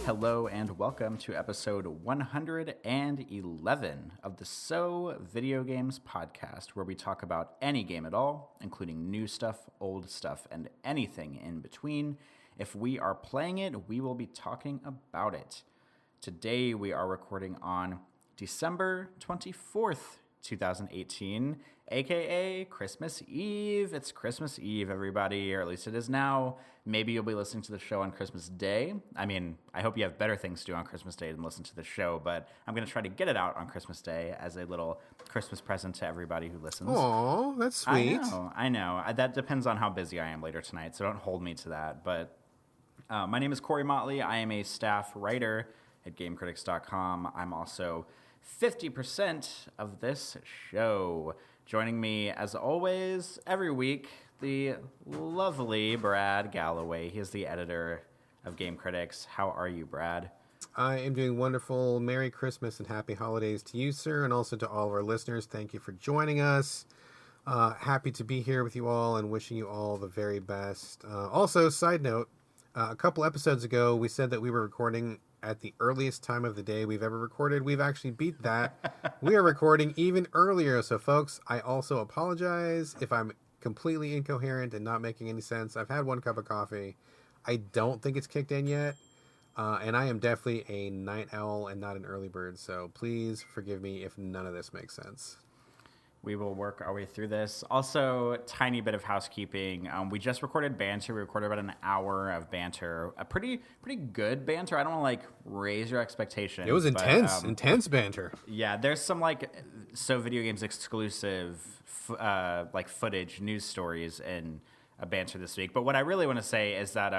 Hello and welcome to episode 111 of the So Video Games podcast, where we talk about any game at all, including new stuff, old stuff, and anything in between. If we are playing it, we will be talking about it. Today we are recording on December 24th, 2018, aka Christmas Eve. It's Christmas Eve, everybody, or at least it is now. Maybe you'll be listening to the show on Christmas Day. I mean, I hope you have better things to do on Christmas Day than listen to the show, but I'm going to try to get it out on Christmas Day as a little Christmas present to everybody who listens. Aw, that's sweet. I know. That depends on how busy I am later tonight, so don't hold me to that. But my name is Corey Motley. I am a staff writer at GameCritics.com. I'm also 50% of this show. Joining me, as always, every week, the lovely Brad Galloway. He is the editor of Game Critics. How are you, Brad? I am doing wonderful. Merry Christmas and Happy Holidays to you, sir, and also to all of our listeners. Thank you for joining us. Happy to be here with you all and wishing you all the very best. Also, side note, a couple episodes ago, we said that we were recording at the earliest time of the day we've ever recorded. We've actually beat that. We are recording even earlier. So, folks, I also apologize if I'm completely incoherent and not making any sense. I've had one cup of coffee. I don't think it's kicked in yet. And I am definitely a night owl and not an early bird. So please forgive me if none of this makes sense. We will work our way through this. Also, tiny bit of housekeeping. We just recorded Banter. We recorded about an hour of Banter. A pretty good Banter. I don't want to, raise your expectations. It was intense. Intense Banter. Yeah, there's some, So Video Games exclusive, footage, news stories in Banter this week. But what I really want to say is that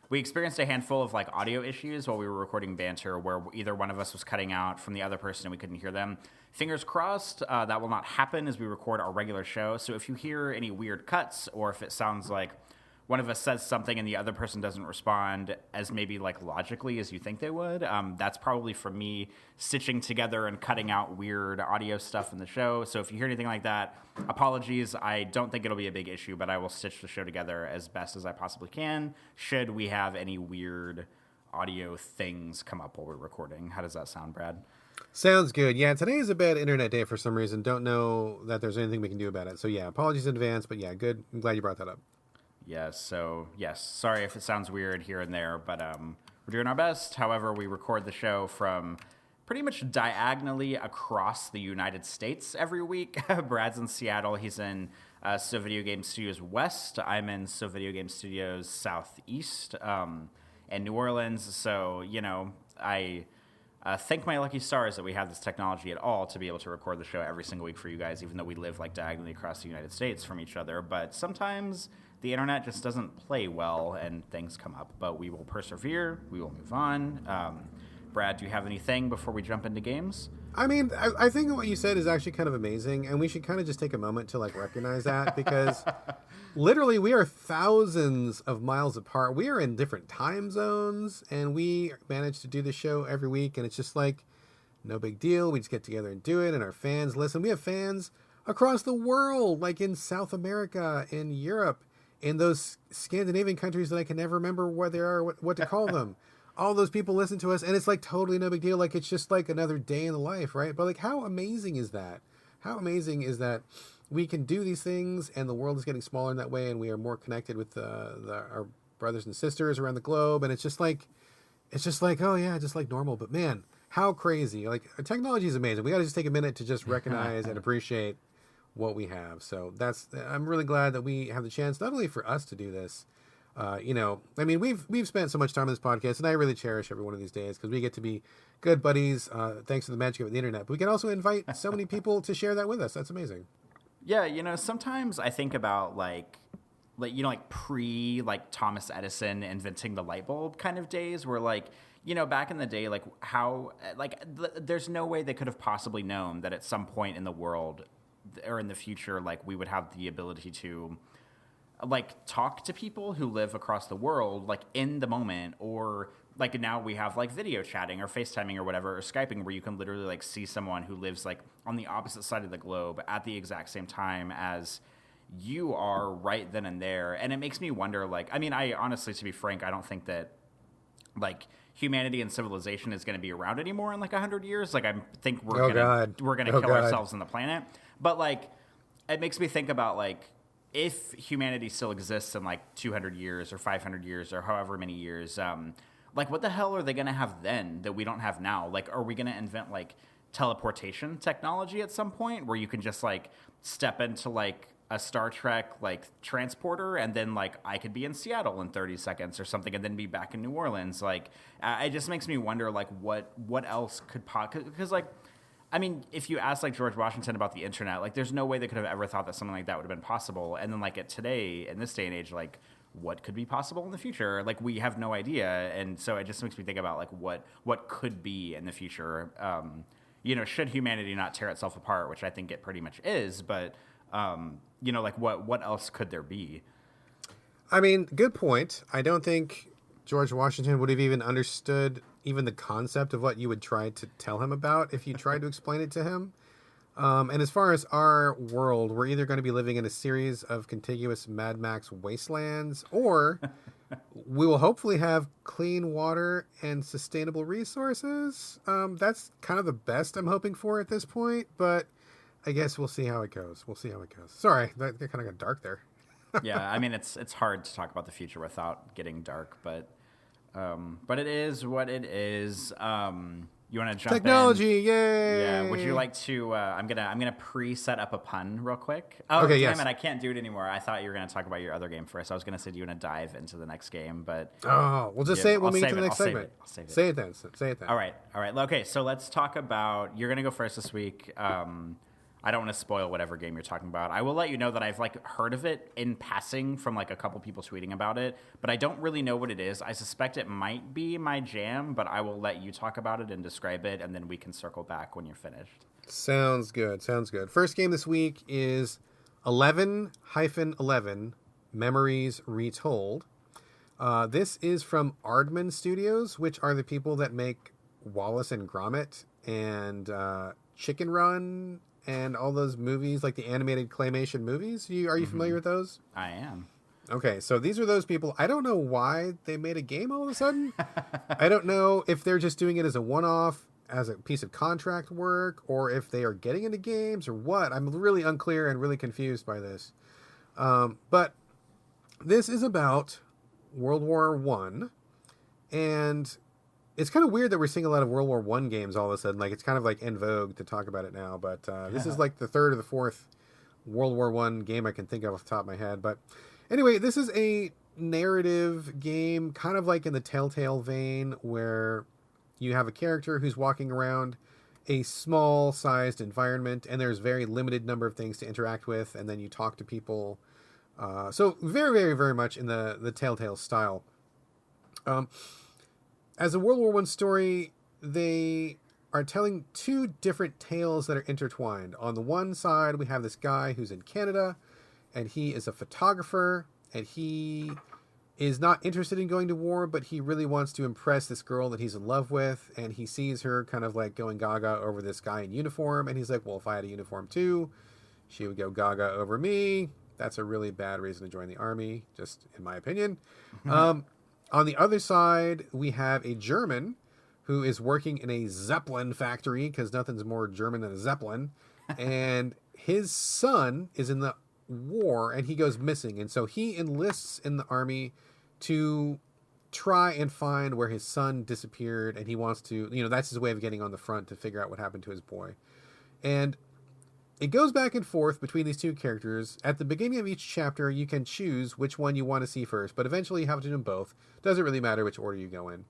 we experienced a handful of, audio issues while we were recording Banter where either one of us was cutting out from the other person and we couldn't hear them. Fingers crossed, that will not happen as we record our regular show. So if you hear any weird cuts or if it sounds like one of us says something and the other person doesn't respond as maybe logically as you think they would, that's probably from me stitching together and cutting out weird audio stuff in the show. So if you hear anything like that, apologies. I don't think it'll be a big issue, but I will stitch the show together as best as I possibly can should we have any weird audio things come up while we're recording. How does that sound, Brad? Sounds good. Yeah, today is a bad internet day for some reason. Don't know that there's anything we can do about it. So yeah, apologies in advance, but yeah, good. I'm glad you brought that up. Yes, sorry if it sounds weird here and there, but we're doing our best. However, we record the show from pretty much diagonally across the United States every week. Brad's in Seattle. He's in So Video Game Studios West. I'm in So Video Game Studios Southeast and New Orleans. So, I thank my lucky stars that we have this technology at all to be able to record the show every single week for you guys, even though we live diagonally across the United States from each other. But sometimes the internet just doesn't play well and things come up. But we will persevere. We will move on. Brad, do you have anything before we jump into games? I mean, I think what you said is actually kind of amazing, and we should kind of just take a moment to recognize that because literally we are thousands of miles apart. We are in different time zones, and we manage to do the show every week, and it's just no big deal. We just get together and do it, and our fans listen. We have fans across the world, in South America, in Europe, in those Scandinavian countries that I can never remember where they are, what to call them. All those people listen to us, and it's totally no big deal. It's just another day in the life, right? But how amazing is that? How amazing is that we can do these things, and the world is getting smaller in that way, and we are more connected with our brothers and sisters around the globe, and it's just oh yeah, just normal. But man, how crazy! Technology is amazing. We got to just take a minute to just recognize and appreciate what we have. So I'm really glad that we have the chance, not only for us to do this. We've spent so much time on this podcast, and I really cherish every one of these days because we get to be good buddies, thanks to the magic of the internet. But we can also invite so many people to share that with us. That's amazing. Yeah, sometimes I think about pre Thomas Edison inventing the light bulb kind of days where back in the day, there's no way they could have possibly known that at some point in the world or in the future, we would have the ability to talk to people who live across the world, in the moment, or now we have video chatting or FaceTiming or whatever, or Skyping, where you can literally see someone who lives on the opposite side of the globe at the exact same time as you are right then and there. And it makes me wonder, I honestly, to be frank, I don't think that humanity and civilization is going to be around anymore in like 100 years. Like I think we're going to kill ourselves on the planet. But like it makes me think about like if humanity still exists in like 200 years or 500 years or however many years, like what the hell are they going to have then that we don't have now? Like, are we going to invent like teleportation technology at some point where you can just like step into like a Star Trek like transporter and then like I could be in Seattle in 30 seconds or something and then be back in New Orleans? Like, it just makes me wonder like what else could because like, I mean, if you ask like George Washington about the internet, like there's no way they could have ever thought that something like that would have been possible. And then like today, in this day and age, like what could be possible in the future? Like we have no idea. And so it just makes me think about like what could be in the future. Should humanity not tear itself apart, which I think it pretty much is, but like what else could there be? I mean, good point. I don't think George Washington would have even understood even the concept of what you would try to tell him about if you tried to explain it to him. And as far as our world, we're either going to be living in a series of contiguous Mad Max wastelands, or we will hopefully have clean water and sustainable resources. That's kind of the best I'm hoping for at this point, but I guess we'll see how it goes. Sorry, that kind of got dark there. Yeah, I mean, it's hard to talk about the future without getting dark, but it is what it is. You want to jump Technology, in? Yay! Yeah. Would you like to? I'm gonna pre-set up a pun real quick. Oh, okay, damn yes. it! I can't do it anymore. I thought you were gonna talk about your other game first. I was gonna say, do you want to dive into the next game? But we'll just say it when we get to the next segment. I'll save it. Say it then. All right. Okay. So let's talk about. You're gonna go first this week. I don't want to spoil whatever game you're talking about. I will let you know that I've like heard of it in passing from like a couple people tweeting about it, but I don't really know what it is. I suspect it might be my jam, but I will let you talk about it and describe it, and then we can circle back when you're finished. Sounds good. First game this week is 11-11 Memories Retold. This is from Aardman Studios, which are the people that make Wallace and Gromit and Chicken Run and all those movies, like the animated claymation movies. Are you familiar with those? I am. Okay, so these are those people. I don't know why they made a game all of a sudden. I don't know if they're just doing it as a one-off, as a piece of contract work, or if they are getting into games or what. I'm really unclear and really confused by this. But this is about World War I, and it's kind of weird that we're seeing a lot of World War I games all of a sudden. Like, it's kind of like en vogue to talk about it now. But this is like the third or the fourth World War I game I can think of off the top of my head. But anyway, this is a narrative game, kind of like in the Telltale vein, where you have a character who's walking around a small-sized environment, and there's very limited number of things to interact with, and then you talk to people. So very, very, very much in the Telltale style. As a World War I story, they are telling two different tales that are intertwined. On the one side, we have this guy who's in Canada, and he is a photographer, and he is not interested in going to war, but he really wants to impress this girl that he's in love with, and he sees her kind of like going gaga over this guy in uniform, and he's like, well, if I had a uniform too, she would go gaga over me. That's a really bad reason to join the army, just in my opinion. On the other side, we have a German who is working in a Zeppelin factory, because nothing's more German than a Zeppelin. And his son is in the war, and he goes missing. And so he enlists in the army to try and find where his son disappeared. And he wants to, that's his way of getting on the front to figure out what happened to his boy. And it goes back and forth between these two characters. At the beginning of each chapter, you can choose which one you want to see first, but eventually you have to do them both. Doesn't really matter which order you go in.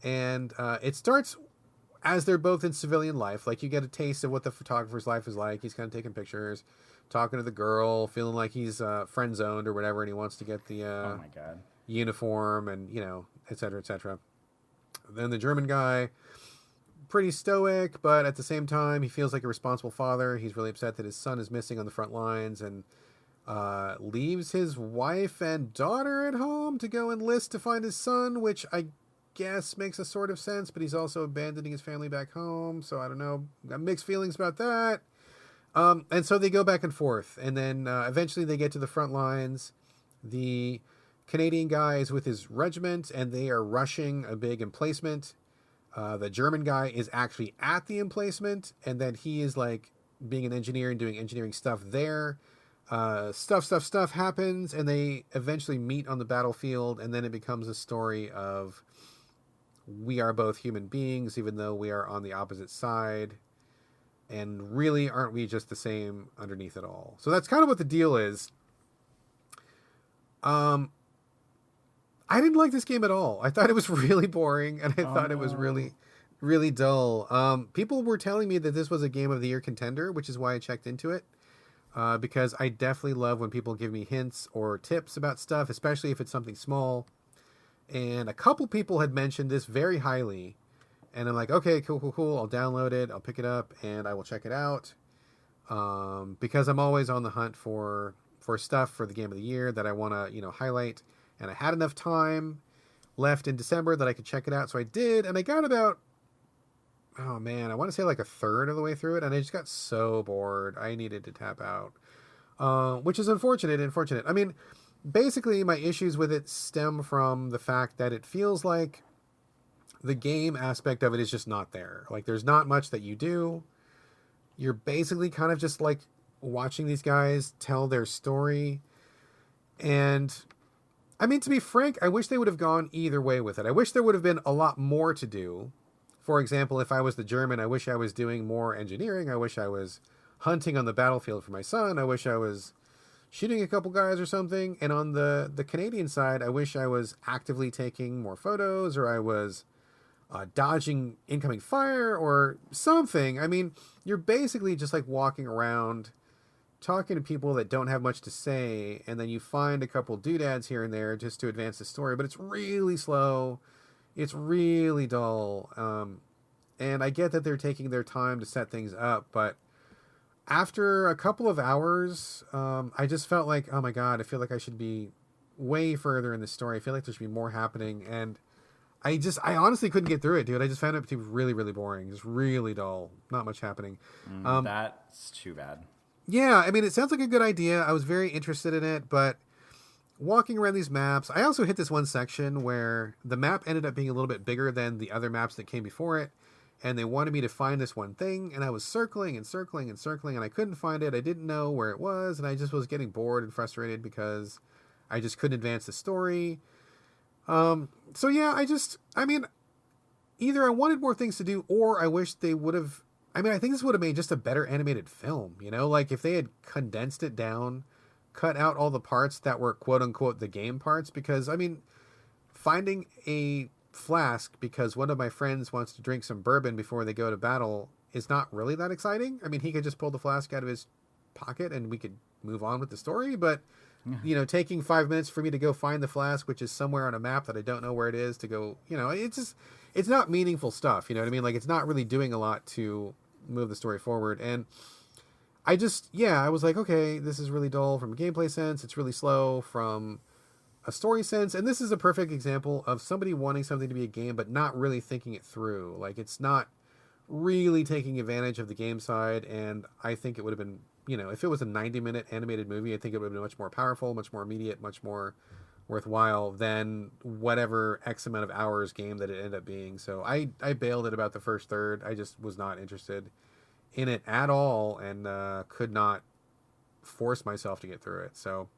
And it starts as they're both in civilian life. Like, you get a taste of what the photographer's life is like. He's kind of taking pictures, talking to the girl, feeling like he's friend-zoned or whatever, and he wants to get the oh my God. uniform and, et cetera, et cetera. Then the German guy, pretty stoic, but at the same time, he feels like a responsible father. He's really upset that his son is missing on the front lines, and leaves his wife and daughter at home to go enlist to find his son, which I guess makes a sort of sense, but he's also abandoning his family back home, so I don't know. Got mixed feelings about that. And so they go back and forth, and then eventually they get to the front lines. The Canadian guy is with his regiment, and they are rushing a big emplacement. The German guy is actually at the emplacement, and then he is like being an engineer and doing engineering stuff there. Stuff happens, and they eventually meet on the battlefield, and then it becomes a story of we are both human beings, even though we are on the opposite side. And really, aren't we just the same underneath it all? So that's kind of what the deal is. I didn't like this game at all. I thought it was really boring, and I thought it was really, really dull. People were telling me that this was a Game of the Year contender, which is why I checked into it. Because I definitely love when people give me hints or tips about stuff, especially if it's something small. And a couple people had mentioned this very highly. And I'm like, okay, cool. I'll download it. I'll pick it up, and I will check it out. Because I'm always on the hunt for stuff for the Game of the Year that I want to, highlight. And I had enough time left in December that I could check it out. So I did. And I got about, I want to say like a third of the way through it. And I just got so bored. I needed to tap out, which is unfortunate. I mean, basically my issues with it stem from the fact that it feels like the game aspect of it is just not there. Like there's not much that you do. You're basically kind of just like watching these guys tell their story. And I mean, to be frank, I wish they would have gone either way with it. I wish there would have been a lot more to do. For example, if I was the German, I wish I was doing more engineering. I wish I was hunting on the battlefield for my son. I wish I was shooting a couple guys or something. And on the Canadian side, I wish I was actively taking more photos, or I was dodging incoming fire or something. I mean, you're basically just like walking around talking to people that don't have much to say, and then you find a couple doodads here and there just to advance the story, but it's really slow. It's really dull. And I get that they're taking their time to set things up, but after a couple of hours, I just felt like, oh my God, I feel like I should be way further in the story. I feel like there should be more happening. And I honestly couldn't get through it, dude. I just found it to be really, really boring. Just really dull. Not much happening. That's too bad. Yeah, I mean, it sounds like a good idea. I was very interested in it, but walking around these maps, I also hit this one section where the map ended up being a little bit bigger than the other maps that came before it, and they wanted me to find this one thing, and I was circling, and I couldn't find it. I didn't know where it was, and I just was getting bored and frustrated because I just couldn't advance the story. So yeah, I mean, either I wanted more things to do, or I wish they would have, I think this would have made just a better animated film, like if they had condensed it down, cut out all the parts that were quote unquote the game parts, because I mean, finding a flask because one of my friends wants to drink some bourbon before they go to battle is not really that exciting. I mean, he could just pull the flask out of his pocket and we could move on with the story, but taking 5 minutes for me to go find the flask, which is somewhere on a map that I don't know where it is, to go, it's not meaningful stuff. You know what I mean? Like, it's not really doing a lot to move the story forward. And I was like, okay, this is really dull from a gameplay sense. It's really slow from a story sense. And this is a perfect example of somebody wanting something to be a game, but not really thinking it through. Like, it's not really taking advantage of the game side. And I think it would have been, if it was a 90-minute animated movie, I think it would have been much more powerful, much more immediate, much more worthwhile than whatever X amount of hours game that it ended up being. So I bailed at about the first third. I just was not interested in it at all, and could not force myself to get through it. So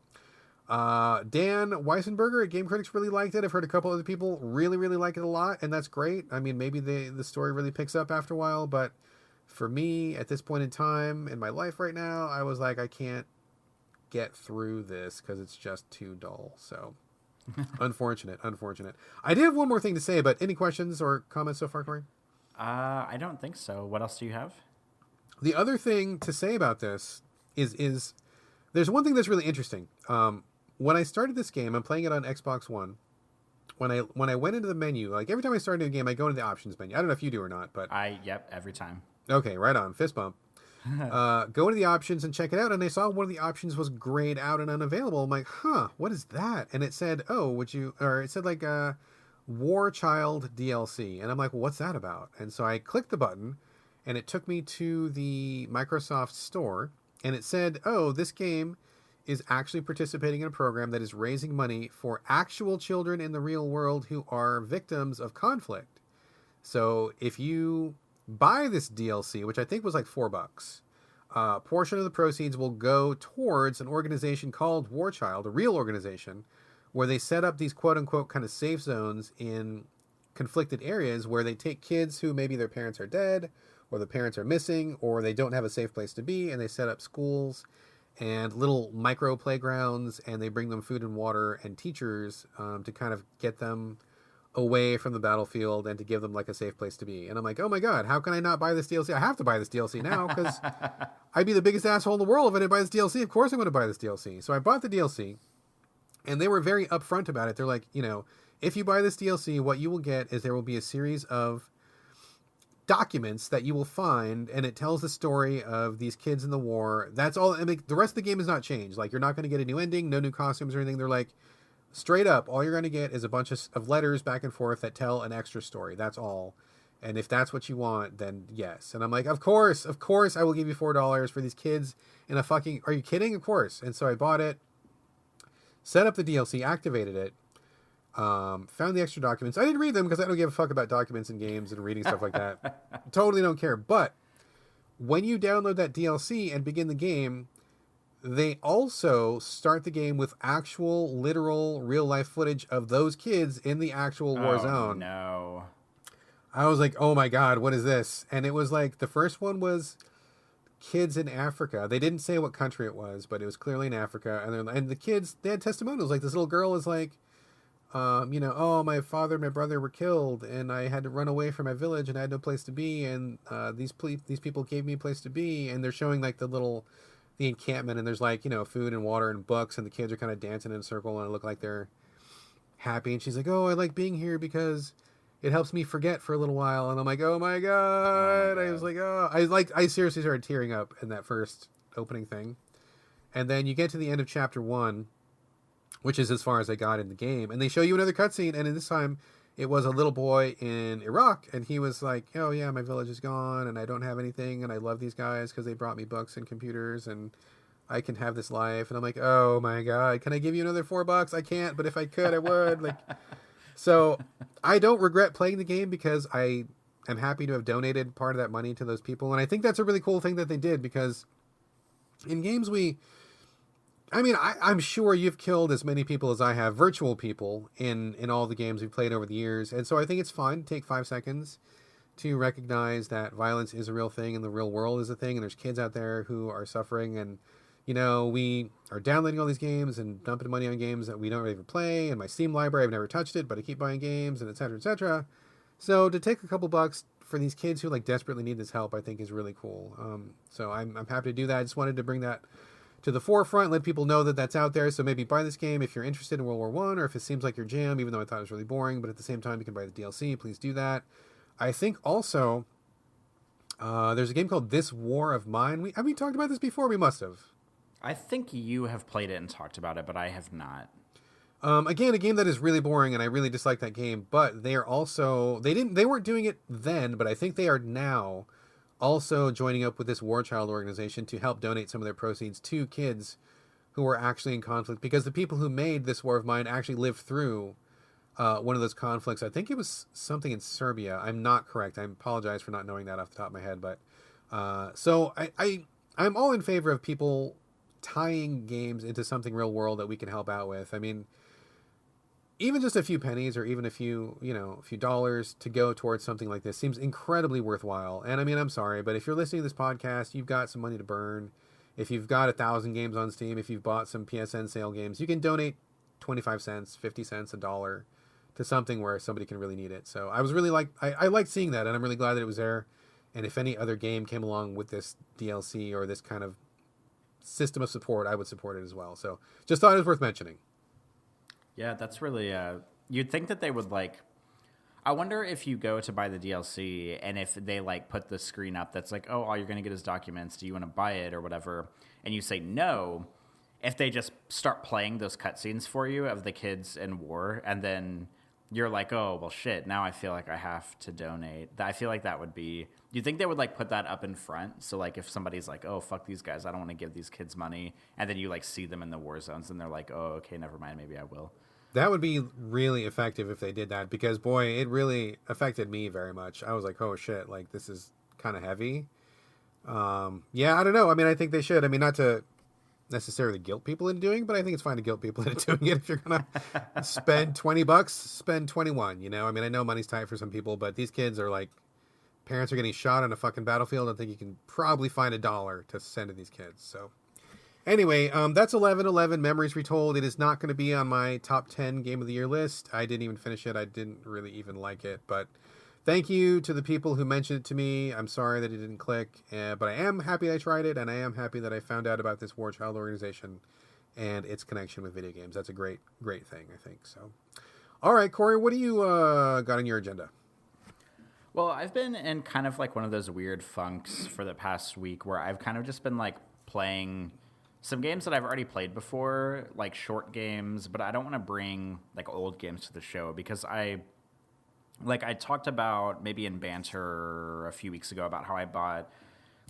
Dan Weissenberger at Game Critics really liked it. I've heard a couple other people really, really like it a lot, and that's great. I mean, maybe the story really picks up after a while, but for me, at this point in time in my life right now, I was like, I can't get through this because it's just too dull. So unfortunate. I did have one more thing to say, but any questions or comments so far, Corey? I don't think so. What else do you have? The other thing to say about this is there's one thing that's really interesting. When I started this game, I'm playing it on Xbox One. When I went into the menu, like every time I start a new game, I go into the options menu. I don't know if you do or not, but every time. Okay, right on. Fist bump. Go into the options and check it out, and I saw one of the options was grayed out and unavailable. I'm like, what is that? And it said, War Child DLC, and I'm like, well, what's that about? And so I clicked the button, and it took me to the Microsoft Store, and it said, this game is actually participating in a program that is raising money for actual children in the real world who are victims of conflict. So if you buy this DLC, which I think was like $4, a portion of the proceeds will go towards an organization called War Child, a real organization, where they set up these quote-unquote kind of safe zones in conflicted areas where they take kids who maybe their parents are dead or the parents are missing or they don't have a safe place to be, and they set up schools and little micro playgrounds, and they bring them food and water and teachers to kind of get them away from the battlefield and to give them like a safe place to be. And I'm like, oh my God, how can I not buy this DLC? I have to buy this DLC now because I'd be the biggest asshole in the world if I didn't buy this DLC. Of course I'm going to buy this DLC. So I bought the DLC, and they were very upfront about it. They're like, if you buy this DLC, what you will get is there will be a series of documents that you will find, and it tells the story of these kids in the war. That's all. I mean, the rest of the game has not changed. Like, you're not going to get a new ending, no new costumes or anything. They're like, straight up, all you're going to get is a bunch of letters back and forth that tell an extra story. That's all. And if that's what you want, then yes. And I'm like, of course, I will give you $4 for these kids in a fucking... Are you kidding? Of course. And so I bought it, set up the DLC, activated it, found the extra documents. I didn't read them because I don't give a fuck about documents in games and reading stuff like that. Totally don't care. But when you download that DLC and begin the game, they also start the game with actual, literal, real-life footage of those kids in the actual war zone. No. I was like, oh my God, what is this? And it was like, the first one was kids in Africa. They didn't say what country it was, but it was clearly in Africa. And the kids, they had testimonials. Like, this little girl is like, oh, my father and my brother were killed, and I had to run away from my village, and I had no place to be, and these people gave me a place to be. And they're showing like the encampment, and there's like, food and water and books, and the kids are kind of dancing in a circle, and it look like they're happy. And she's like, oh, I like being here because it helps me forget for a little while. And I'm like, oh my God. I was like, I seriously started tearing up in that first opening thing. And then you get to the end of chapter 1, which is as far as I got in the game, and they show you another cutscene, and in this time it was a little boy in Iraq, and he was like, oh yeah, my village is gone, and I don't have anything, and I love these guys because they brought me books and computers, and I can have this life. And I'm like, oh my God, can I give you another $4? I can't, but if I could, I would. Like, so I don't regret playing the game because I am happy to have donated part of that money to those people. And I think that's a really cool thing that they did, because in games I'm sure you've killed as many people as I have, virtual people, in all the games we've played over the years. And so I think it's fine to take 5 seconds to recognize that violence is a real thing and the real world is a thing. And there's kids out there who are suffering. And, we are downloading all these games and dumping money on games that we don't really even play. And my Steam library, I've never touched it, but I keep buying games, and et cetera, et cetera. So to take a couple bucks for these kids who like desperately need this help, I think is really cool. So I'm happy to do that. I just wanted to bring that to the forefront, let people know that that's out there. So maybe buy this game if you're interested in World War I, or if it seems like your jam, even though I thought it was really boring, but at the same time, you can buy the DLC. Please do that. I think also there's a game called This War of Mine. Have we talked about this before? We must have. I think you have played it and talked about it, but I have not. Again, a game that is really boring, and I really dislike that game, but they are also, they weren't doing it then, but I think they are now also joining up with this War Child organization to help donate some of their proceeds to kids who are actually in conflict, because the people who made This War of Mine actually lived through one of those conflicts. I think it was something in Serbia. I'm not correct. I apologize for not knowing that off the top of my head, but so I'm all in favor of people tying games into something real world that we can help out with. I mean, even just a few pennies or even a few dollars to go towards something like this seems incredibly worthwhile. And I mean, I'm sorry, but if you're listening to this podcast, you've got some money to burn. If you've got 1,000 games on Steam, if you've bought some PSN sale games, you can donate 25 cents, 50 cents, $1 to something where somebody can really need it. So I was really I liked seeing that, and I'm really glad that it was there. And if any other game came along with this DLC or this kind of system of support, I would support it as well. So just thought it was worth mentioning. Yeah, that's really, you'd think that they would I wonder if you go to buy the DLC and if they put the screen up that's like, oh, all you're going to get is documents. Do you want to buy it or whatever? And you say no. If they just start playing those cutscenes for you of the kids in war, and then you're like, oh, well, shit, now I feel like I have to donate. I feel like that would be, do you think they would like put that up in front? So like if somebody's like, oh, fuck these guys, I don't want to give these kids money. And then you like see them in the war zones and they're like, oh, okay, never mind, maybe I will. That would be really effective if they did that, because boy, it really affected me very much. I was like, oh shit, like this is kind of heavy. Yeah, I don't know. I mean, I think they should. I mean, not to necessarily guilt people into doing, but I think it's fine to guilt people into doing it. If you're gonna spend $20, spend 21. You know, I mean, I know money's tight for some people, but these kids are like, parents are getting shot on a fucking battlefield. I think you can probably find $1 to send to these kids. So anyway, that's 11/11 Memories Retold. It is not going to be on my top 10 game of the year list. I didn't even finish it. I didn't really even like it, but thank you to the people who mentioned it to me. I'm sorry that it didn't click, but I am happy I tried it, and I am happy that I found out about this War Child organization and its connection with video games. That's a great, great thing, I think. So, all right, Corey, what do you got on your agenda? Well, I've been in kind of like one of those weird funks for the past week where I've kind of just been like playing some games that I've already played before, like short games, but I don't want to bring like old games to the show because I talked about maybe in Banter a few weeks ago about how I bought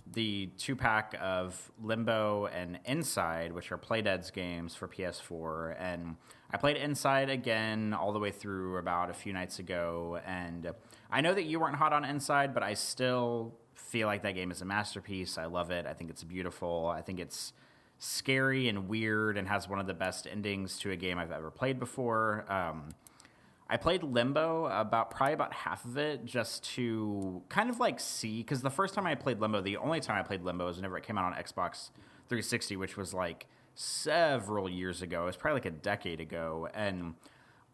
the 2-pack of Limbo and Inside, which are Playdead's games for PS4. And I played Inside again all the way through about a few nights ago. And I know that you weren't hot on Inside, but I still feel like that game is a masterpiece. I love it. I think it's beautiful. I think it's scary and weird and has one of the best endings to a game I've ever played before. I played Limbo probably about half of it just to kind of like see, because the first time I played Limbo, the only time I played Limbo was whenever it came out on Xbox 360, which was like several years ago. It was probably like a decade ago. And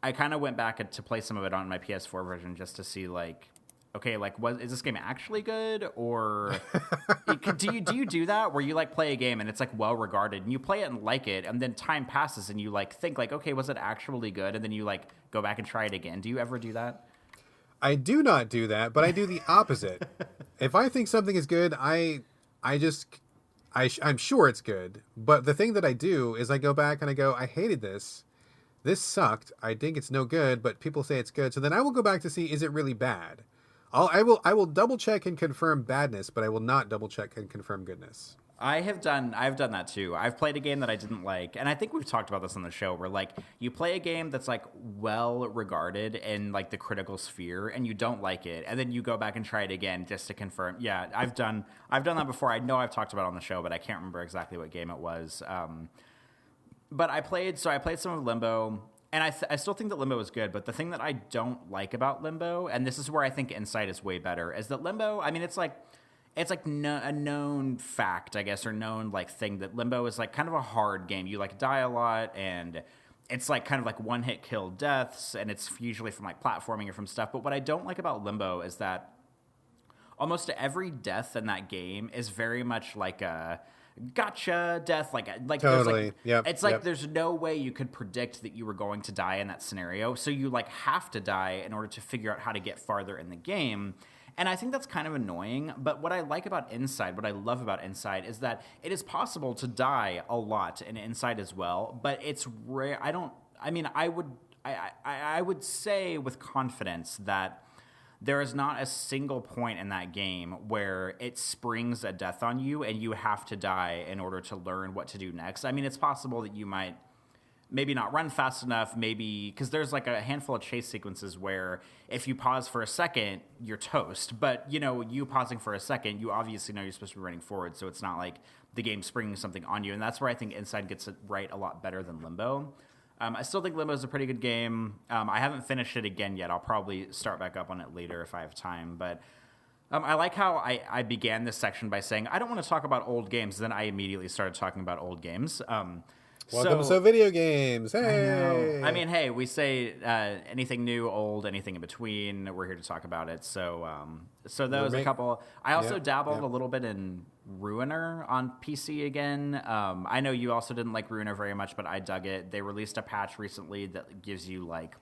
I kind of went back to play some of it on my PS4 version just to see like, okay, like, is this game actually good? Or do you do that where you like play a game and it's like well regarded and you play it and like it, and then time passes and you like think like, okay, was it actually good? And then you like go back and try it again. Do you ever do that? I do not do that, but I do the opposite. If I think something is good, I'm sure it's good. But the thing that I do is I go back and I go, I hated this. This sucked. I think it's no good, but people say it's good. So then I will go back to see, is it really bad? I will double check and confirm badness, but I will not double check and confirm goodness. I've done that too. I've played a game that I didn't like, and I think we've talked about this on the show, where like you play a game that's like well regarded in like the critical sphere, and you don't like it, and then you go back and try it again just to confirm. Yeah, I've done that before. I know I've talked about it on the show, but I can't remember exactly what game it was. But I played some of Limbo. And I still think that Limbo is good, but the thing that I don't like about Limbo, and this is where I think Inside is way better, is that Limbo, I mean, it's like a known fact, I guess, or known like thing that Limbo is like kind of a hard game. You like die a lot, and it's like kind of like one-hit kill deaths, and it's usually from like platforming or from stuff. But what I don't like about Limbo is that almost every death in that game is very much like a gotcha death, like totally. It's like there's no way you could predict that you were going to die in that scenario, so you like have to die in order to figure out how to get farther in the game. And I think that's kind of annoying, but what I like about Inside, what I love about Inside, is that it is possible to die a lot in Inside as well, but it's rare. I would say with confidence that there is not a single point in that game where it springs a death on you and you have to die in order to learn what to do next. I mean, it's possible that you might maybe not run fast enough, maybe because there's like a handful of chase sequences where if you pause for a second, you're toast. But, you know, you pausing for a second, you obviously know you're supposed to be running forward, so it's not like the game springing something on you. And that's where I think Inside gets it right a lot better than Limbo. I still think Limbo is a pretty good game. I haven't finished it again yet. I'll probably start back up on it later if I have time. But I like how I began this section by saying, I don't want to talk about old games. Then I immediately started talking about old games. Welcome to Video Games. Hey! I mean, hey, we say anything new, old, anything in between. We're here to talk about it. So those a couple. I also dabbled a little bit in Ruiner on PC again. I know you also didn't like Ruiner very much, but I dug it. They released a patch recently that gives you like,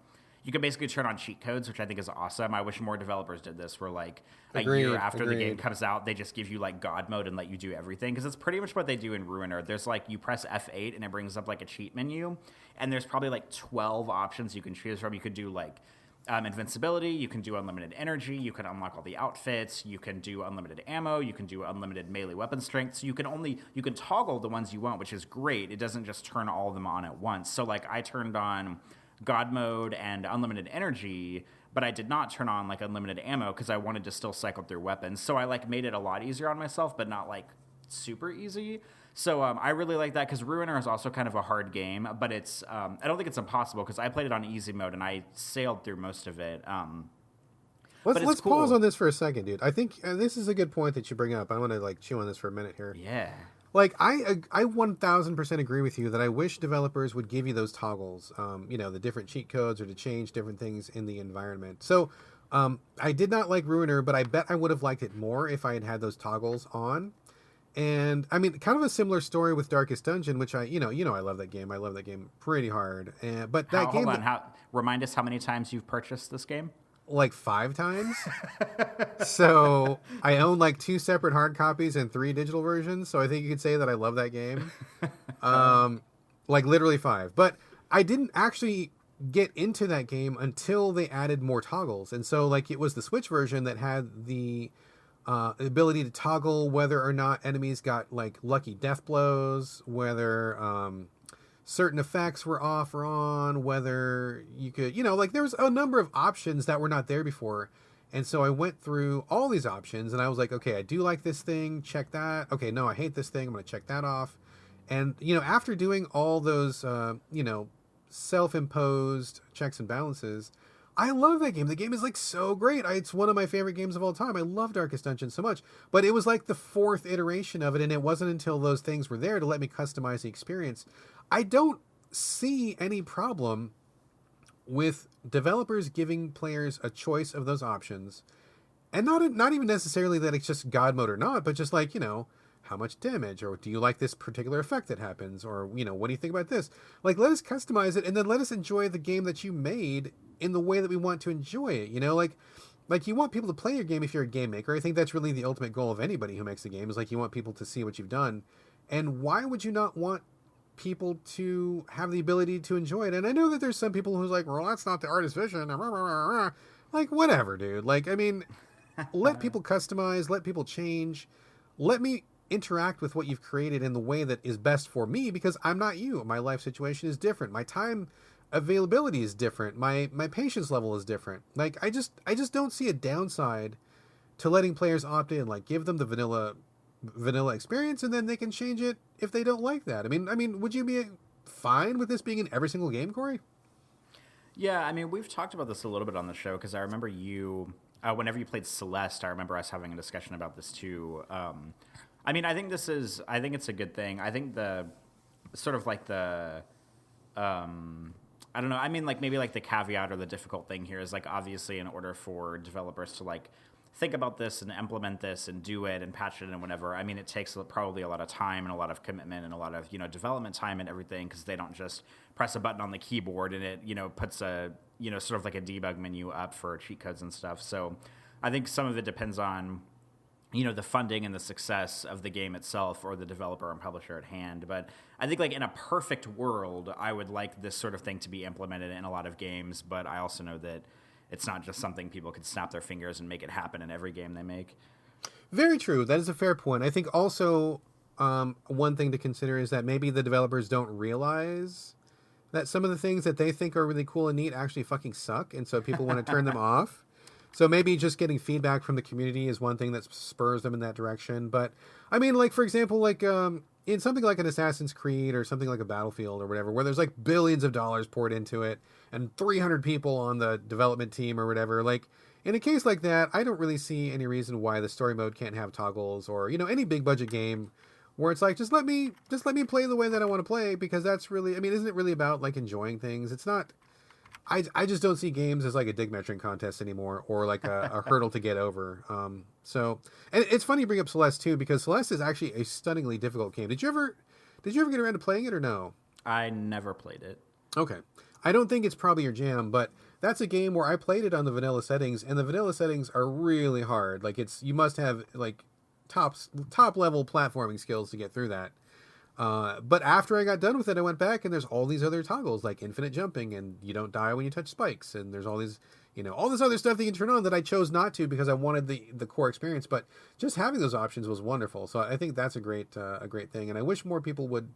you can basically turn on cheat codes, which I think is awesome. I wish more developers did this, where like a year after the game comes out, they just give you like God mode and let you do everything. Because it's pretty much what they do in Ruiner. There's like, you press F8 and it brings up like a cheat menu. And there's probably like 12 options you can choose from. You could do like invincibility, you can do unlimited energy, you can unlock all the outfits, you can do unlimited ammo, you can do unlimited melee weapon strength. So you can toggle the ones you want, which is great. It doesn't just turn all of them on at once. So like I turned on God mode and unlimited energy, but I did not turn on like unlimited ammo because I wanted to still cycle through weapons. So I like made it a lot easier on myself, but not like super easy. So I really like that because Ruiner is also kind of a hard game, but it's I don't think it's impossible because I played it on easy mode and I sailed through most of it. Let's cool. Pause on this for a second, dude. I think this is a good point that you bring up. I want to like chew on this for a minute here. Yeah. Like I 1000% agree with you that I wish developers would give you those toggles, the different cheat codes or to change different things in the environment. So I did not like Ruiner, but I bet I would have liked it more if I had had those toggles on. And I mean, kind of a similar story with Darkest Dungeon, which I love that game. I love that game pretty hard. But that game. Hold on. Remind us how many times you've purchased this game? Like 5 times. So I own like 2 separate hard copies and 3 digital versions. So I think you could say that I love that game. Like literally 5. But I didn't actually get into that game until they added more toggles. And so like it was the Switch version that had the ability to toggle whether or not enemies got like lucky death blows, whether certain effects were off or on, whether you could, like there was a number of options that were not there before. And so I went through all these options and I was like, okay, I do like this thing, check that. Okay, no, I hate this thing, I'm going to check that off. And, after doing all those, self-imposed checks and balances, I love that game. The game is like so great. It's one of my favorite games of all time. I love Darkest Dungeon so much. But it was like the 4th iteration of it, and it wasn't until those things were there to let me customize the experience. I don't see any problem with developers giving players a choice of those options, and not even necessarily that it's just God mode or not, but just like, how much damage, or do you like this particular effect that happens, or, what do you think about this? Like, let us customize it, and then let us enjoy the game that you made in the way that we want to enjoy it, like you want people to play your game if you're a game maker. I think that's really the ultimate goal of anybody who makes a game, is like you want people to see what you've done. And why would you not want people to have the ability to enjoy it? And I know that there's some people who's like, well, that's not the artist's vision. Like, whatever, dude. Like, I mean, let people customize, let people change, let me interact with what you've created in the way that is best for me, because I'm not you. My life situation is different. My time availability is different. My patience level is different. Like, I just don't see a downside to letting players opt in. Like, give them the vanilla experience, and then they can change it if they don't like that. I mean, would you be fine with this being in every single game, Corey? Yeah, I mean, we've talked about this a little bit on the show, because I remember you, whenever you played Celeste, I remember us having a discussion about this too. I mean, I think it's a good thing. I think the sort of like the, I don't know. I mean, like maybe like the caveat or the difficult thing here is like, obviously in order for developers to like think about this and implement this and do it and patch it and whatever, I mean, it takes probably a lot of time and a lot of commitment and a lot of, development time and everything, because they don't just press a button on the keyboard and it, puts a, sort of like a debug menu up for cheat codes and stuff. So I think some of it depends on, the funding and the success of the game itself, or the developer and publisher at hand. But I think like in a perfect world, I would like this sort of thing to be implemented in a lot of games. But I also know that it's not just something people could snap their fingers and make it happen in every game they make. Very true. That is a fair point. I think also one thing to consider is that maybe the developers don't realize that some of the things that they think are really cool and neat actually fucking suck. And so people want to turn them off. So maybe just getting feedback from the community is one thing that spurs them in that direction. But I mean, like, for example, like in something like an Assassin's Creed or something like a Battlefield or whatever, where there's like billions of dollars poured into it and 300 people on the development team or whatever, like in a case like that, I don't really see any reason why the story mode can't have toggles, or, any big budget game where it's like, just let me play the way that I want to play, because that's really, I mean, isn't it really about like enjoying things? It's not. I just don't see games as like a dig measuring contest anymore, or like a hurdle to get over. So, and it's funny you bring up Celeste too, because Celeste is actually a stunningly difficult game. Did you ever get around to playing it, or no? I never played it. Okay. I don't think it's probably your jam, but that's a game where I played it on the vanilla settings, and the vanilla settings are really hard. Like, you must have like top level platforming skills to get through that. But after I got done with it, I went back and there's all these other toggles like infinite jumping, and you don't die when you touch spikes. And there's all these, all this other stuff that you can turn on that I chose not to because I wanted the core experience. But just having those options was wonderful. So I think that's a great thing. And I wish more people would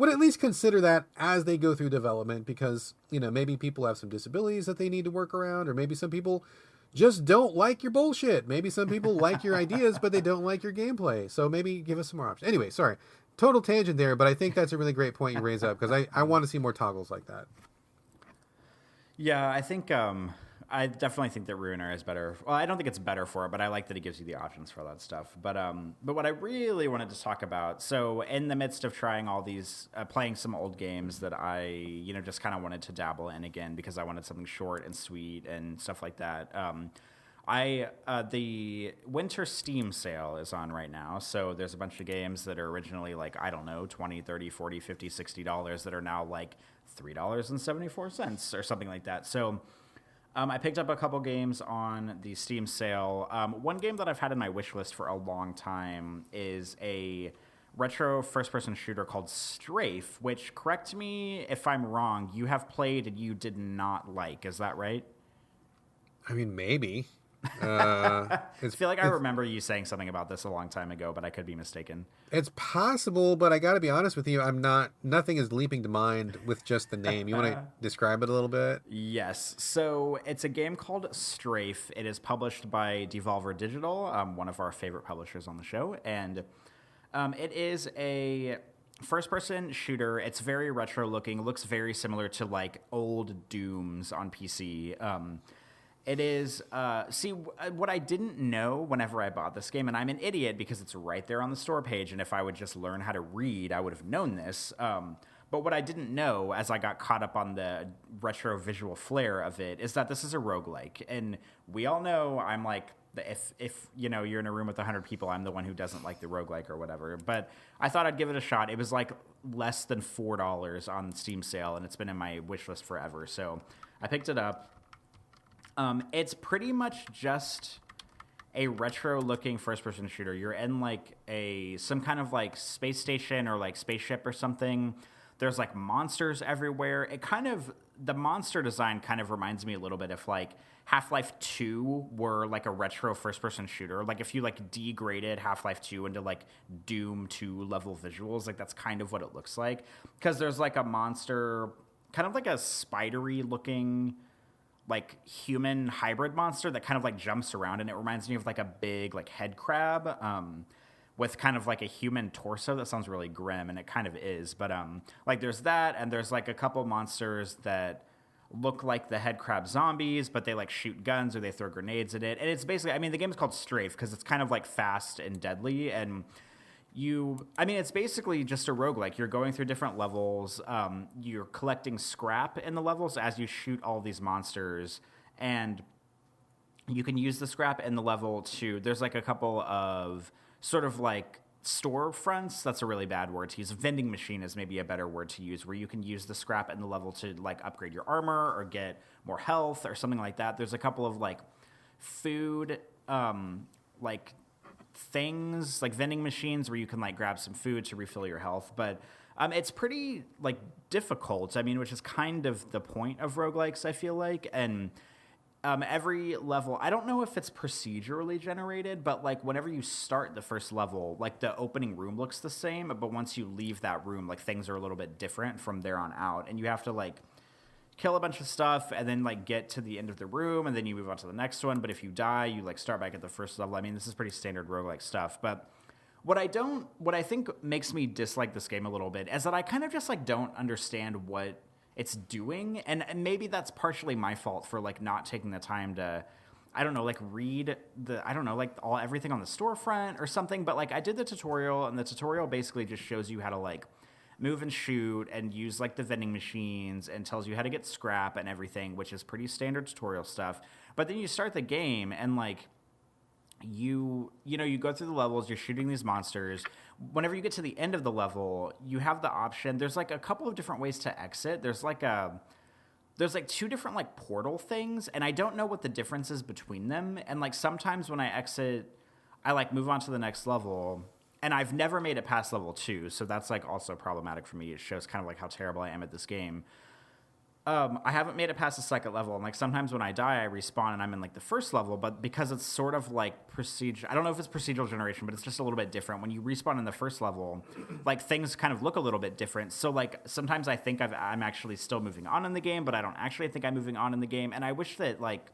at least consider that as they go through development, because, maybe people have some disabilities that they need to work around, or maybe some people just don't like your bullshit. Maybe some people like your ideas, but they don't like your gameplay. So maybe give us some more options. Anyway, sorry. Total tangent there, but I think that's a really great point you raise up, because I want to see more toggles like that. Yeah, I think I definitely think that Ruiner is better. Well, I don't think it's better for it, but I like that it gives you the options for that stuff. But what I really wanted to talk about, so in the midst of trying all these, playing some old games that I, just kind of wanted to dabble in again because I wanted something short and sweet and stuff like that. The winter Steam sale is on right now. So there's a bunch of games that are originally like, I don't know, $20, $30, $40, $50, $60 that are now like $3.74 or something like that. So I picked up a couple games on the Steam sale. One game that I've had in my wish list for a long time is a retro first-person shooter called Strafe, which, correct me if I'm wrong, you have played and you did not like. Is that right? I mean, maybe. I feel like I remember you saying something about this a long time ago, but I could be mistaken. It's possible, but I got to be honest with you. Nothing is leaping to mind with just the name. You want to describe it a little bit? Yes. So it's a game called Strafe. It is published by Devolver Digital, one of our favorite publishers on the show. And it is a first-person shooter. It's very retro looking. Looks very similar to like old Dooms on PC. It is, what I didn't know whenever I bought this game, and I'm an idiot because it's right there on the store page, and if I would just learn how to read, I would have known this. But what I didn't know, as I got caught up on the retro visual flair of it, is that this is a roguelike. And we all know I'm like, if you're in a room with 100 people, I'm the one who doesn't like the roguelike or whatever. But I thought I'd give it a shot. It was like less than $4 on Steam sale, and it's been in my wish list forever. So I picked it up. It's pretty much just a retro-looking first-person shooter. You're in like some kind of like space station or like spaceship or something. There's like monsters everywhere. The monster design kind of reminds me a little bit of like Half-Life 2 were like a retro first-person shooter. Like if you like degraded Half-Life 2 into like Doom 2 level visuals, like that's kind of what it looks like. Because there's like a monster, kind of like a spidery-looking like human hybrid monster that kind of like jumps around, and it reminds me of like a big like head crab with kind of like a human torso. That sounds really grim, and it kind of is, but like there's that, and there's like a couple monsters that look like the head crab zombies, but they like shoot guns or they throw grenades at it. And it's basically, the game is called Strafe because it's kind of like fast and deadly, and it's basically just a roguelike. You're going through different levels. You're collecting scrap in the levels as you shoot all these monsters. And you can use the scrap in the level there's like a couple of sort of like storefronts. That's a really bad word to use. Vending machine is maybe a better word to use, where you can use the scrap in the level to like upgrade your armor or get more health or something like that. There's a couple of like food, like things like vending machines where you can like grab some food to refill your health, but it's pretty like difficult, which is kind of the point of roguelikes, I feel like. And every level, I don't know if it's procedurally generated, but like whenever you start the first level, like the opening room looks the same, but once you leave that room, like things are a little bit different from there on out, and you have to like kill a bunch of stuff and then like get to the end of the room, and then you move on to the next one. But if you die, you like start back at the first level. This is pretty standard roguelike stuff. But what I think makes me dislike this game a little bit is that I kind of just like don't understand what it's doing, and maybe that's partially my fault for like not taking the time to, I don't know, like read everything on the storefront or something. But like I did the tutorial, and the tutorial basically just shows you how to like move and shoot and use like the vending machines, and tells you how to get scrap and everything, which is pretty standard tutorial stuff. But then you start the game, and like you go through the levels, you're shooting these monsters. Whenever you get to the end of the level, you have the option. There's like a couple of different ways to exit. There's like two different like portal things, and I don't know what the difference is between them. And like sometimes when I exit, I like move on to the next level. And I've never made it past level 2, so that's like also problematic for me. It shows kind of like how terrible I am at this game. I haven't made it past the second level, and like sometimes when I die, I respawn and I'm in like the first level. But because it's sort of like I don't know if it's procedural generation, but it's just a little bit different. When you respawn in the first level, like things kind of look a little bit different. So like sometimes I think I'm actually still moving on in the game, but I don't actually think I'm moving on in the game. And I wish that like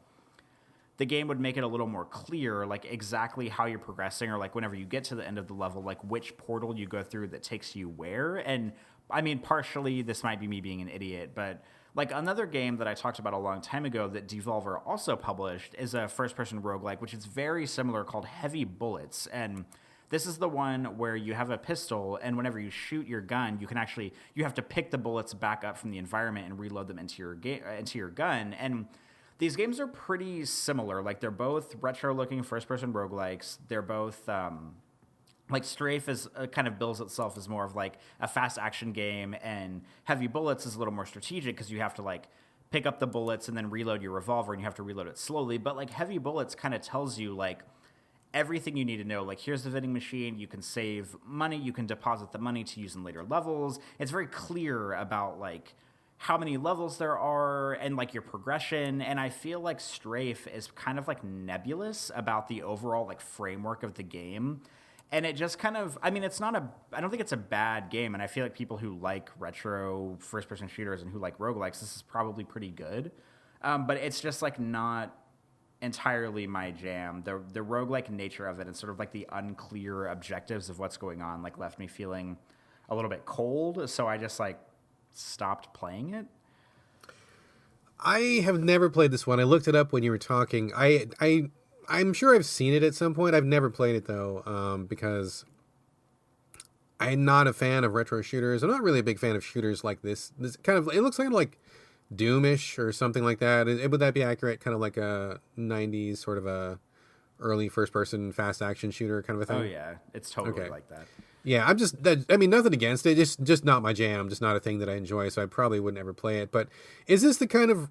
the game would make it a little more clear, like exactly how you're progressing, or like whenever you get to the end of the level, like which portal you go through that takes you where. And I mean, partially this might be me being an idiot, but like another game that I talked about a long time ago that Devolver also published is a first-person roguelike, which is very similar, called Heavy Bullets. And this is the one where you have a pistol, and whenever you shoot your gun, you have to pick the bullets back up from the environment and reload them into your gun. And these games are pretty similar. Like they're both retro-looking first-person roguelikes. They're both like Strafe is kind of bills itself as more of like a fast action game, and Heavy Bullets is a little more strategic because you have to like pick up the bullets and then reload your revolver, and you have to reload it slowly. But like Heavy Bullets kind of tells you like everything you need to know. Like here's the vending machine, you can save money, you can deposit the money to use in later levels. It's very clear about like how many levels there are and like your progression. And I feel like Strafe is kind of like nebulous about the overall like framework of the game. And it just kind of, I mean, I don't think it's a bad game. And I feel like people who like retro first-person shooters and who like roguelikes, this is probably pretty good. But it's just like not entirely my jam. The roguelike nature of it and sort of like the unclear objectives of what's going on like left me feeling a little bit cold. So I just like stopped playing it. I have never played this one. I looked it up when you were talking. I'm sure I've seen it at some point. I've never played it though, because I'm not a fan of retro shooters. I'm not really a big fan of shooters like this. This kind of, it looks kind of like Doomish or something like that. Would that be accurate? Kind of like a 90s sort of a early first-person fast action shooter kind of a thing. Oh yeah, it's totally like that. Yeah, I mean, nothing against it. Just not my jam. Just not a thing that I enjoy. So I probably wouldn't ever play it. But is this the kind of,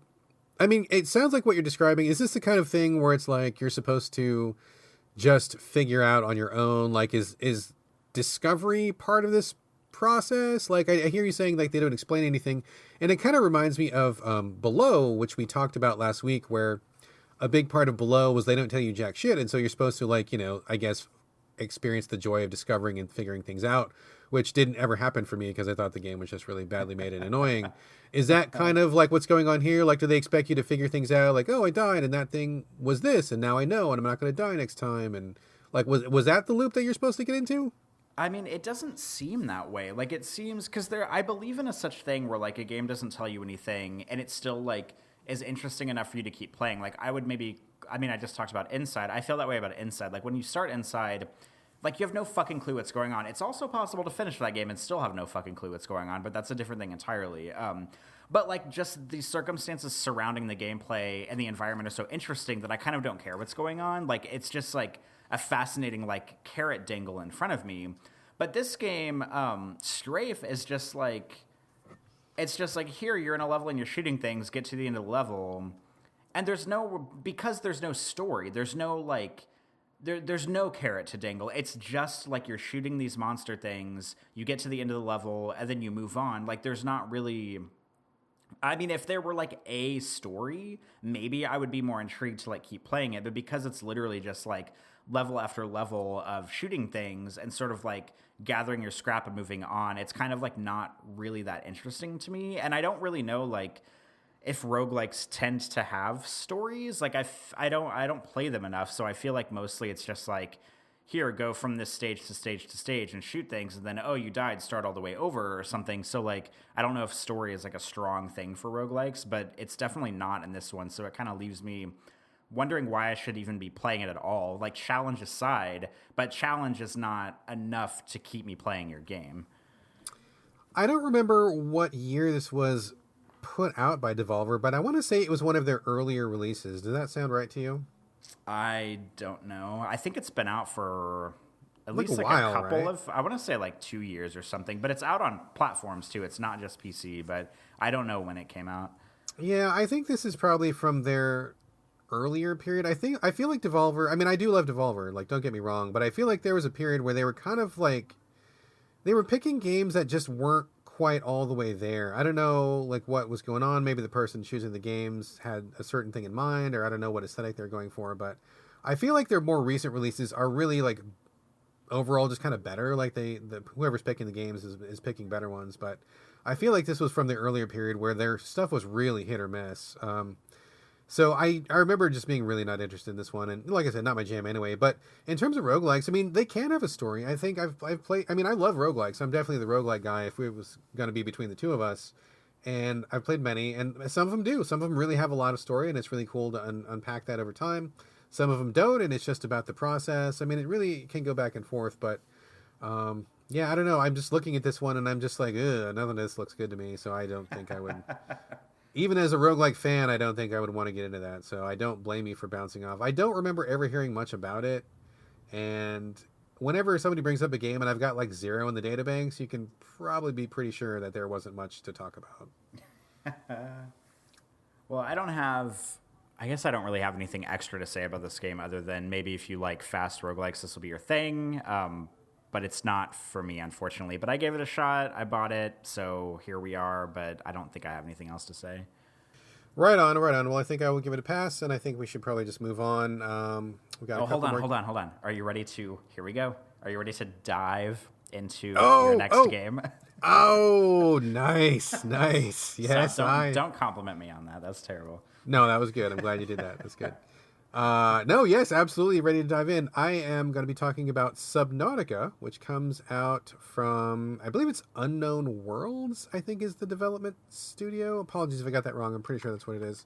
I mean, it sounds like what you're describing. Is this the kind of thing where it's like you're supposed to just figure out on your own? Like, is discovery part of this process? Like, I hear you saying like they don't explain anything, and it kind of reminds me of Below, which we talked about last week, where a big part of Below was they don't tell you jack shit, and so you're supposed to like, I guess, experience the joy of discovering and figuring things out, which didn't ever happen for me because I thought the game was just really badly made and annoying. Is that kind of like what's going on here? Like, do they expect you to figure things out? Like, oh, I died and that thing was this, and now I know, and I'm not going to die next time. And like, was that the loop that you're supposed to get into? I mean, it doesn't seem that way. Like, it seems, because I believe in a such thing where like a game doesn't tell you anything and it's still like is interesting enough for you to keep playing. Like, I just talked about Inside. I feel that way about Inside. Like, when you start Inside, like, you have no fucking clue what's going on. It's also possible to finish that game and still have no fucking clue what's going on, but that's a different thing entirely. But, like, just the circumstances surrounding the gameplay and the environment are so interesting that I kind of don't care what's going on. Like, it's just, like, a fascinating, like, carrot dangle in front of me. But this game, Strafe, is just, like... It's just, like, here, you're in a level and you're shooting things, get to the end of the level, and because there's no story, there's no, like... There's no carrot to dangle. It's just like you're shooting these monster things, you get to the end of the level, and then you move on. Like, there's not really... I mean, if there were, like, a story, maybe I would be more intrigued to, like, keep playing it. But because it's literally just, like, level after level of shooting things and sort of, like, gathering your scrap and moving on, it's kind of, like, not really that interesting to me. And I don't really know, like... if roguelikes tend to have stories, like I don't play them enough, so I feel like mostly it's just like, here, go from this stage to stage to stage and shoot things, and then, oh, you died, start all the way over or something. So, like, I don't know if story is, like, a strong thing for roguelikes, but it's definitely not in this one, so it kind of leaves me wondering why I should even be playing it at all. Like, challenge aside, but challenge is not enough to keep me playing your game. I don't remember what year this was put out by Devolver, but I want to say it was one of their earlier releases. Does that sound right to you? I don't know. I think it's been out for at like least a like while, a couple right? of, I want to say like 2 years or something, but it's out on platforms too. It's not just PC, but I don't know when it came out. Yeah, I think this is probably from their earlier period. I feel like Devolver, I mean, I do love Devolver, like, don't get me wrong, but I feel like there was a period where they were kind of like, they were picking games that just weren't quite all the way there. I don't know like what was going on. Maybe the person choosing the games had a certain thing in mind, or I don't know what aesthetic they're going for. But I feel like their more recent releases are really like overall just kind of better. Like whoever's picking the games is picking better ones. But I feel like this was from the earlier period where their stuff was really hit or miss. So I remember just being really not interested in this one. And like I said, not my jam anyway. But in terms of roguelikes, I mean, they can have a story. I think I've played, I mean, I love roguelikes. I'm definitely the roguelike guy if it was going to be between the two of us. And I've played many, and some of them do. Some of them really have a lot of story, and it's really cool to unpack that over time. Some of them don't, and it's just about the process. I mean, it really can go back and forth. But yeah, I don't know. I'm just looking at this one, and I'm just like, ugh, none of this looks good to me. So I don't think I would. Even as a roguelike fan, I don't think I would want to get into that. So I don't blame you for bouncing off. I don't remember ever hearing much about it. And whenever somebody brings up a game and I've got like 0 in the databanks, you can probably be pretty sure that there wasn't much to talk about. Well, I guess I don't really have anything extra to say about this game other than maybe if you like fast roguelikes, this will be your thing. But it's not for me, unfortunately. But I gave it a shot. I bought it. So here we are. But I don't think I have anything else to say. Right on. Well, I think I will give it a pass, and I think we should probably just move on. We got hold on. Are you ready to? Here we go. Are you ready to dive into your your next game? Oh, nice. Yes, so don't compliment me on that. That's terrible. No, that was good. I'm glad you did that. That's good. No, yes, absolutely ready to dive in. I am going to be talking about Subnautica, which comes out from, I believe it's Unknown Worlds, I think is the development studio. Apologies if I got that wrong. I'm pretty sure that's what it is.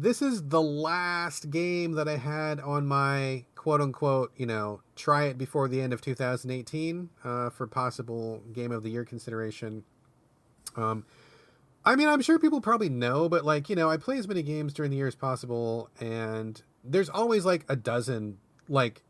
This is the last game that I had on my quote unquote, try it before the end of 2018, for possible Game of the Year consideration. I mean, I'm sure people probably know, but like, I play as many games during the year as possible, and there's always like a dozen, like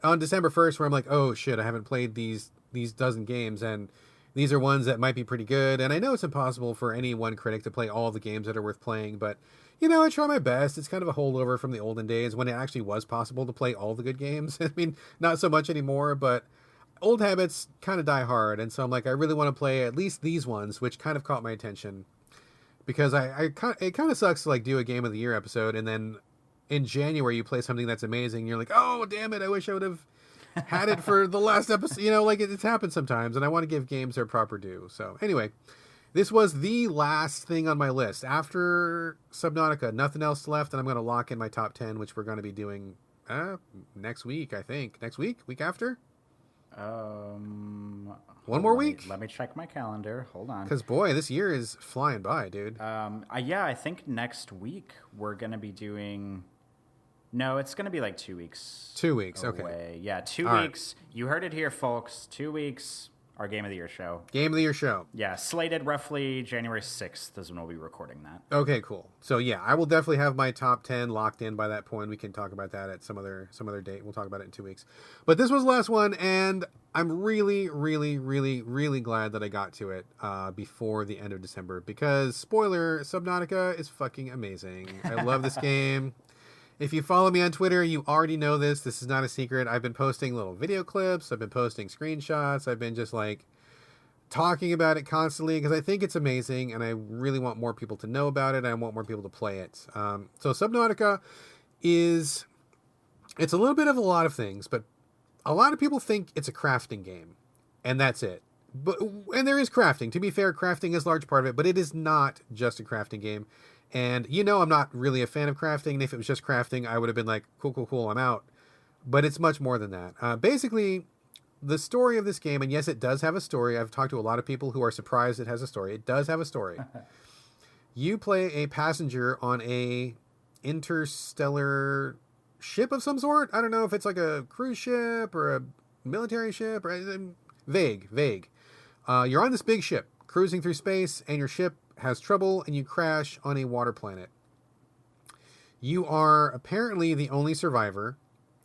on December 1st where I'm like, oh shit, I haven't played these dozen games, and these are ones that might be pretty good. And I know it's impossible for any one critic to play all the games that are worth playing, but I try my best. It's kind of a holdover from the olden days when it actually was possible to play all the good games. I mean, not so much anymore, but old habits kind of die hard, and so I'm like, I really want to play at least these ones, which kind of caught my attention, because it kind of sucks to like do a Game of the Year episode, and then in January you play something that's amazing, and you're like, oh damn it, I wish I would have had it for the last episode. Like it's happened sometimes, and I want to give games their proper due. So anyway, this was the last thing on my list. After Subnautica, nothing else left, and I'm going to lock in my top 10, which we're going to be doing next week, I think. Next week after. One more week? Let me check my calendar. Hold on. Because, boy, this year is flying by, dude. Yeah, I think next week we're going to be doing... No, it's going to be like 2 weeks. 2 weeks, away. Okay. Yeah, 2 weeks. Right. You heard it here, folks. 2 weeks, our Game of the Year show. Game of the Year show. Yeah, slated roughly January 6th is when we'll be recording that. Okay, cool. So, yeah, I will definitely have my top 10 locked in by that point. We can talk about that at some other date. We'll talk about it in 2 weeks. But this was the last one, and I'm really, really, really, really glad that I got to it before the end of December, because, spoiler, Subnautica is fucking amazing. I love this game. If you follow me on Twitter, you already know this. This is not a secret. I've been posting little video clips. I've been posting screenshots. I've been just like talking about it constantly because I think it's amazing, and I really want more people to know about it, and I want more people to play it. So Subnautica it's a little bit of a lot of things, but a lot of people think it's a crafting game, and that's it. And there is crafting. To be fair, crafting is a large part of it, but it is not just a crafting game. And I'm not really a fan of crafting. And if it was just crafting, I would have been like, cool, I'm out. But it's much more than that. Basically, the story of this game, and yes, it does have a story. I've talked to a lot of people who are surprised it has a story. It does have a story. You play a passenger on a interstellar ship of some sort. I don't know if it's like a cruise ship or a military ship. Vague. You're on this big ship, cruising through space, and your ship has trouble, and you crash on a water planet. You are apparently the only survivor.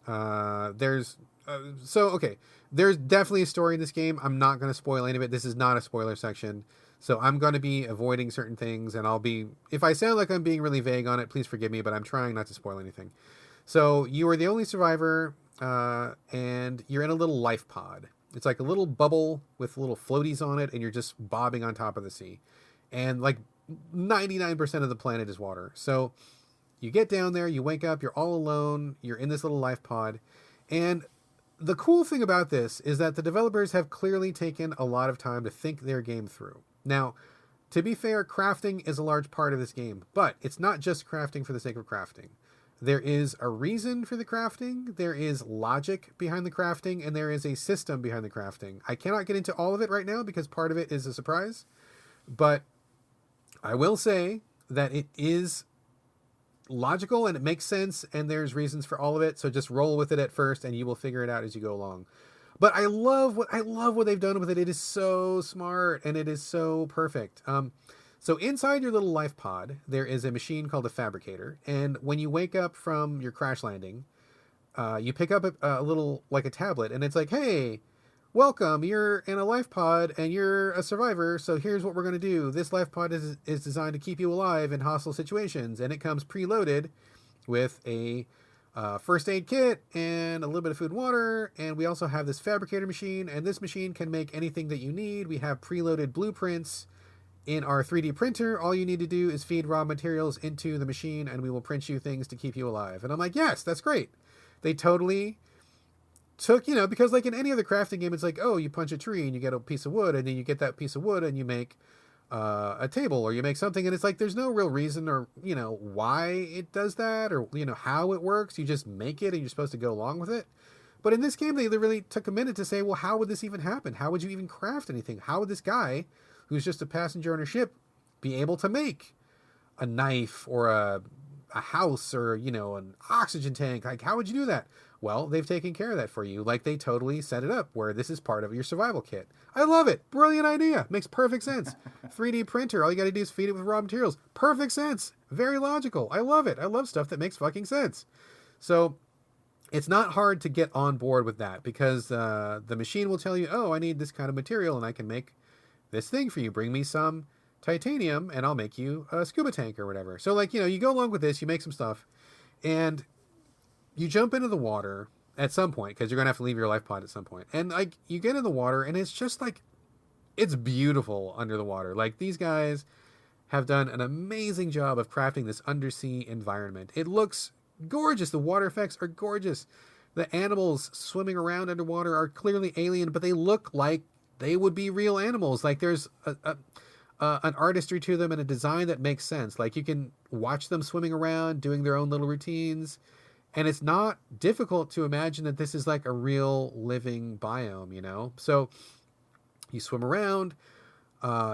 There's definitely a story in this game. I'm not going to spoil any of it. This is not a spoiler section, so I'm going to be avoiding certain things, and if I sound like I'm being really vague on it, please forgive me, but I'm trying not to spoil anything. So you are the only survivor, and you're in a little life pod. It's like a little bubble with little floaties on it, and you're just bobbing on top of the sea. And like 99% of the planet is water. So you get down there, you wake up, you're all alone, you're in this little life pod. And the cool thing about this is that the developers have clearly taken a lot of time to think their game through. Now, to be fair, crafting is a large part of this game, but it's not just crafting for the sake of crafting. There is a reason for the crafting, there is logic behind the crafting, and there is a system behind the crafting. I cannot get into all of it right now because part of it is a surprise, but I will say that it is logical and it makes sense, and there's reasons for all of it, so just roll with it at first and you will figure it out as you go along. But I love what they've done with it. It is so smart and it is so perfect. So inside your little life pod, there is a machine called a fabricator. And when you wake up from your crash landing, you pick up a little, like a tablet, and it's like, hey, welcome, you're in a life pod and you're a survivor. So here's what we're going to do. This life pod is designed to keep you alive in hostile situations. And it comes preloaded with a first aid kit and a little bit of food and water. And we also have this fabricator machine, and this machine can make anything that you need. We have preloaded blueprints in our 3D printer. All you need to do is feed raw materials into the machine and we will print you things to keep you alive. And I'm like, yes, that's great. They totally took, because like in any other crafting game, it's like, oh, you punch a tree and you get a piece of wood, and then you get that piece of wood and you make a table, or you make something, and it's like there's no real reason or why it does that, or how it works. You just make it and you're supposed to go along with it. But in this game, they really took a minute to say, well, how would this even happen? How would you even craft anything? How would this guy who's just a passenger on a ship be able to make a knife or a house or an oxygen tank? Like, how would you do that? Well, they've taken care of that for you. Like, they totally set it up where this is part of your survival kit. I love it. Brilliant idea. Makes perfect sense. 3D printer, all you got to do is feed it with raw materials. Perfect sense. Very logical. I love it. I love stuff that makes fucking sense. So it's not hard to get on board with that, because the machine will tell you, oh, I need this kind of material and I can make this thing for you. Bring me some titanium and I'll make you a scuba tank or whatever. So like, you go along with this, you make some stuff, and you jump into the water at some point, because you're going to have to leave your life pod at some point. And like, you get in the water and it's just like, it's beautiful under the water. Like, these guys have done an amazing job of crafting this undersea environment. It looks gorgeous. The water effects are gorgeous. The animals swimming around underwater are clearly alien, but they look like they would be real animals. Like, there's an artistry to them and a design that makes sense. Like, you can watch them swimming around, doing their own little routines, and it's not difficult to imagine that this is like a real living biome, So you swim around,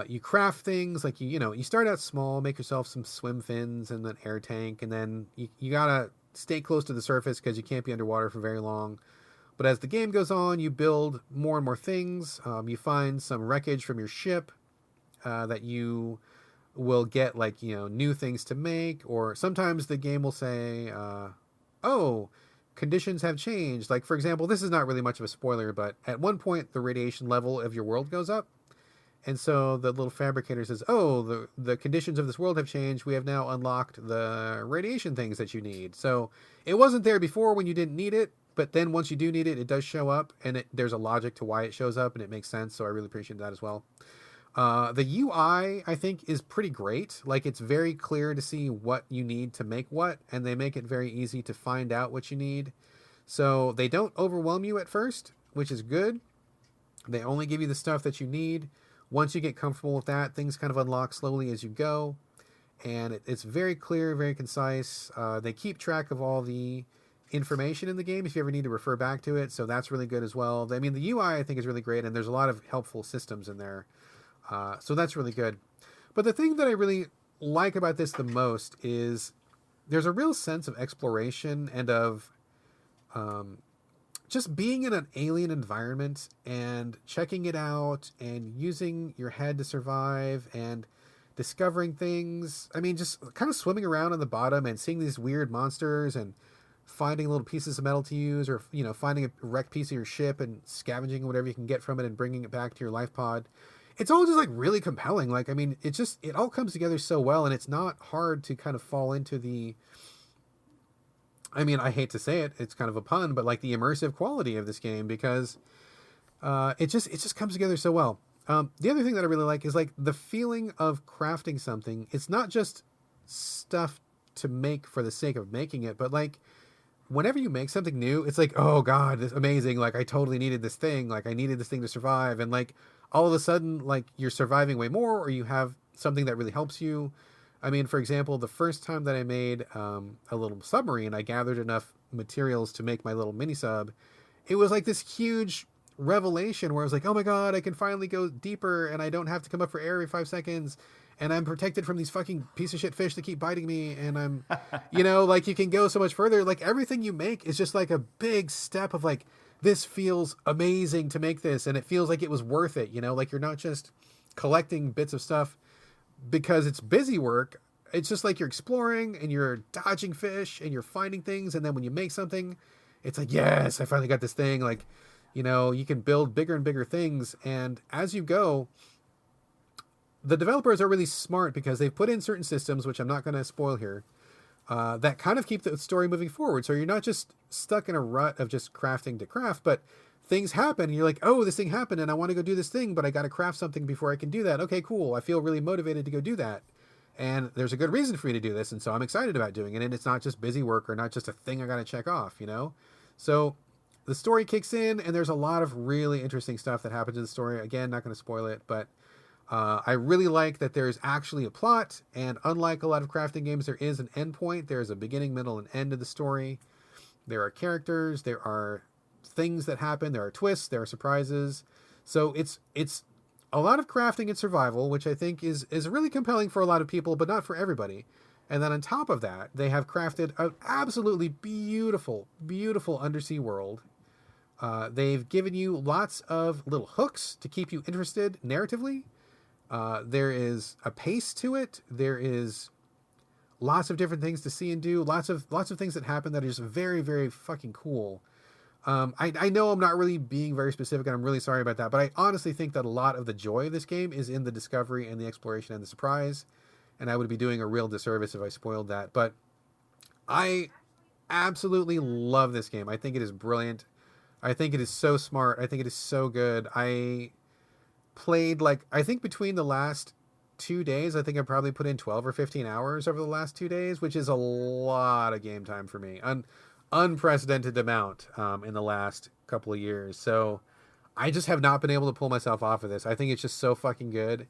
you craft things, like, you start out small, make yourself some swim fins and an air tank, and then you gotta stay close to the surface because you can't be underwater for very long. But as the game goes on, you build more and more things. You find some wreckage from your ship that you will get, like, new things to make. Or sometimes the game will say, oh, conditions have changed. Like, for example, this is not really much of a spoiler, but at one point, the radiation level of your world goes up. And so the little fabricator says, oh, the conditions of this world have changed. We have now unlocked the radiation things that you need. So it wasn't there before when you didn't need it. But then once you do need it, it does show up, and there's a logic to why it shows up, and it makes sense. So I really appreciate that as well. The UI, I think, is pretty great. Like, it's very clear to see what you need to make what, and they make it very easy to find out what you need. So they don't overwhelm you at first, which is good. They only give you the stuff that you need. Once you get comfortable with that, things kind of unlock slowly as you go. And it's very clear, very concise. They keep track of all the information in the game if you ever need to refer back to it, so that's really good as well. I mean, the UI, I think, is really great, and there's a lot of helpful systems in there, so that's really good. But the thing that I really like about this the most is there's a real sense of exploration and of just being in an alien environment and checking it out and using your head to survive and discovering things. I mean, just kind of swimming around on the bottom and seeing these weird monsters and finding little pieces of metal to use, or finding a wrecked piece of your ship and scavenging whatever you can get from it and bringing it back to your life pod. It's all just like really compelling. Like, I mean, it all comes together so well, and it's not hard to kind of fall into the, I mean, I hate to say it, it's kind of a pun, but like the immersive quality of this game, because It just comes together so well. The other thing that I really like is like the feeling of crafting something. It's not just stuff to make for the sake of making it, but like whenever you make something new, it's like, oh God, this amazing. Like I totally needed this thing. Like I needed this thing to survive. And like all of a sudden, like you're surviving way more, or you have something that really helps you. I mean, for example, the first time that I made a little submarine, I gathered enough materials to make my little mini sub. It was like this huge revelation where I was like, oh my God, I can finally go deeper and I don't have to come up for air every 5 seconds. And I'm protected from these fucking piece of shit fish that keep biting me. And I'm, like you can go so much further. Like everything you make is just like a big step of like, this feels amazing to make this. And it feels like it was worth it. Like you're not just collecting bits of stuff because it's busy work. It's just like you're exploring and you're dodging fish and you're finding things. And then when you make something, it's like, yes, I finally got this thing. Like, you can build bigger and bigger things. And as you go, the developers are really smart because they've put in certain systems, which I'm not going to spoil here, that kind of keep the story moving forward. So you're not just stuck in a rut of just crafting to craft, but things happen and you're like, oh, this thing happened and I want to go do this thing, but I got to craft something before I can do that. Okay, cool. I feel really motivated to go do that. And there's a good reason for me to do this. And so I'm excited about doing it. And it's not just busy work or not just a thing I got to check off, So the story kicks in and there's a lot of really interesting stuff that happens in the story. Again, not going to spoil it, but I really like that there's actually a plot. And unlike a lot of crafting games, there is an end point. There's a beginning, middle, and end of the story. There are characters. There are things that happen. There are twists. There are surprises. So it's a lot of crafting and survival, which I think is really compelling for a lot of people, but not for everybody. And then on top of that, they have crafted an absolutely beautiful, beautiful undersea world. They've given you lots of little hooks to keep you interested narratively. There is a pace to it. There is lots of different things to see and do. Lots of things that happen that are just very, very fucking cool. I know I'm not really being very specific, and I'm really sorry about that, but I honestly think that a lot of the joy of this game is in the discovery and the exploration and the surprise, and I would be doing a real disservice if I spoiled that. But I absolutely love this game. I think it is brilliant. I think it is so smart. I think it is so good. I played, I think between the last 2 days, I think I probably put in 12 or 15 hours over the last 2 days, which is a lot of game time for me. Unprecedented amount in the last couple of years. So I just have not been able to pull myself off of this. I think it's just so fucking good,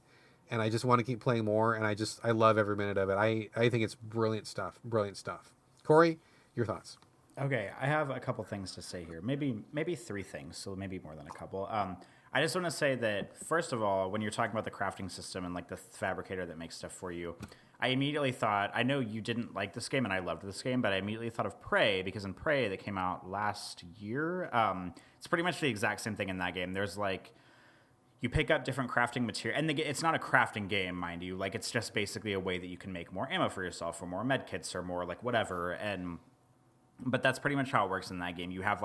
and I just want to keep playing more, and I love every minute of it. I think it's brilliant stuff. Brilliant stuff. Corey, your thoughts? Okay, I have a couple things to say here. Maybe 3 things, so maybe more than a couple. I just want to say that, first of all, when you're talking about the crafting system and the fabricator that makes stuff for you, I immediately thought, I know you didn't like this game and I loved this game, but I immediately thought of Prey, because in Prey that came out last year, it's pretty much the exact same thing in that game. There's you pick up different crafting material, and it's not a crafting game, mind you. It's just basically a way that you can make more ammo for yourself, or more med kits, or more whatever, but that's pretty much how it works in that game. You have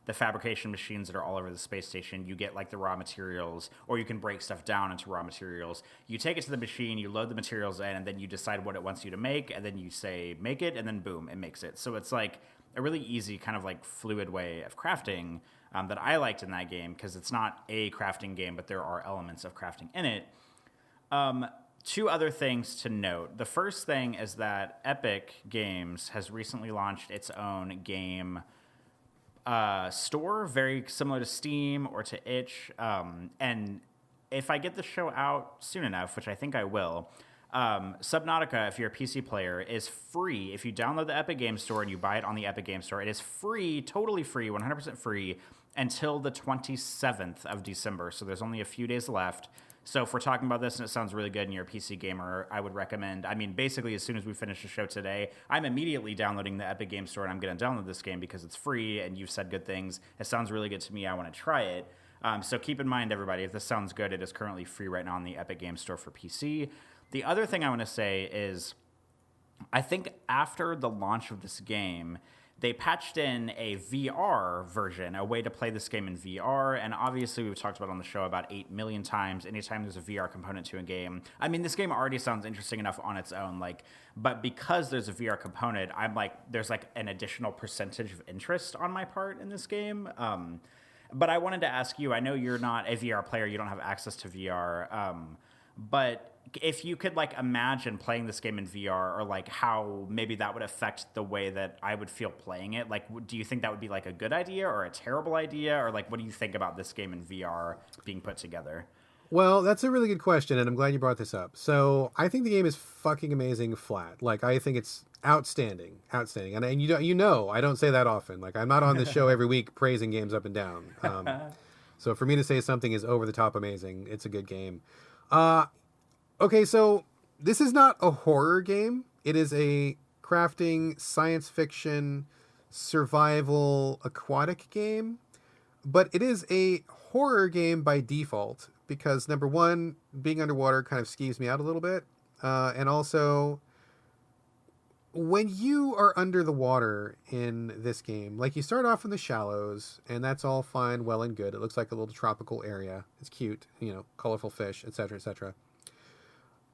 the fabrication machines that are all over the space station. You get the raw materials, or you can break stuff down into raw materials. You take it to the machine, you load the materials in, and then you decide what it wants you to make, and then you say make it, and then boom, it makes it. So it's a really easy kind of fluid way of crafting that I liked in that game, because it's not a crafting game, but there are elements of crafting in it. 2 other things to note. The first thing is that Epic Games has recently launched its own game store, very similar to Steam or to Itch. And if I get the show out soon enough, which I think I will, Subnautica, if you're a PC player, is free. If you download the Epic Games Store and you buy it on the Epic Games Store, it is free, totally free, 100% free, until the 27th of December. So there's only a few days left. So if we're talking about this and it sounds really good and you're a PC gamer, I would recommend, basically as soon as we finish the show today, I'm immediately downloading the Epic Games Store and I'm going to download this game because it's free and you've said good things. It sounds really good to me. I want to try it. So keep in mind, everybody, if this sounds good, it is currently free right now on the Epic Games Store for PC. The other thing I want to say is, I think after the launch of this game, they patched in a VR version, a way to play this game in VR, and obviously we've talked about on the show about 8 million times, anytime there's a VR component to a game. This game already sounds interesting enough on its own, but because there's a VR component, there's an additional percentage of interest on my part in this game. But I wanted to ask you, I know you're not a VR player, you don't have access to VR, but if you could like imagine playing this game in VR, or like how maybe that would affect the way that I would feel playing it, like do you think that would be like a good idea or a terrible idea, or like what do you think about this game in VR being put together? Well, that's a really good question, and I'm glad you brought this up. So I think the game is fucking amazing flat. Like I think it's outstanding, outstanding. And I don't say that often. Like I'm not on this show every week praising games up and down. So for me to say something is over the top amazing, it's a good game. Okay, so this is not a horror game. It is a crafting, science fiction, survival, aquatic game. But it is a horror game by default because number one, being underwater kind of skeeves me out a little bit. And also, when you are under the water in this game, like you start off in the shallows, and that's all fine, well and good. It looks like a little tropical area. It's cute, colorful fish, etc., etc.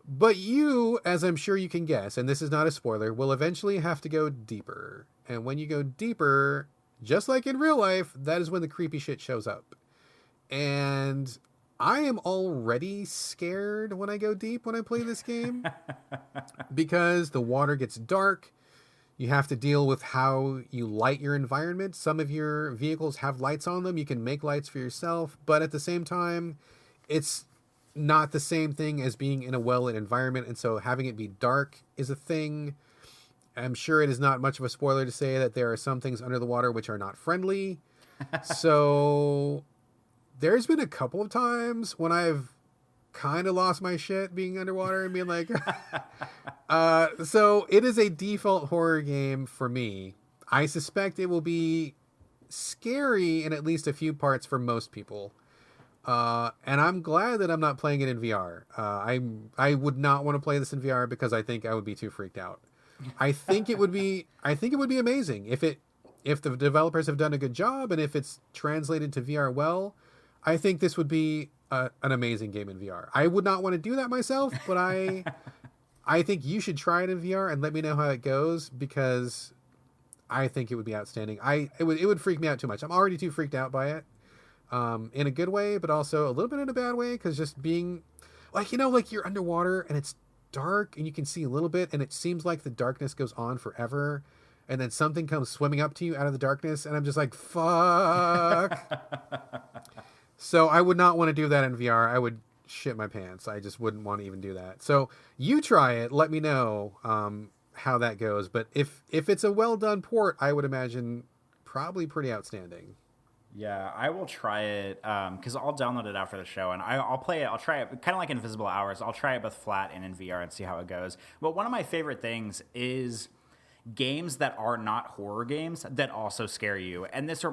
But you, as I'm sure you can guess, and this is not a spoiler, will eventually have to go deeper. And when you go deeper, just like in real life, that is when the creepy shit shows up. And I am already scared when I go deep when I play this game because the water gets dark. You have to deal with how you light your environment. Some of your vehicles have lights on them. You can make lights for yourself, but at the same time, it's not the same thing as being in a well-lit environment, and so having it be dark is a thing. I'm sure it is not much of a spoiler to say that there are some things under the water which are not friendly. So there's been a couple of times when I've kind of lost my shit being underwater and being like, so it is a default horror game for me. I suspect it will be scary in at least a few parts for most people. And I'm glad that I'm not playing it in VR. I would not want to play this in VR because I think I would be too freaked out. I think it would be amazing if the developers have done a good job and if it's translated to VR well. I think this would be an amazing game in VR. I would not want to do that myself, but I think you should try it in VR and let me know how it goes because I think it would be outstanding. It would freak me out too much. I'm already too freaked out by it. In a good way, but also a little bit in a bad way, because just being like, like you're underwater and it's dark and you can see a little bit and it seems like the darkness goes on forever, and then something comes swimming up to you out of the darkness and I'm just like, fuck. So I would not want to do that in VR. I would shit my pants. I just wouldn't want to even do that. So you try it, let me know how that goes, but if it's a well done port, I would imagine probably pretty outstanding. Yeah, I will try it because I'll download it after the show, and I'll play it. I'll try it kind of like Invisible Hours. I'll try it both flat and in VR and see how it goes. But one of my favorite things is games that are not horror games that also scare you. And this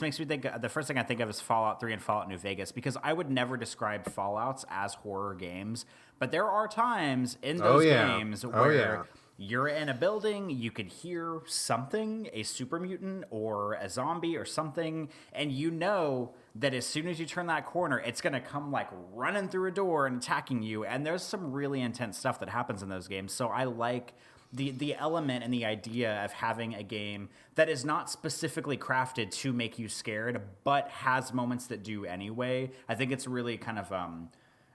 makes me think, the first thing I think of is Fallout 3 and Fallout New Vegas, because I would never describe Fallouts as horror games, but there are times in those games where you're in a building, you could hear something, a super mutant or a zombie or something, and you know that as soon as you turn that corner, it's going to come like running through a door and attacking you. And there's some really intense stuff that happens in those games. So I like the element and the idea of having a game that is not specifically crafted to make you scared, but has moments that do anyway. I think it's really kind of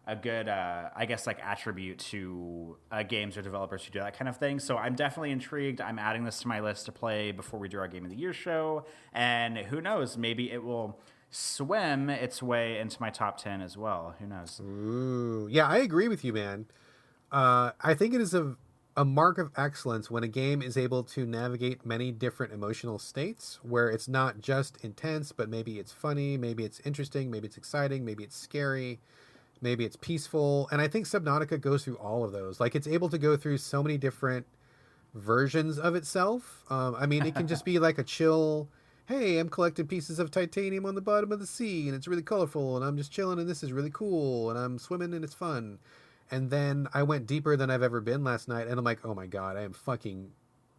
a good, I guess, like attribute to games or developers who do that kind of thing. So I'm definitely intrigued. I'm adding this to my list to play before we do our Game of the Year show. And who knows, maybe it will swim its way into my top 10 as well. Who knows? Ooh, yeah, I agree with you, man. I think it is a mark of excellence when a game is able to navigate many different emotional states where it's not just intense, but maybe it's funny, maybe it's interesting, maybe it's exciting, maybe it's scary, maybe it's peaceful. And I think Subnautica goes through all of those. Like, it's able to go through so many different versions of itself. I mean, it can just be like a chill, hey, I'm collecting pieces of titanium on the bottom of the sea and it's really colorful and I'm just chilling and this is really cool and I'm swimming and it's fun. And then I went deeper than I've ever been last night and I'm like, oh my God, I am fucking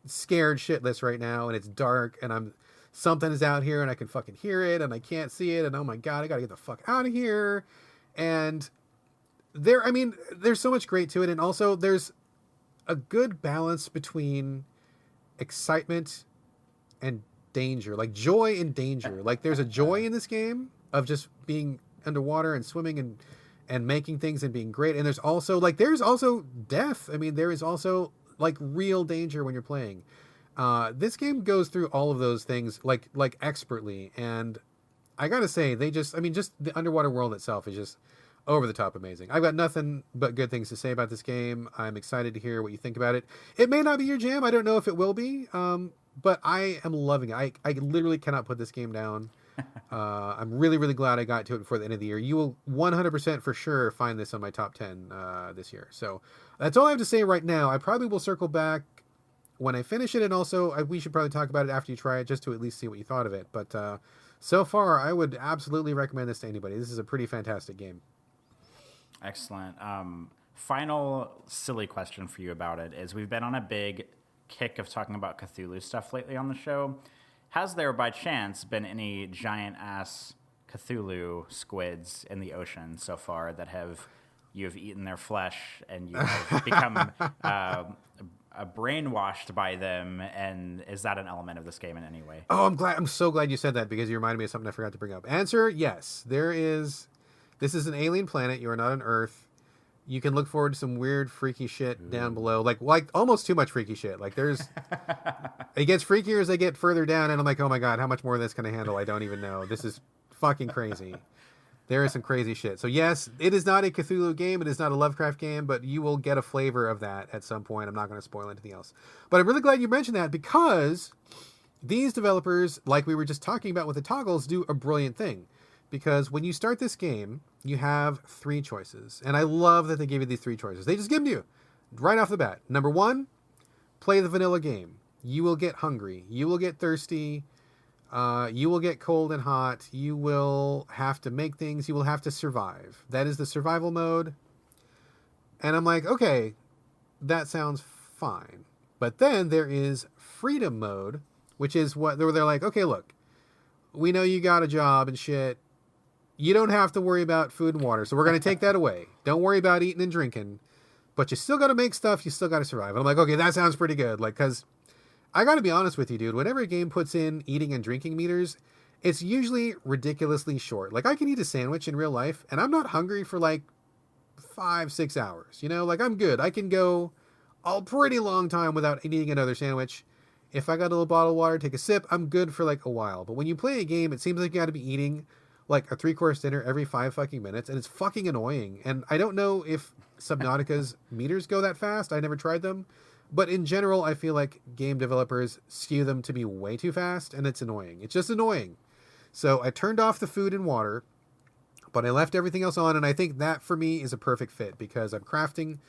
scared shitless right now and it's dark and something is out here and I can fucking hear it and I can't see it and oh my God, I gotta get the fuck out of here. And there's so much great to it, and also there's a good balance between excitement and danger, like joy in danger. Like there's a joy in this game of just being underwater and swimming and making things and being great. And there's also death. I mean, there is also like real danger when you're playing. This game goes through all of those things like expertly. And I gotta say, just the underwater world itself is just over the top amazing. I've got nothing but good things to say about this game. I'm excited to hear what you think about it. It may not be your jam. I don't know if it will be. But I am loving it. I literally cannot put this game down. I'm really, really glad I got to it before the end of the year. You will 100% for sure find this on my top 10 this year. So that's all I have to say right now. I probably will circle back when I finish it. And also, we should probably talk about it after you try it just to at least see what you thought of it. But so far, I would absolutely recommend this to anybody. This is a pretty fantastic game. Excellent. Final silly question for you about it is we've been on a big kick of talking about Cthulhu stuff lately on the show. Has there by chance been any giant ass Cthulhu squids in the ocean so far that you have eaten their flesh and you have become brainwashed by them? And is that an element of this game in any way? Oh, I'm so glad you said that because you reminded me of something I forgot to bring up. Answer, yes. There is. This is an alien planet. You are not on Earth. You can look forward to some weird, freaky shit down below. Like almost too much freaky shit. Like there's, it gets freakier as I get further down, and I'm like, oh my god, how much more of this can I handle? I don't even know. This is fucking crazy. There is some crazy shit. So yes, it is not a Cthulhu game. It is not a Lovecraft game, but you will get a flavor of that at some point. I'm not going to spoil anything else. But I'm really glad you mentioned that because these developers, like we were just talking about with the toggles, do a brilliant thing. Because when you start this game, you have 3 choices. And I love that they give you these 3 choices. They just give them to you right off the bat. Number 1, play the vanilla game. You will get hungry. You will get thirsty. You will get cold and hot. You will have to make things. You will have to survive. That is the survival mode. And I'm like, okay, that sounds fine. But then there is freedom mode, which is where they're like, okay, look, we know you got a job and shit. You don't have to worry about food and water, so we're going to take that away. Don't worry about eating and drinking, but you still got to make stuff. You still got to survive. And I'm like, okay, that sounds pretty good. Like, because I got to be honest with you, dude. Whenever a game puts in eating and drinking meters, it's usually ridiculously short. Like, I can eat a sandwich in real life, and I'm not hungry for like 5-6 hours. You know, like I'm good. I can go a pretty long time without eating another sandwich. If I got a little bottle of water, take a sip, I'm good for like a while. But when you play a game, it seems like you got to be eating like a 3-course dinner every 5 fucking minutes, and it's fucking annoying. And I don't know if Subnautica's meters go that fast. I never tried them. But in general, I feel like game developers skew them to be way too fast, and it's annoying. It's just annoying. So I turned off the food and water, but I left everything else on, and I think that for me is a perfect fit because I'm crafting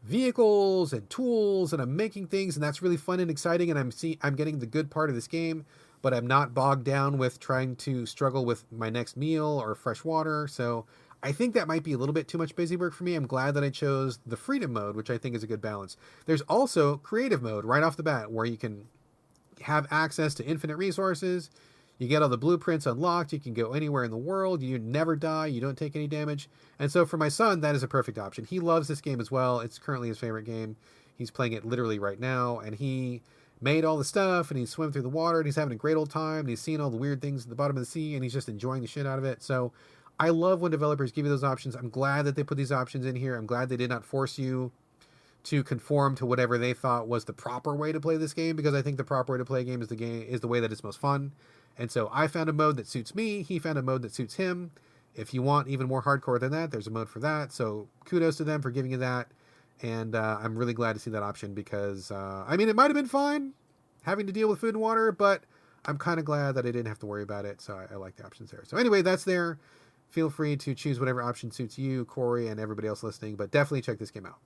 vehicles and tools, and I'm making things, and that's really fun and exciting, and I'm getting the good part of this game, but I'm not bogged down with trying to struggle with my next meal or fresh water. So I think that might be a little bit too much busy work for me. I'm glad that I chose the freedom mode, which I think is a good balance. There's also creative mode right off the bat where you can have access to infinite resources. You get all the blueprints unlocked. You can go anywhere in the world. You never die. You don't take any damage. And so for my son, that is a perfect option. He loves this game as well. It's currently his favorite game. He's playing it literally right now, and he made all the stuff, and he's swimming through the water, and he's having a great old time, and he's seeing all the weird things at the bottom of the sea, and he's just enjoying the shit out of it. So I love when developers give you those options. I'm glad that they put these options in here. I'm glad they did not force you to conform to whatever they thought was the proper way to play this game, because I think the proper way to play a game is the way that it's most fun. And so I found a mode that suits me. He found a mode that suits him. If you want even more hardcore than that, there's a mode for that. So kudos to them for giving you that. And I'm really glad to see that option because, it might have been fine having to deal with food and water, but I'm kind of glad that I didn't have to worry about it. So I like the options there. So anyway, that's there. Feel free to choose whatever option suits you, Corey, and everybody else listening, but definitely check this game out.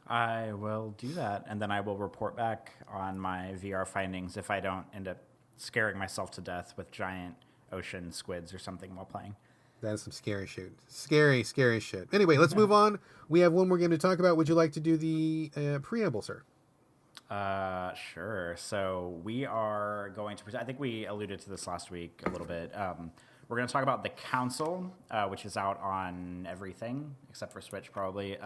I will do that, and then I will report back on my VR findings if I don't end up scaring myself to death with giant ocean squids or something while playing. That is some scary shit. Scary, scary shit. Anyway, let's move on. We have one more game to talk about. Would you like to do the preamble, sir? Sure. So we are going to I think we alluded to this last week a little bit. We're going to talk about The Council, which is out on everything except for Switch, probably.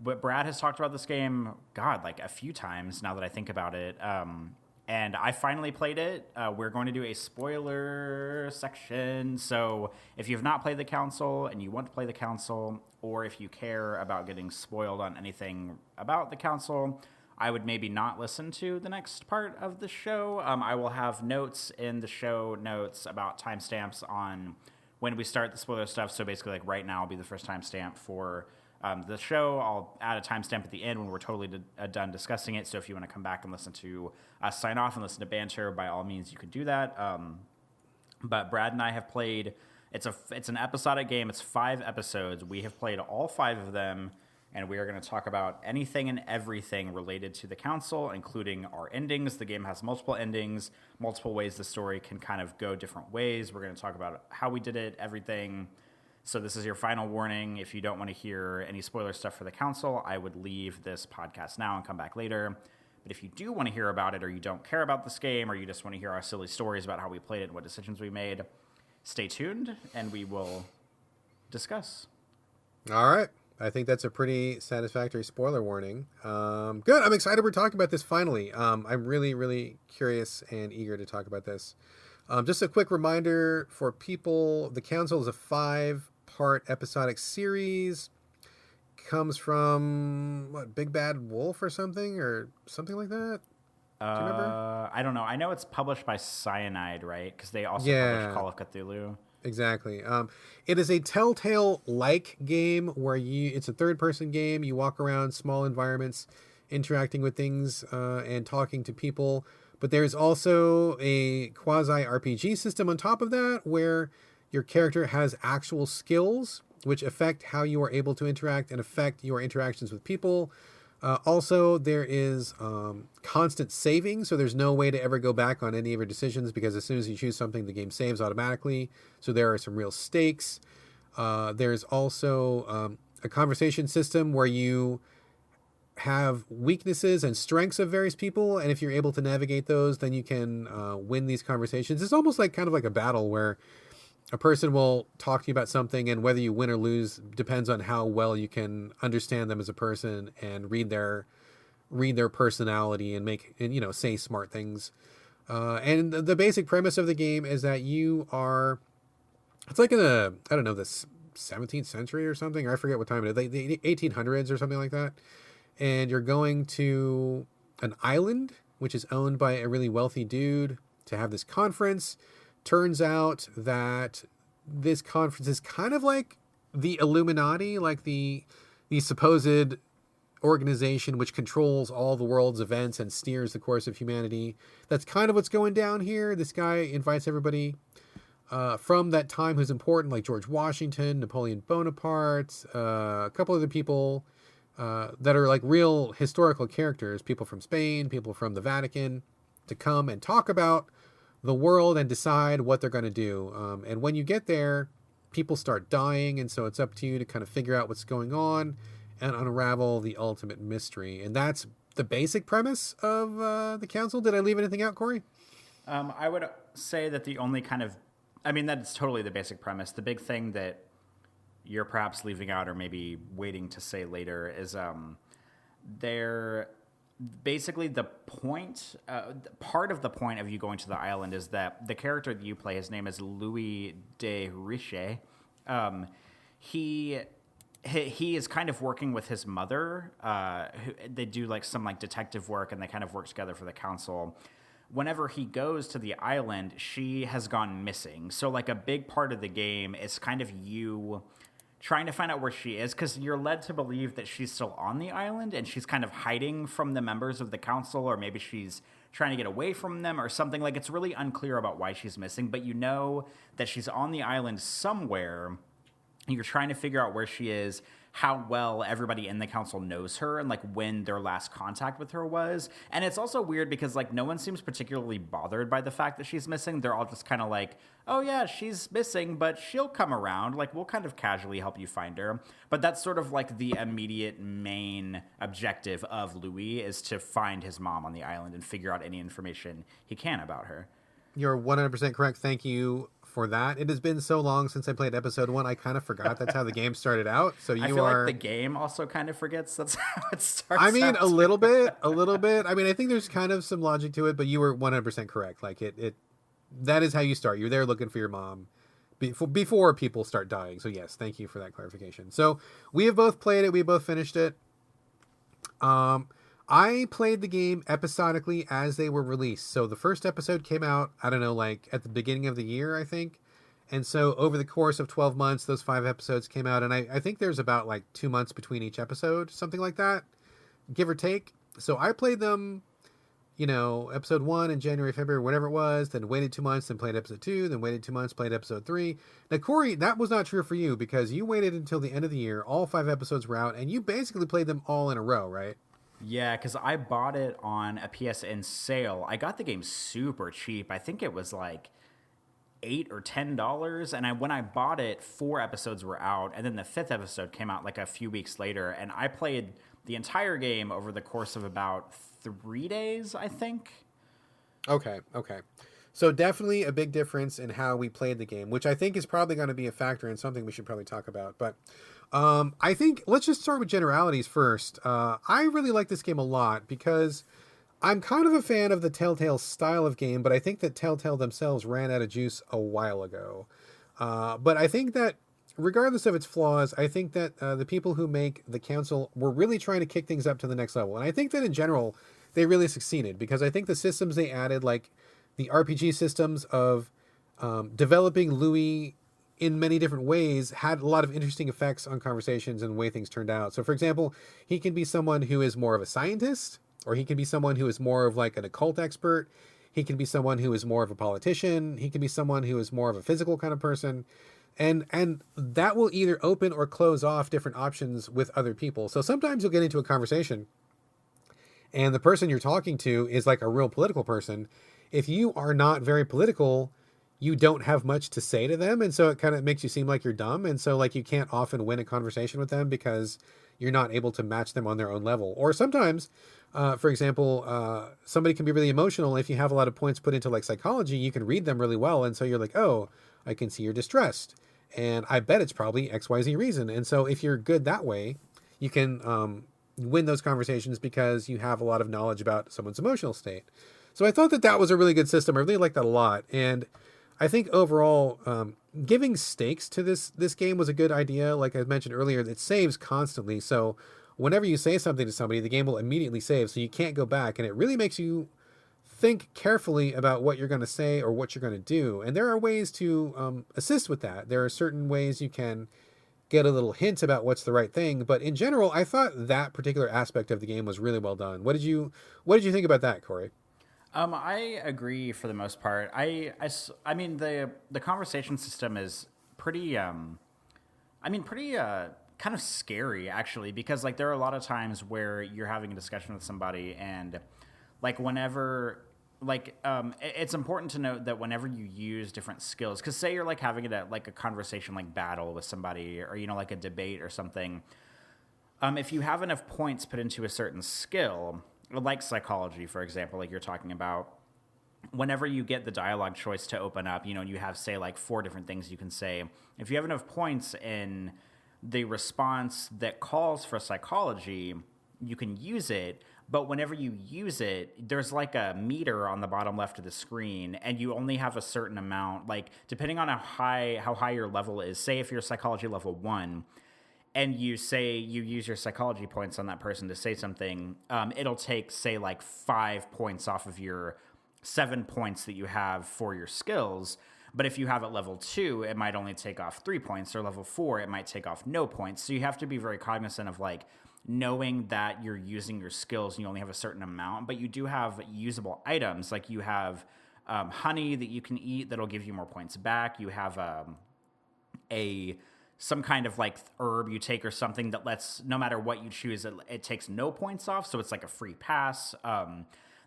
But Brad has talked about this game, God, like a few times now that I think about it. And and I finally played it. We're going to do a spoiler section. So if you've not played the council and you want to play the council, or if you care about getting spoiled on anything about the council, I would maybe not listen to the next part of the show. I will have notes in the show notes about timestamps on when we start the spoiler stuff. So basically, like right now will be the first timestamp for the show. I'll add a timestamp at the end when we're totally done discussing it. So if you want to come back and listen to us sign off and listen to Banter, by all means, you could do that. But Brad and I have played. It's an episodic game. It's 5 episodes. We have played all 5 of them, and we are going to talk about anything and everything related to the council, including our endings. The game has multiple endings, multiple ways the story can kind of go different ways. We're going to talk about how we did it, everything. So this is your final warning. If you don't want to hear any spoiler stuff for the council, I would leave this podcast now and come back later. But if you do want to hear about it, or you don't care about this game, or you just want to hear our silly stories about how we played it and what decisions we made, stay tuned, and we will discuss. All right. I think that's a pretty satisfactory spoiler warning. Good. I'm excited we're talking about this finally. I'm really, really curious and eager to talk about this. Just a quick reminder for people, the council is a 5-part episodic series. Comes from, what, Big Bad Wolf or something like that? Do you remember? I don't know. I know it's published by Cyanide, right? Because they also publish Call of Cthulhu. Exactly. It is a Telltale-like game where it's a third-person game. You walk around small environments, interacting with things and talking to people. But there's also a quasi-RPG system on top of that where your character has actual skills which affect how you are able to interact and affect your interactions with people. Also, there is constant saving, so there's no way to ever go back on any of your decisions because as soon as you choose something, the game saves automatically. So there are some real stakes. There's also a conversation system where you have weaknesses and strengths of various people, and if you're able to navigate those, then you can win these conversations. It's almost like kind of like a battle where a person will talk to you about something, and whether you win or lose depends on how well you can understand them as a person and read their personality and say smart things. And the basic premise of the game is that it's like in the 17th century or something, or I forget what time it is, the 1800s or something like that. And you're going to an island, which is owned by a really wealthy dude, to have this conference. Turns out that this conference is kind of like the Illuminati, like the supposed organization which controls all the world's events and steers the course of humanity. That's kind of what's going down here. This guy invites everybody from that time who's important, like George Washington, Napoleon Bonaparte, a couple other people that are like real historical characters, people from Spain, people from the Vatican, to come and talk about the world and decide what they're going to do. And when you get there, people start dying, and so it's up to you to kind of figure out what's going on and unravel the ultimate mystery. And that's the basic premise of the council. Did I leave anything out, Corey? I would say that the only that's totally the basic premise. The big thing that you're perhaps leaving out or maybe waiting to say later is basically the point, part of the point of you going to the island is that the character that you play, his name is Louis de Riche. He is kind of working with his mother. They do like some like detective work, and they kind of work together for the council. Whenever he goes to the island, she has gone missing. So like a big part of the game is kind of you trying to find out where she is, because you're led to believe that she's still on the island and she's kind of hiding from the members of the council, or maybe she's trying to get away from them or something. Like, it's really unclear about why she's missing, but you know that she's on the island somewhere. You're trying to figure out where she is, how well everybody in the council knows her, and like when their last contact with her was. And it's also weird because like no one seems particularly bothered by the fact that she's missing. They're all just kind of like, oh yeah, she's missing, but she'll come around. Like, we'll kind of casually help you find her. But that's sort of like the immediate main objective of Louis, is to find his mom on the island and figure out any information he can about her. You're 100% correct. Thank you for that. It has been so long since I played episode 1, I kind of forgot that's how the game started out. So I feel like the game also kind of forgets that's how it starts. I mean, out. a little bit. I mean, I think there's kind of some logic to it, but you were 100% correct. Like that is how you start. You're there looking for your mom before people start dying. So yes, thank you for that clarification. So we have both played it. We both finished it. I played the game episodically as they were released. So the first episode came out, I don't know, like at the beginning of the year, I think. And so over the course of 12 months, those 5 episodes came out. And I think there's about like 2 months between each episode, something like that, give or take. So I played them, episode 1 in January, February, whatever it was, then waited 2 months, then played episode 2, then waited 2 months, played episode 3. Now, Corey, that was not true for you because you waited until the end of the year. All 5 episodes were out and you basically played them all in a row, right? Yeah, because I bought it on a PSN sale. I got the game super cheap. I think it was like $8 or $10. And when I bought it, 4 episodes were out. And then the 5th episode came out like a few weeks later. And I played the entire game over the course of about 3 days, I think. Okay. So definitely a big difference in how we played the game, which I think is probably going to be a factor in something we should probably talk about. But I think let's just start with generalities first. I really like this game a lot because I'm kind of a fan of the Telltale style of game, but I think that Telltale themselves ran out of juice a while ago. But I think that regardless of its flaws, I think that the people who make the Council were really trying to kick things up to the next level. And I think that in general, they really succeeded because I think the systems they added, like the RPG systems of developing Louis in many different ways, had a lot of interesting effects on conversations and the way things turned out. So, for example, he can be someone who is more of a scientist, or he can be someone who is more of like an occult expert. He can be someone who is more of a politician. He can be someone who is more of a physical kind of person. And that will either open or close off different options with other people. So sometimes you'll get into a conversation and the person you're talking to is like a real political person. If you are not very political, you don't have much to say to them. And so it kind of makes you seem like you're dumb. And so like you can't often win a conversation with them because you're not able to match them on their own level. Or sometimes, for example, somebody can be really emotional. If you have a lot of points put into like psychology, you can read them really well. And so you're like, oh, I can see you're distressed. And I bet it's probably XYZ reason. And so if you're good that way, you can win those conversations because you have a lot of knowledge about someone's emotional state. So I thought that was a really good system. I really liked that a lot. And I think overall, giving stakes to this game was a good idea. Like I mentioned earlier, it saves constantly. So whenever you say something to somebody, the game will immediately save. So you can't go back. And it really makes you think carefully about what you're going to say or what you're going to do. And there are ways to assist with that. There are certain ways you can get a little hint about what's the right thing. But in general, I thought that particular aspect of the game was really well done. What did you think about that, Corey? I agree for the most part. I mean, the conversation system is pretty, kind of scary actually, because like there are a lot of times where you're having a discussion with somebody and like whenever, like, it's important to note that whenever you use different skills, because say you're like having like a conversation, like battle with somebody or, like a debate or something. If you have enough points put into a certain skill, like psychology, for example, like you're talking about, whenever you get the dialogue choice to open up, you have, say, like 4 different things you can say. If you have enough points in the response that calls for psychology, you can use it. But whenever you use it, there's like a meter on the bottom left of the screen, and you only have a certain amount, like depending on how high your level is. Say if you're psychology level 1, and you say you use your psychology points on that person to say something, it'll take, say, like 5 points off of your 7 points that you have for your skills. But if you have it level 2, it might only take off 3 points, or level 4, it might take off no points. So you have to be very cognizant of like knowing that you're using your skills and you only have a certain amount, but you do have usable items. Like you have honey that you can eat that'll give you more points back. You have some kind of like herb you take or something that lets, no matter what you choose, it takes no points off. So it's like a free pass.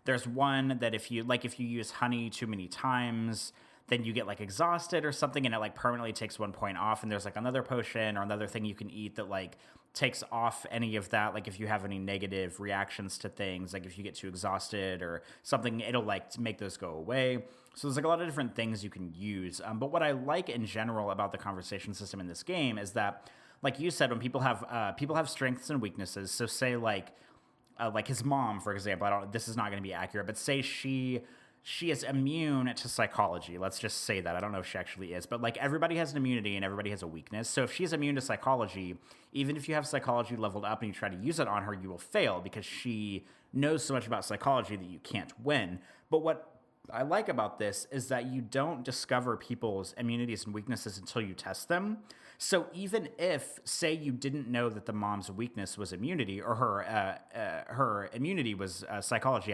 There's one that if you use honey too many times, then you get like exhausted or something, and it like permanently takes 1 point off. And there's like another potion or another thing you can eat that like takes off any of that. Like if you have any negative reactions to things, like if you get too exhausted or something, it'll like make those go away. So there's like a lot of different things you can use. But what I like in general about the conversation system in this game is that, like you said, when people have strengths and weaknesses. So say like his mom, for example. This is not going to be accurate, but say she is immune to psychology. Let's just say that. I don't know if she actually is, but like everybody has an immunity and everybody has a weakness. So if she's immune to psychology, even if you have psychology leveled up and you try to use it on her, you will fail because she knows so much about psychology that you can't win. But what I like about this is that you don't discover people's immunities and weaknesses until you test them. So even if, say, you didn't know that the mom's weakness was immunity, or her immunity was psychology,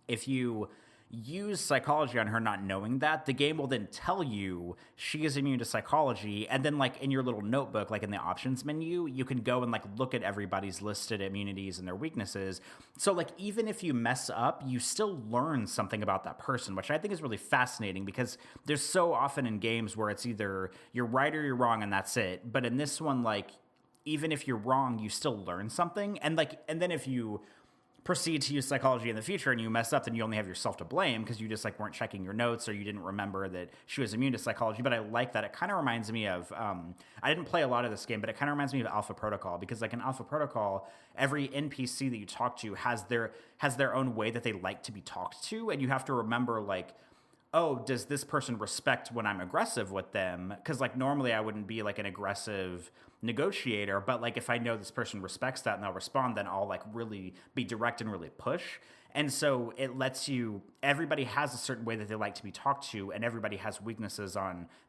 if you use psychology on her not knowing that, the game will then tell you she is immune to psychology, and then like in your little notebook, like in the options menu, you can go and like look at everybody's listed immunities and their weaknesses. So like even if you mess up, you still learn something about that person, which I think is really fascinating, because there's so often in games where it's either you're right or you're wrong and that's it. But in this one, like even if you're wrong, you still learn something. And then if you proceed to use psychology in the future and you mess up, then you only have yourself to blame because you just like weren't checking your notes, or you didn't remember that she was immune to psychology. But I like that. It kind of reminds me of, I didn't play a lot of this game, but it kind of reminds me of Alpha Protocol, because like in Alpha Protocol, every NPC that you talk to has their own way that they like to be talked to. And you have to remember like, oh, does this person respect when I'm aggressive with them? Because like normally I wouldn't be like an aggressive negotiator, but like if I know this person respects that and they'll respond, then I'll like really be direct and really push. And so it lets you, everybody has a certain way that they like to be talked to, and everybody has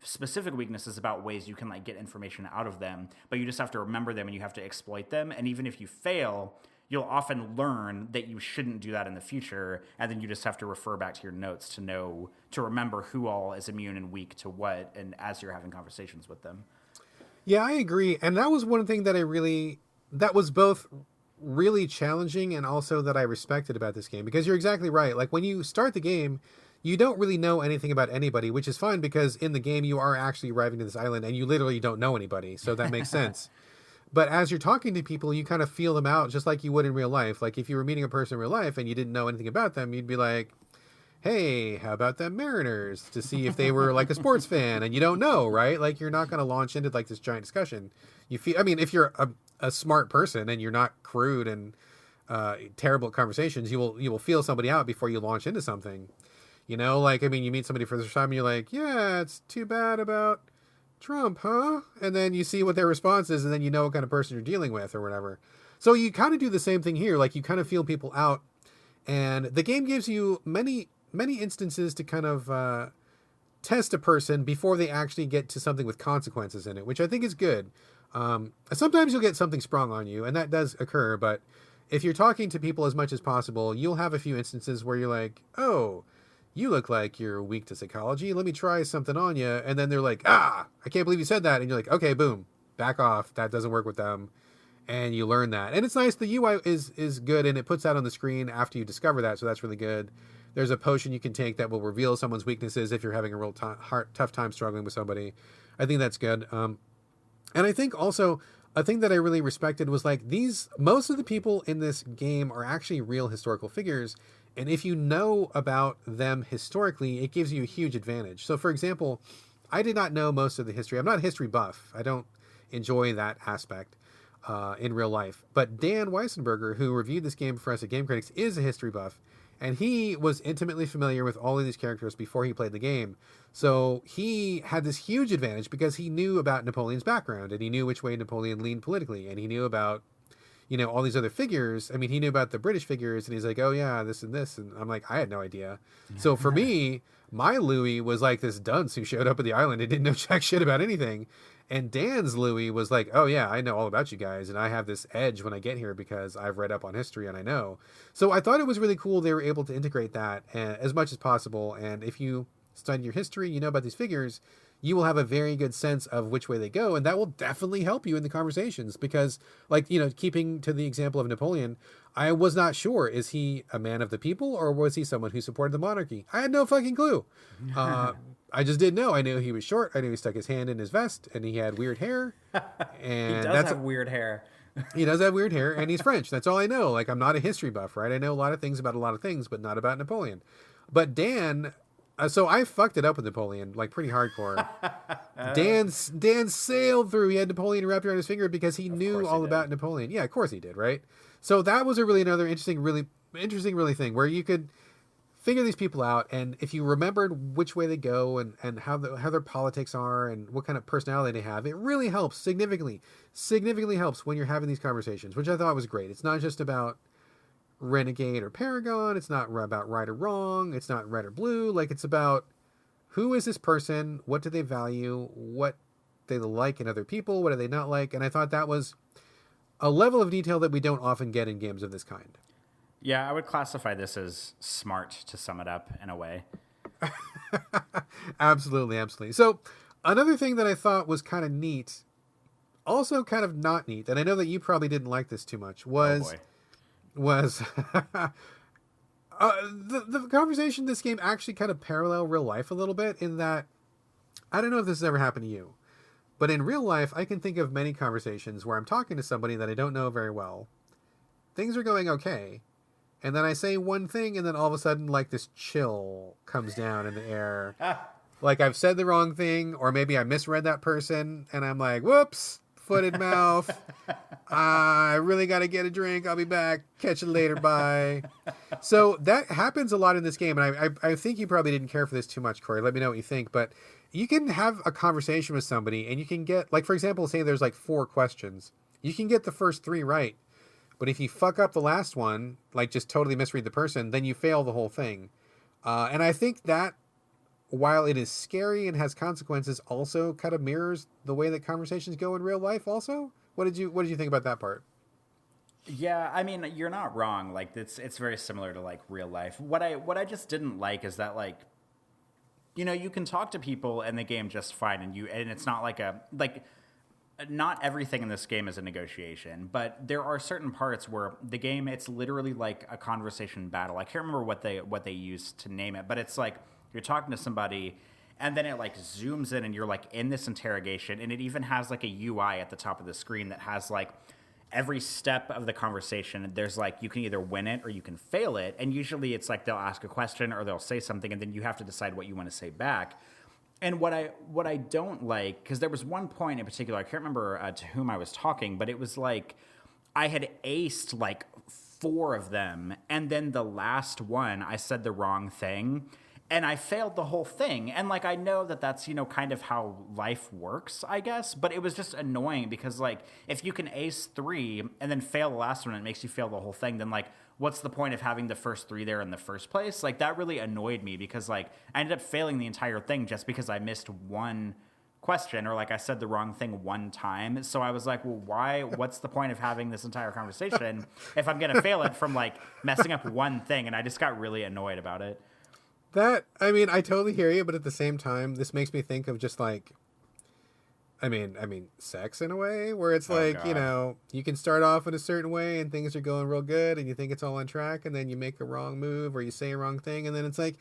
specific weaknesses about ways you can like get information out of them, but you just have to remember them and you have to exploit them. And even if you fail, you'll often learn that you shouldn't do that in the future, and then you just have to refer back to your notes to remember who all is immune and weak to what, and as you're having conversations with them. Yeah, I agree. And that was one thing that that was both really challenging and also that I respected about this game, because you're exactly right. Like when you start the game, you don't really know anything about anybody, which is fine because in the game you are actually arriving to this island and you literally don't know anybody. So that makes sense. But as you're talking to people, you kind of feel them out just like you would in real life. Like if you were meeting a person in real life and you didn't know anything about them, you'd be like, hey, how about them Mariners, to see if they were like a sports fan, and you don't know, right? Like you're not going to launch into like this giant discussion. If you're a smart person and you're not crude and terrible at conversations, you will feel somebody out before you launch into something. You meet somebody for the first time and you're like, yeah, it's too bad about Trump, huh? And then you see what their response is, and then you know what kind of person you're dealing with or whatever. So you kind of do the same thing here. Like you kind of feel people out, and the game gives you many instances to kind of test a person before they actually get to something with consequences in it, which I think is good. Sometimes you'll get something sprung on you, and that does occur, but if you're talking to people as much as possible, you'll have a few instances where you're like, oh, you look like you're weak to psychology. Let me try something on you. And then they're like, I can't believe you said that. And you're like, okay, boom, back off. That doesn't work with them. And you learn that. And it's nice. The UI is good, and it puts that on the screen after you discover that. So that's really good. There's a potion you can take that will reveal someone's weaknesses if you're having a real tough time struggling with somebody. I think that's good. And I think also a thing that I really respected was like most of the people in this game are actually real historical figures. And if you know about them historically, it gives you a huge advantage. So for example, I did not know most of the history. I'm not a history buff. I don't enjoy that aspect in real life. But Dan Weissenberger, who reviewed this game for us at Game Critics, is a history buff. And he was intimately familiar with all of these characters before he played the game. So he had this huge advantage because he knew about Napoleon's background, and he knew which way Napoleon leaned politically, and he knew about, all these other figures. I mean, he knew about the British figures, and he's like, oh yeah, this and this. And I'm like, I had no idea. So for me, my Louis was like this dunce who showed up at the island and didn't know jack shit about anything. And Dan's Louis was like, oh yeah, I know all about you guys, and I have this edge when I get here because I've read up on history and I know. So I thought it was really cool they were able to integrate that as much as possible. And if you study your history, you know about these figures, you will have a very good sense of which way they go, and that will definitely help you in the conversations. Because, like, keeping to the example of Napoleon, I was not sure, is he a man of the people or was he someone who supported the monarchy? I had no fucking clue. I just didn't know. I knew he was short. I knew he stuck his hand in his vest and he had weird hair. And He does have weird hair. He does have weird hair, and he's French. That's all I know. Like, I'm not a history buff, right? I know a lot of things about a lot of things, but not about Napoleon. But Dan, so I fucked it up with Napoleon, like, pretty hardcore. Dan sailed through. He had Napoleon wrapped around his finger because he knew all about Napoleon. Yeah, of course he did, right? So that was another interesting thing where you could figure these people out, and if you remembered which way they go and how their politics are and what kind of personality they have, it really helps significantly helps when you're having these conversations, which I thought was great. It's not just about renegade or paragon. It's not about right or wrong. It's not red or blue. Like, it's about who is this person? What do they value? What they like in other people? What do they not like? And I thought that was a level of detail that we don't often get in games of this kind. Yeah, I would classify this as smart, to sum it up in a way. Absolutely. So another thing that I thought was kind of neat, also kind of not neat, and I know that you probably didn't like this too much, was the conversation in this game actually kind of parallel real life a little bit, in that, I don't know if this has ever happened to you, but in real life, I can think of many conversations where I'm talking to somebody that I don't know very well. Things are going okay. And then I say one thing, and then all of a sudden, like, this chill comes down in the air. Like, I've said the wrong thing, or maybe I misread that person, and I'm like, whoops, footed mouth. I really got to get a drink. I'll be back. Catch you later. Bye. So that happens a lot in this game, and I think you probably didn't care for this too much, Corey. Let me know what you think. But you can have a conversation with somebody, and you can get, like, for example, say there's, like, 4 questions. You can get the first 3 right. But if you fuck up the last one, like just totally misread the person, then you fail the whole thing. And I think that, while it is scary and has consequences, also kind of mirrors the way that conversations go in real life also. What did you think about that part? Yeah, I mean, you're not wrong. Like, it's very similar to, like, real life. What I just didn't like is that, like, you can talk to people in the game just fine, and it's not like not everything in this game is a negotiation, but there are certain parts where the game, it's literally like a conversation battle. I can't remember what they used to name it, but it's like you're talking to somebody, and then it like zooms in, and you're like in this interrogation, and it even has like a UI at the top of the screen that has like every step of the conversation. There's like, you can either win it or you can fail it, and usually it's like they'll ask a question or they'll say something, and then you have to decide what you want to say back. And what I don't like, because there was one point in particular, I can't remember to whom I was talking, but it was like I had aced like 4 of them, and then the last one I said the wrong thing, and I failed the whole thing. And like, I know that that's, kind of how life works, I guess, but it was just annoying because like, if you can ace 3 and then fail the last one, and it makes you fail the whole thing, then like, what's the point of having the first 3 there in the first place? Like, that really annoyed me because like, I ended up failing the entire thing just because I missed one question, or like I said the wrong thing one time. So I was like, well, what's the point of having this entire conversation if I'm going to fail it from like messing up one thing? And I just got really annoyed about it. I mean, I totally hear you, but at the same time, this makes me think of just like, I mean, sex in a way, where it's like, God. you can start off in a certain way and things are going real good and you think it's all on track, and then you make a wrong move or you say a wrong thing, and then it's like,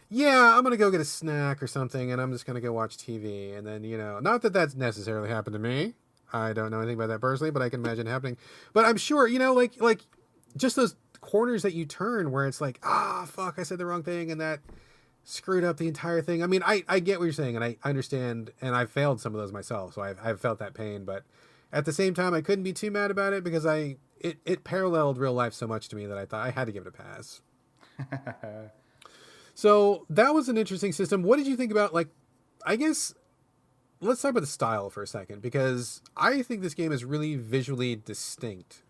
yeah, I'm going to go get a snack or something, and I'm just going to go watch TV. And then, not that that's necessarily happened to me. I don't know anything about that personally, but I can imagine it happening. But I'm sure, like just those corners that you turn where it's like, fuck, I said the wrong thing, and that screwed up the entire thing. I mean, I get what you're saying, and I understand, and I've failed some of those myself, so I've felt that pain. But at the same time, I couldn't be too mad about it because it paralleled real life so much to me that I thought I had to give it a pass. So that was an interesting system. What did you think about, like, I guess, let's talk about the style for a second, because I think this game is really visually distinct.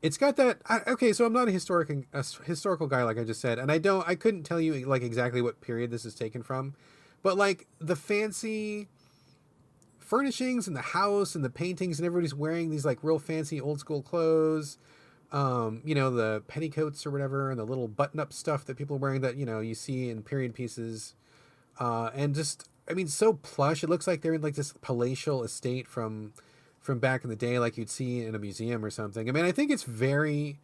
It's got that. Okay, so I'm not a historical guy, like I just said, and I couldn't tell you like exactly what period this is taken from, but like the fancy furnishings and the house and the paintings, and everybody's wearing these like real fancy old school clothes. The petticoats or whatever, and the little button up stuff that people are wearing that you see in period pieces, and just I mean, so plush. It looks like they're in like this palatial estate from back in the day, like you'd see in a museum or something. I mean, I think it's very,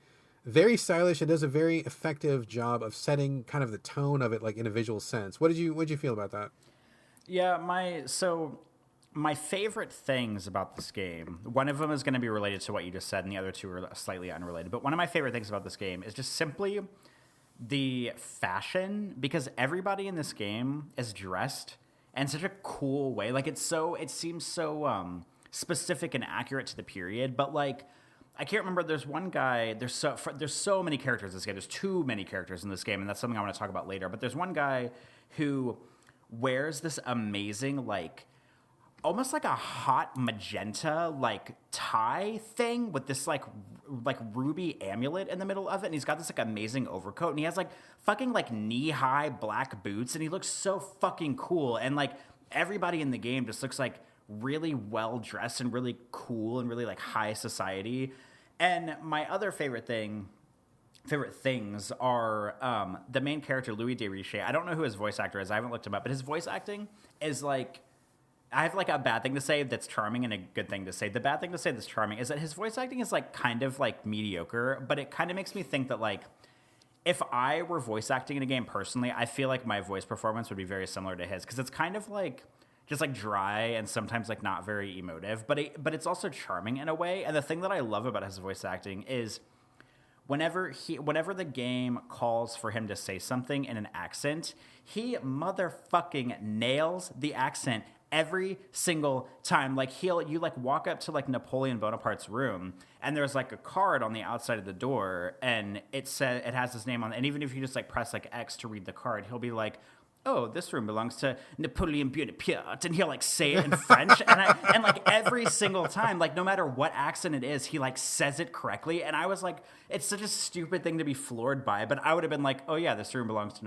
very stylish. It does a very effective job of setting kind of the tone of it, like in a visual sense. What did you feel about that? Yeah, my favorite things about this game, one of them is going to be related to what you just said, and the other two are slightly unrelated. But one of my favorite things about this game is just simply the fashion, because everybody in this game is dressed in such a cool way. Like it seems so specific and accurate to the period. But like, I can't remember. There's one guy. There's so many characters in this game. There's too many characters in this game, and that's something I want to talk about later. But there's one guy who wears this amazing, like, almost like a hot magenta like tie thing with this like ruby amulet in the middle of it, and he's got this like amazing overcoat, and he has like fucking like knee-high black boots, and he looks so fucking cool. And like everybody in the game just looks like really well dressed and really cool and really like high society. And my other favorite things are the main character, Louis de Riche. I don't know who his voice actor is. I haven't looked him up, but his voice acting is like, I have like a bad thing to say that's charming and a good thing to say. The bad thing to say that's charming is that his voice acting is like kind of like mediocre, but it kind of makes me think that like if I were voice acting in a game personally, I feel like my voice performance would be very similar to his, because it's kind of like just like dry and sometimes like not very emotive, but it's also charming in a way. And the thing that I love about his voice acting is whenever the game calls for him to say something in an accent, he motherfucking nails the accent every single time. Like you like walk up to like Napoleon Bonaparte's room, and there's like a card on the outside of the door, and it has his name on it. And even if you just like press like X to read the card, he'll be like, oh, this room belongs to Napoleon Bonaparte, and he'll like say it in French, and like every single time, like no matter what accent it is, he like says it correctly. And I was like, it's such a stupid thing to be floored by, but I would have been like, oh yeah, this room belongs to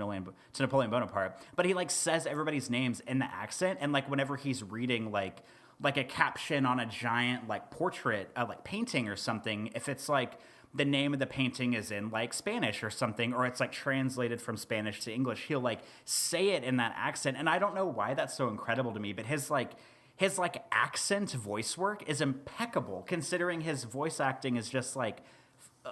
Napoleon Bonaparte. But he like says everybody's names in the accent, and like whenever he's reading like a caption on a giant like portrait, like painting or something, if it's like the name of the painting is in like Spanish or something, or it's like translated from Spanish to English, he'll like say it in that accent. And I don't know why that's so incredible to me, but his accent voice work is impeccable, considering his voice acting is just like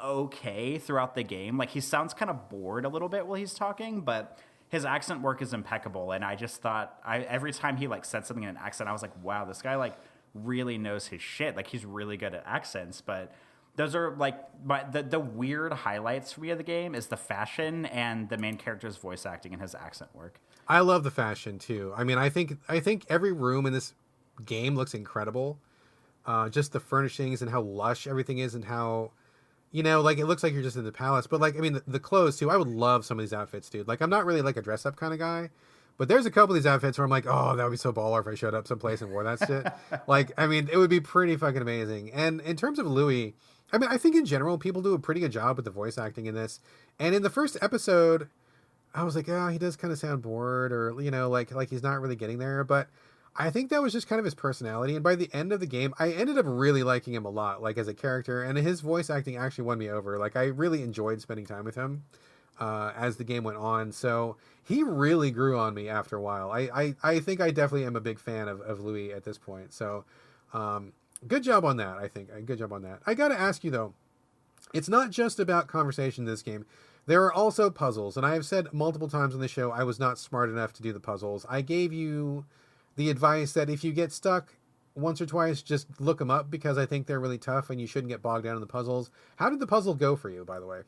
okay throughout the game. Like he sounds kind of bored a little bit while he's talking, but his accent work is impeccable. And I just thought every time he like said something in an accent, I was like, wow, this guy like really knows his shit. Like he's really good at accents. But those are like the weird highlights for me of the game is the fashion and the main character's voice acting and his accent work. I love the fashion too. I mean, I think every room in this game looks incredible. Just the furnishings and how lush everything is, and how, you know, like it looks like you're just in the palace. But like, I mean, the clothes too. I would love some of these outfits, dude. Like, I'm not really like a dress up kind of guy, but there's a couple of these outfits where I'm like, oh, that would be so baller if I showed up someplace and wore that shit. Like, I mean, it would be pretty fucking amazing. And in terms of Louis, I mean, I think in general, people do a pretty good job with the voice acting in this. And in the first episode, I was like, oh, he does kind of sound bored, or, you know, like he's not really getting there. But I think that was just kind of his personality. And by the end of the game, I ended up really liking him a lot, like as a character. And his voice acting actually won me over. Like, I really enjoyed spending time with him as the game went on. So he really grew on me after a while. I think I definitely am a big fan of Louis at this point. So, good job on that, I think. Good job on that. I got to ask you, though, it's not just about conversation in this game. There are also puzzles, and I have said multiple times on the show I was not smart enough to do the puzzles. I gave you the advice that if you get stuck once or twice, just look them up, because I think they're really tough and you shouldn't get bogged down in the puzzles. How did the puzzle go for you, by the way?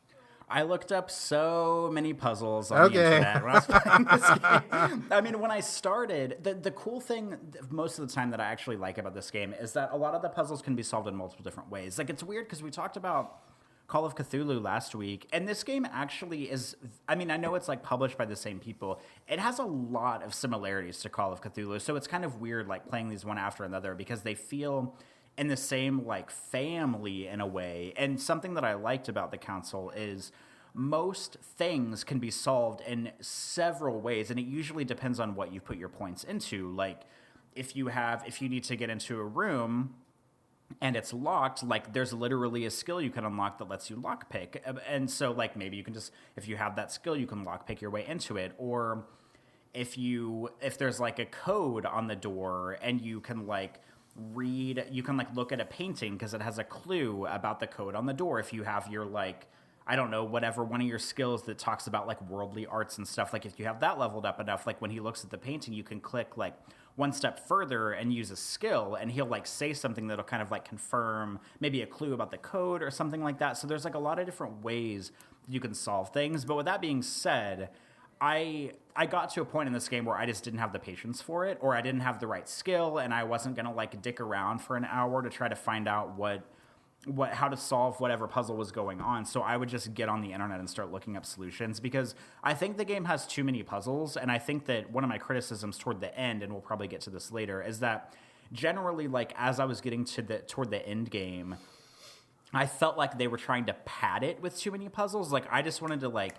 I looked up so many puzzles on the internet when I was playing this game. I mean, when I started, the cool thing most of the time that I actually like about this game is that a lot of the puzzles can be solved in multiple different ways. Like, it's weird because we talked about Call of Cthulhu last week, and this game actually is, I mean, I know it's like published by the same people. It has a lot of similarities to Call of Cthulhu, so it's kind of weird like playing these one after another because they feel in the same like family in a way. And something that I liked about the console is most things can be solved in several ways, and it usually depends on what you put your points into. Like if you need to get into a room and it's locked, like there's literally a skill you can unlock that lets you lockpick. And so like maybe you can just, if you have that skill, you can lockpick your way into it. Or if there's like a code on the door and you can like look at a painting because it has a clue about the code on the door. If you have your like, I don't know, whatever, one of your skills that talks about like worldly arts and stuff, like if you have that leveled up enough, like when he looks at the painting, you can click like one step further and use a skill, and he'll like say something that'll kind of like confirm maybe a clue about the code or something like that. So there's like a lot of different ways you can solve things. But with that being said, I got to a point in this game where I just didn't have the patience for it, or I didn't have the right skill, and I wasn't gonna like dick around for an hour to try to find out how to solve whatever puzzle was going on. So I would just get on the internet and start looking up solutions, because I think the game has too many puzzles. And I think that one of my criticisms toward the end, and we'll probably get to this later, is that generally, like, as I was getting toward the end game, I felt like they were trying to pad it with too many puzzles. Like, I just wanted to, like,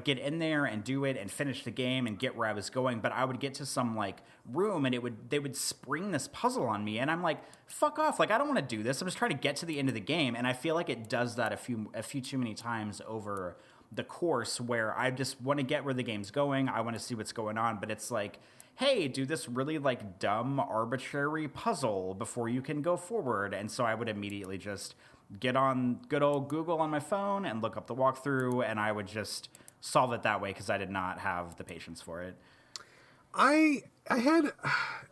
get in there and do it and finish the game and get where I was going. But I would get to some, like, room and they would spring this puzzle on me. And I'm like, fuck off. Like, I don't want to do this. I'm just trying to get to the end of the game. And I feel like it does that a few too many times over the course, where I just want to get where the game's going. I want to see what's going on. But it's like, hey, do this really, like, dumb, arbitrary puzzle before you can go forward. And so I would immediately just get on good old Google on my phone and look up the walkthrough, and I would just solve it that way because I did not have the patience for it.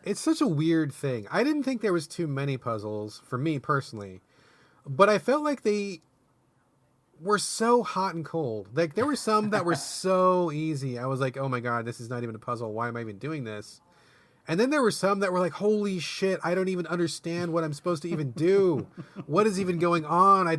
It's such a weird thing. I didn't think there was too many puzzles for me personally, but I felt like they were so hot and cold. Like, there were some that were so easy. I was like, oh my God, this is not even a puzzle. Why am I even doing this? And then there were some that were like, holy shit, I don't even understand what I'm supposed to even do. What is even going on? My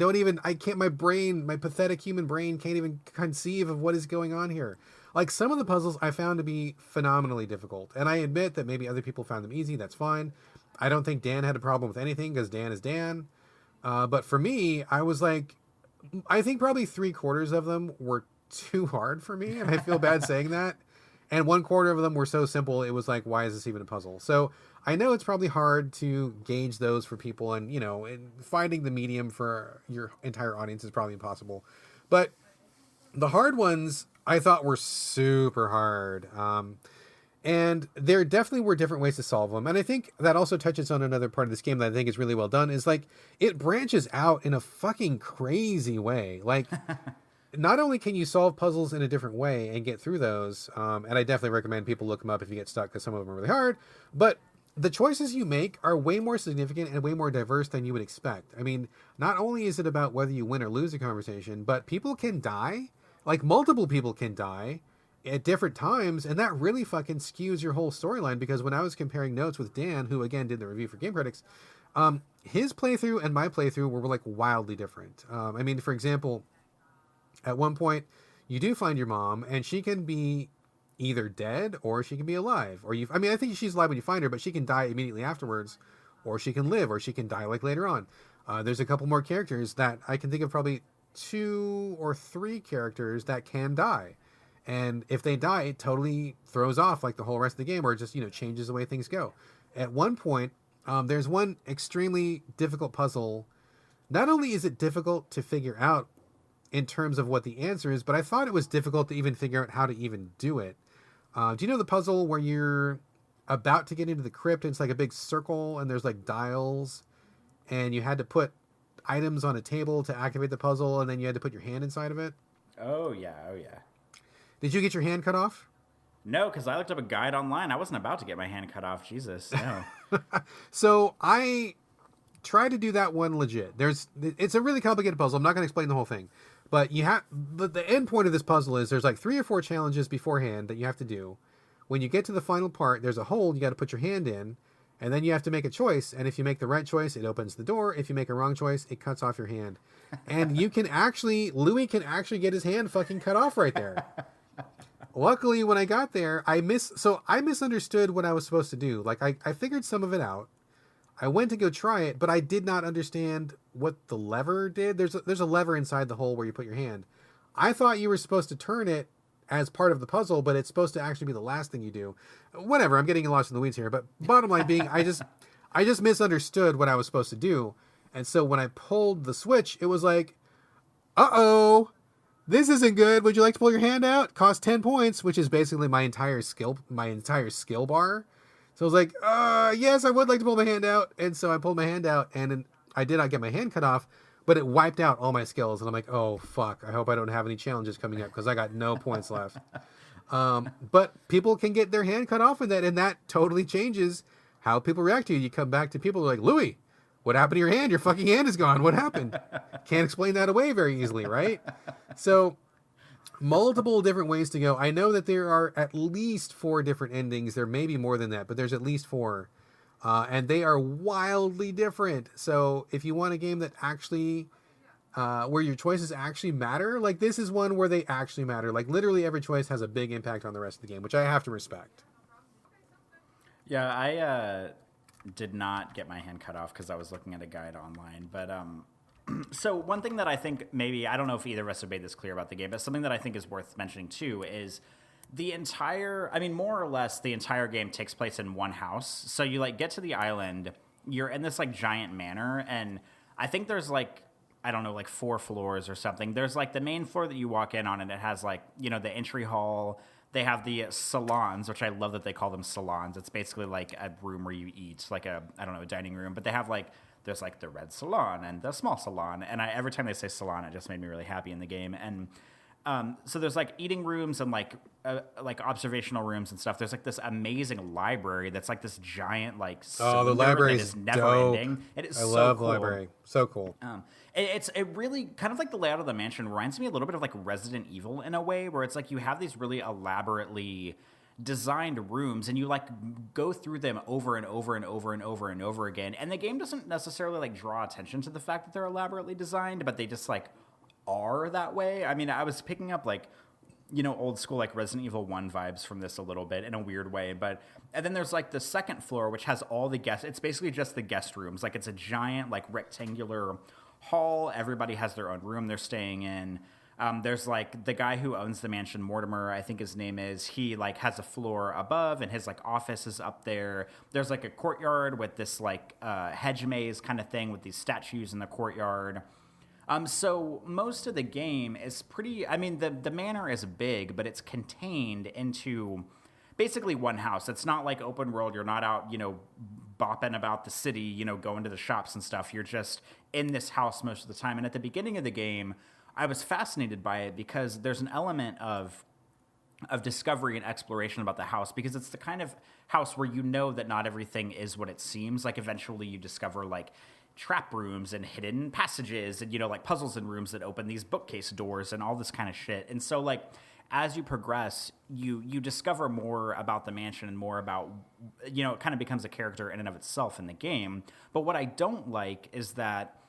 pathetic human brain can't even conceive of what is going on here. Like, some of the puzzles I found to be phenomenally difficult. And I admit that maybe other people found them easy. That's fine. I don't think Dan had a problem with anything because Dan is Dan. But for me, I was like, I think probably 3/4 of them were too hard for me. And I feel bad saying that. And 1/4 of them were so simple, it was like, why is this even a puzzle? So I know it's probably hard to gauge those for people, and, and finding the medium for your entire audience is probably impossible. But the hard ones I thought were super hard. And there definitely were different ways to solve them. And I think that also touches on another part of this game that I think is really well done, is like, it branches out in a fucking crazy way. Like, not only can you solve puzzles in a different way and get through those, and I definitely recommend people look them up if you get stuck, because some of them are really hard, but the choices you make are way more significant and way more diverse than you would expect. I mean, not only is it about whether you win or lose a conversation, but people can die. Like, multiple people can die at different times, and that really fucking skews your whole storyline, because when I was comparing notes with Dan, who again did the review for Game Critics, his playthrough and my playthrough were like wildly different. I mean, for example, at one point, you do find your mom, and she can be either dead or she can be alive. I think she's alive when you find her, but she can die immediately afterwards, or she can live, or she can die like later on. There's a couple more characters that I can think of, probably 2 or 3 characters that can die. And if they die, it totally throws off like the whole rest of the game, or it just, changes the way things go. At one point, there's one extremely difficult puzzle. Not only is it difficult to figure out in terms of what the answer is, but I thought it was difficult to even figure out how to even do it. Do you know the puzzle where you're about to get into the crypt, and it's like a big circle, and there's like dials, and you had to put items on a table to activate the puzzle, and then you had to put your hand inside of it? Oh yeah. Did you get your hand cut off? No, because I looked up a guide online. I wasn't about to get my hand cut off. Jesus, no. So I tried to do that one legit. It's a really complicated puzzle. I'm not going to explain the whole thing. But the end point of this puzzle is there's like 3 or 4 challenges beforehand that you have to do. When you get to the final part, there's a hole you got to put your hand in, and then you have to make a choice. And if you make the right choice, it opens the door. If you make a wrong choice, it cuts off your hand. And Louis can actually get his hand fucking cut off right there. Luckily, when I got there, I misunderstood what I was supposed to do. Like, I figured some of it out. I went to go try it, but I did not understand what the lever did. There's a lever inside the hole where you put your hand. I thought you were supposed to turn it as part of the puzzle, but it's supposed to actually be the last thing you do. Whatever, I'm getting lost in the weeds here, but bottom line being, I just misunderstood what I was supposed to do. And so when I pulled the switch, it was like, uh-oh, This isn't good. Would you like to pull your hand out? Cost 10 points, which is basically my entire skill bar. So I was like, yes, I would like to pull my hand out. And so I pulled my hand out, and I did not get my hand cut off, but it wiped out all my skills. And I'm like, oh, fuck. I hope I don't have any challenges coming up because I got no points left. But people can get their hand cut off in that, and that totally changes how people react to you. You come back to people like, Louis, what happened to your hand? Your fucking hand is gone. What happened? Can't explain that away very easily, right? So multiple different ways to go. I know that there are at least 4 different endings. There may be more than that, but there's at least 4. And they are wildly different. So if you want a game that actually, where your choices actually matter, like this is one where they actually matter. Like literally every choice has a big impact on the rest of the game, which I have to respect. Yeah, I did not get my hand cut off because I was looking at a guide online. But so one thing that I think maybe, I don't know if either of us have made this clear about the game, but something that I think is worth mentioning too is the entire, I mean, more or less the entire game takes place in one house. So you like get to the island, you're in this like giant manor, and I think there's like, I don't know, like 4 floors or something. There's like the main floor that you walk in on, and it has like, you know, the entry hall. They have the salons, which I love that they call them salons. It's basically like a room where you eat, like a, I don't know, a dining room. But they have like, there's like the red salon and the small salon. And every time they say salon, it just made me really happy in the game. And so there's like eating rooms and like observational rooms and stuff. There's like this amazing library that's like this giant like the library is never dope. ending. It is I so love cool. the library. So cool. It really kind of like the layout of the mansion reminds me a little bit of like Resident Evil in a way, where it's like you have these really elaborately designed rooms and you like go through them over and over and over and over and over again. And the game doesn't necessarily like draw attention to the fact that they're elaborately designed, but they just like are that way. I mean, I was picking up like, you know, old school like Resident Evil 1 vibes from this a little bit in a weird way. But and then there's like the second floor, which has all the guests. It's basically just the guest rooms. Like it's a giant like rectangular hall. Everybody has their own room they're staying in. There's like the guy who owns the mansion, Mortimer, I think his name is. He like has a floor above, and his like office is up there. There's like a courtyard with this like hedge maze kind of thing with these statues in the courtyard. So most of the game is pretty. I mean, the manor is big, but it's contained into basically one house. It's not like open world. You're not out, you know, bopping about the city, you know, going to the shops and stuff. You're just in this house most of the time. And at the beginning of the game, I was fascinated by it because there's an element of discovery and exploration about the house, because it's the kind of house where you know that not everything is what it seems. Like eventually you discover like trap rooms and hidden passages and, you know, like puzzles in rooms that open these bookcase doors and all this kind of shit. And so like as you progress, you discover more about the mansion and more about, you know, it kind of becomes a character in and of itself in the game. But what I don't like is that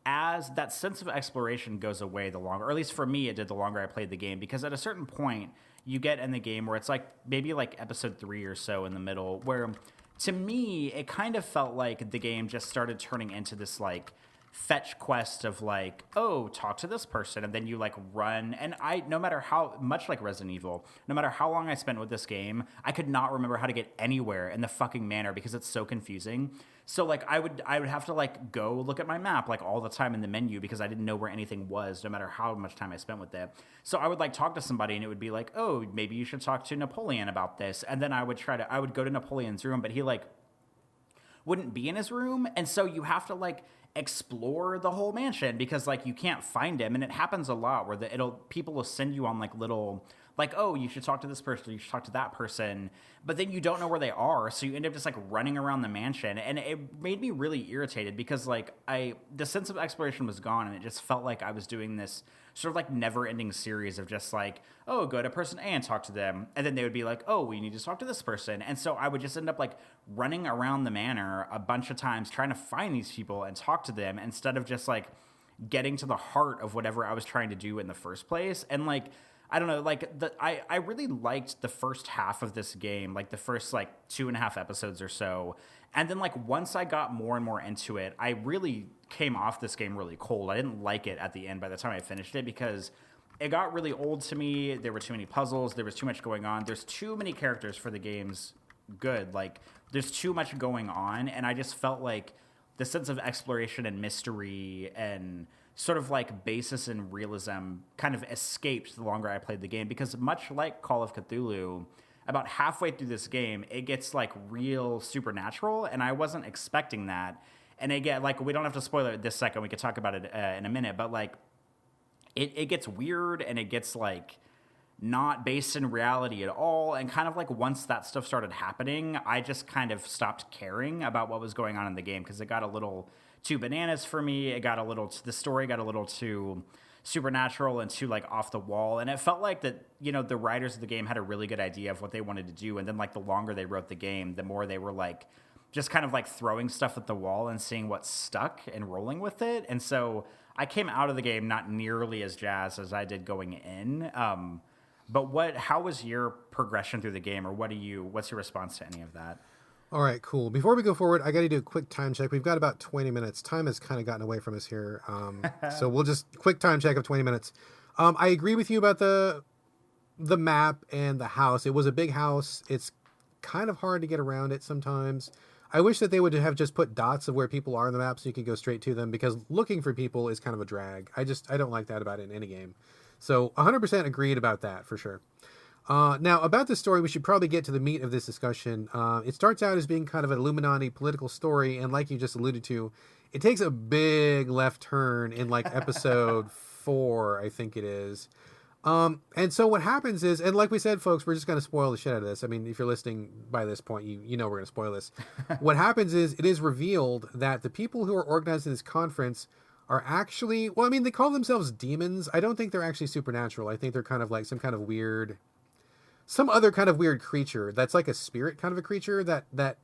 as that sense of exploration goes away the longer, or at least for me it did the longer I played the game, because at a certain point you get in the game where it's like maybe like episode 3 or so in the middle, where to me it kind of felt like the game just started turning into this like fetch quest of like, oh, talk to this person, and then you like run. And I, no matter how much like Resident Evil, no matter how long I spent with this game, I could not remember how to get anywhere in the fucking manor because it's so confusing. So like I would have to like go look at my map like all the time in the menu because I didn't know where anything was, no matter how much time I spent with it. So I would like talk to somebody and it would be like, oh, maybe you should talk to Napoleon about this. And then I would go to Napoleon's room, but he like wouldn't be in his room. And so you have to like explore the whole mansion because like you can't find him. And it happens a lot where people will send you on like little, like, oh, you should talk to this person, you should talk to that person, but then you don't know where they are, so you end up just like running around the mansion. And it made me really irritated because like the sense of exploration was gone, and it just felt like I was doing this sort of like never-ending series of just like, oh, go to person A and talk to them, and then they would be like, oh, we need to talk to this person. And so I would just end up like running around the manor a bunch of times trying to find these people and talk to them instead of just like getting to the heart of whatever I was trying to do in the first place. And like, I don't know, like I really liked the first half of this game, like the first like 2.5 episodes or so. And then like once I got more and more into it, I really came off this game really cold. I didn't like it at the end by the time I finished it because it got really old to me. There were too many puzzles. There was too much going on. There's too many characters for the game's good. Like there's too much going on. And I just felt like the sense of exploration and mystery and sort of like basis and realism kind of escaped the longer I played the game, because much like Call of Cthulhu, about halfway through this game, it gets like real supernatural, and I wasn't expecting that. And again, like, we don't have to spoil it this second. We could talk about it in a minute, but like, it gets weird, and it gets like not based in reality at all. And kind of like once that stuff started happening, I just kind of stopped caring about what was going on in the game, because it got a little too bananas for me. The story got a little too supernatural and too like off the wall. And it felt like that, you know, the writers of the game had a really good idea of what they wanted to do. And then like the longer they wrote the game, the more they were like just kind of like throwing stuff at the wall and seeing what stuck and rolling with it. And so I came out of the game not nearly as jazzed as I did going in. But how was your progression through the game, or what's your response to any of that? All right, cool. Before we go forward, I got to do a quick time check. We've got about 20 minutes. Time has kind of gotten away from us here. So we'll just quick time check of 20 minutes. I agree with you about the map and the house. It was a big house. It's kind of hard to get around it sometimes. I wish that they would have just put dots of where people are on the map so you could go straight to them, because looking for people is kind of a drag. I don't like that about it in any game. So 100% agreed about that for sure. Now, about the story, we should probably get to the meat of this discussion. It starts out as being kind of an Illuminati political story, and like you just alluded to, it takes a big left turn in like episode 4, I think it is. And so what happens is, and like we said, folks, we're just going to spoil the shit out of this. I mean, if you're listening by this point, you know we're going to spoil this. What happens is, it is revealed that the people who are organizing this conference are actually, well, I mean, they call themselves demons. I don't think they're actually supernatural. I think they're kind of like some other kind of weird creature that's like a spirit kind of a creature that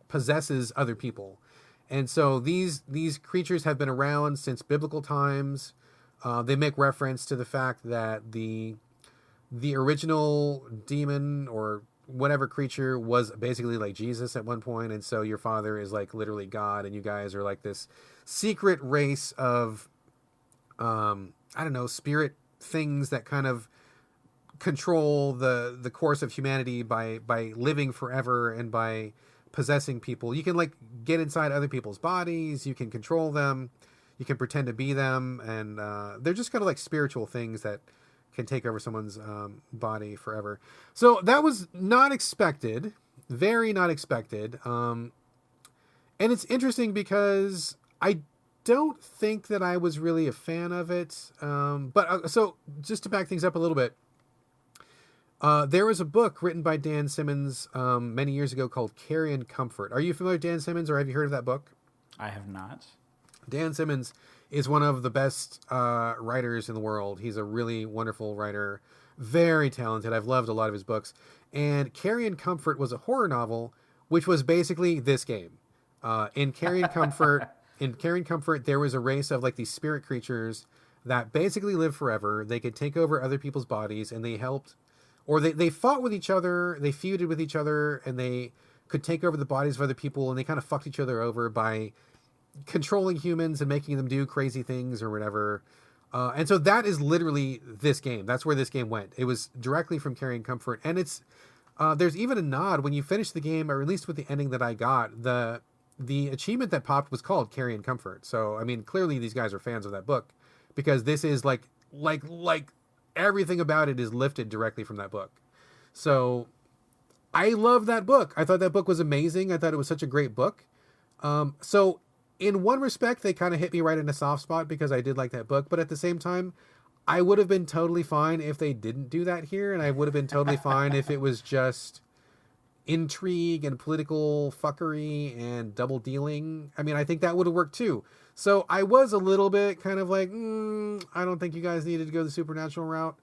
possesses other people. And so these creatures have been around since biblical times. They make reference to the fact that the original demon or whatever creature was basically like Jesus at one point, and so your father is like literally God, and you guys are like this secret race of I don't know, spirit things that kind of control the course of humanity by living forever and by possessing people. You can like get inside other people's bodies, you can control them, you can pretend to be them, and they're just kind of like spiritual things that can take over someone's body forever. So that was not expected, very not expected. And it's interesting because I don't think that I was really a fan of it. So just to back things up a little bit, there was a book written by Dan Simmons many years ago called Carrion Comfort. Are you familiar with Dan Simmons, or have you heard of that book? I have not. Dan Simmons is one of the best writers in the world. He's a really wonderful writer, very talented. I've loved a lot of his books. And Carrion Comfort was a horror novel, which was basically this game. In Carrion Comfort, there was a race of like these spirit creatures that basically live forever. They could take over other people's bodies, and they helped, or they fought with each other, they feuded with each other, and they could take over the bodies of other people, and they kind of fucked each other over by controlling humans and making them do crazy things or whatever. And so that is literally this game. That's where this game went. It was directly from Carrion Comfort. And it's there's even a nod when you finish the game, or at least with the ending that I got, the achievement that popped was called Carrion Comfort. So, I mean, clearly these guys are fans of that book, because this is like everything about it is lifted directly from that book. So I love that book. I thought that book was amazing. I thought it was such a great book. So in one respect, they kind of hit me right in a soft spot because I did like that book. But at the same time, I would have been totally fine if they didn't do that here. And I would have been totally fine if it was just intrigue and political fuckery and double dealing. I mean, I think that would have worked too. So I was a little bit kind of like, I don't think you guys needed to go the supernatural route.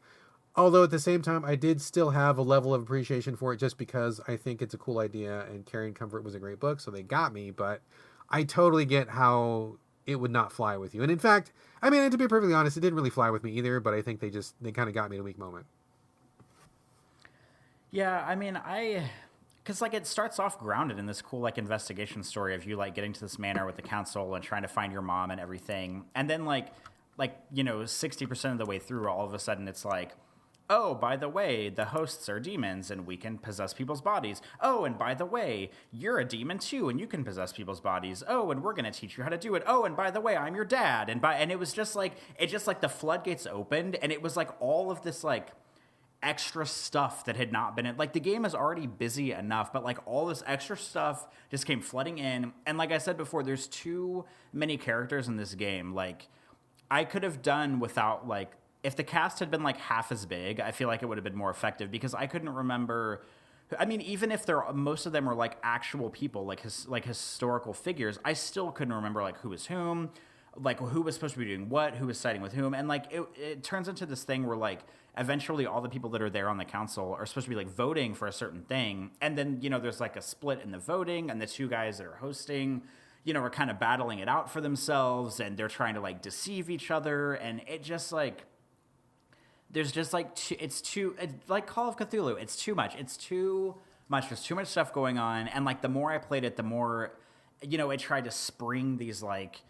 Although at the same time, I did still have a level of appreciation for it just because I think it's a cool idea, and Carrion Comfort was a great book, so they got me. But I totally get how it would not fly with you. And in fact, I mean, to be perfectly honest, it didn't really fly with me either, but I think they kind of got me at a weak moment. Yeah, I mean, because like it starts off grounded in this cool like investigation story of you like getting to this manor with the council and trying to find your mom and everything. And then like, you know, 60% of the way through, all of a sudden it's like, Oh, by the way, the hosts are demons and we can possess people's bodies. Oh, and by the way, you're a demon too and you can possess people's bodies. Oh, and we're going to teach you how to do it. Oh, and by the way, I'm your dad. And it was just like the floodgates opened and it was like all of this like extra stuff that had not been in, like the game is already busy enough, but like all this extra stuff just came flooding in. And like I said before, there's too many characters in this game. Like I could have done without like, if the cast had been like half as big, I feel like it would have been more effective because I couldn't remember. I mean, even if most of them were like actual people, like historical figures, I still couldn't remember like who was whom, like who was supposed to be doing what, who was siding with whom, and like it turns into this thing where like eventually all the people that are there on the council are supposed to be like voting for a certain thing, and then there's like a split in the voting, and the two guys that are hosting are kind of battling it out for themselves, and they're trying to like deceive each other, and it just like. There's just like it's like Call of Cthulhu. It's too much. It's too much. There's too much stuff going on, and like the more I played it, the more it tried to spring these like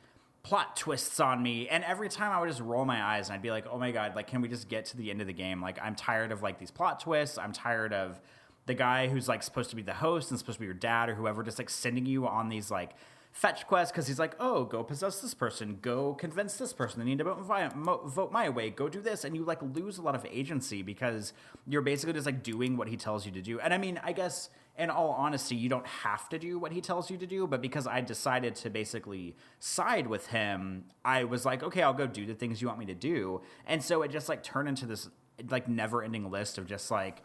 plot twists on me. And every time I would just roll my eyes and I'd be like, oh my god, like can we just get to the end of the game? Like I'm tired of like these plot twists. I'm tired of the guy who's like supposed to be the host and supposed to be your dad or whoever just like sending you on these like fetch quest because he's like, oh, go possess this person, go convince this person they need to vote my way, go do this, and you like lose a lot of agency because you're basically just like doing what he tells you to do. And I mean, I guess in all honesty, you don't have to do what he tells you to do, but because I decided to basically side with him, I was like, okay, I'll go do the things you want me to do. And so it just like turned into this like never-ending list of just like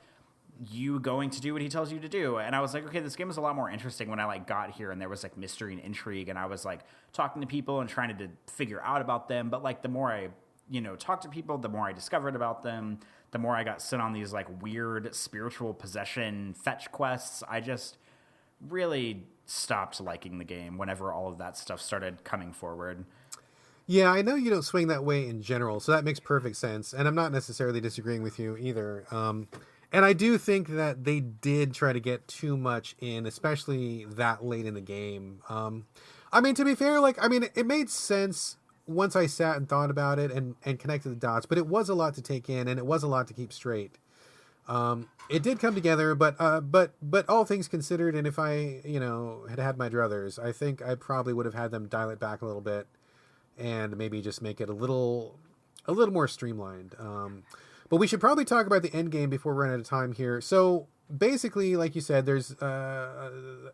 you going to do what he tells you to do. And I was like, okay, this game is a lot more interesting when I like got here and there was like mystery and intrigue and I was like talking to people and trying to figure out about them. But like the more I, talked to people, the more I discovered about them, the more I got sent on these like weird spiritual possession fetch quests. I just really stopped liking the game whenever all of that stuff started coming forward. Yeah, I know you don't swing that way in general, so that makes perfect sense. And I'm not necessarily disagreeing with you either. And I do think that they did try to get too much in, especially that late in the game. I mean, to be fair, it made sense once I sat and thought about it and connected the dots, but it was a lot to take in and it was a lot to keep straight. It did come together, but all things considered, and if I, had my druthers, I think I probably would have had them dial it back a little bit and maybe just make it a little more streamlined. But we should probably talk about the end game before we run out of time here. So basically, like you said, there's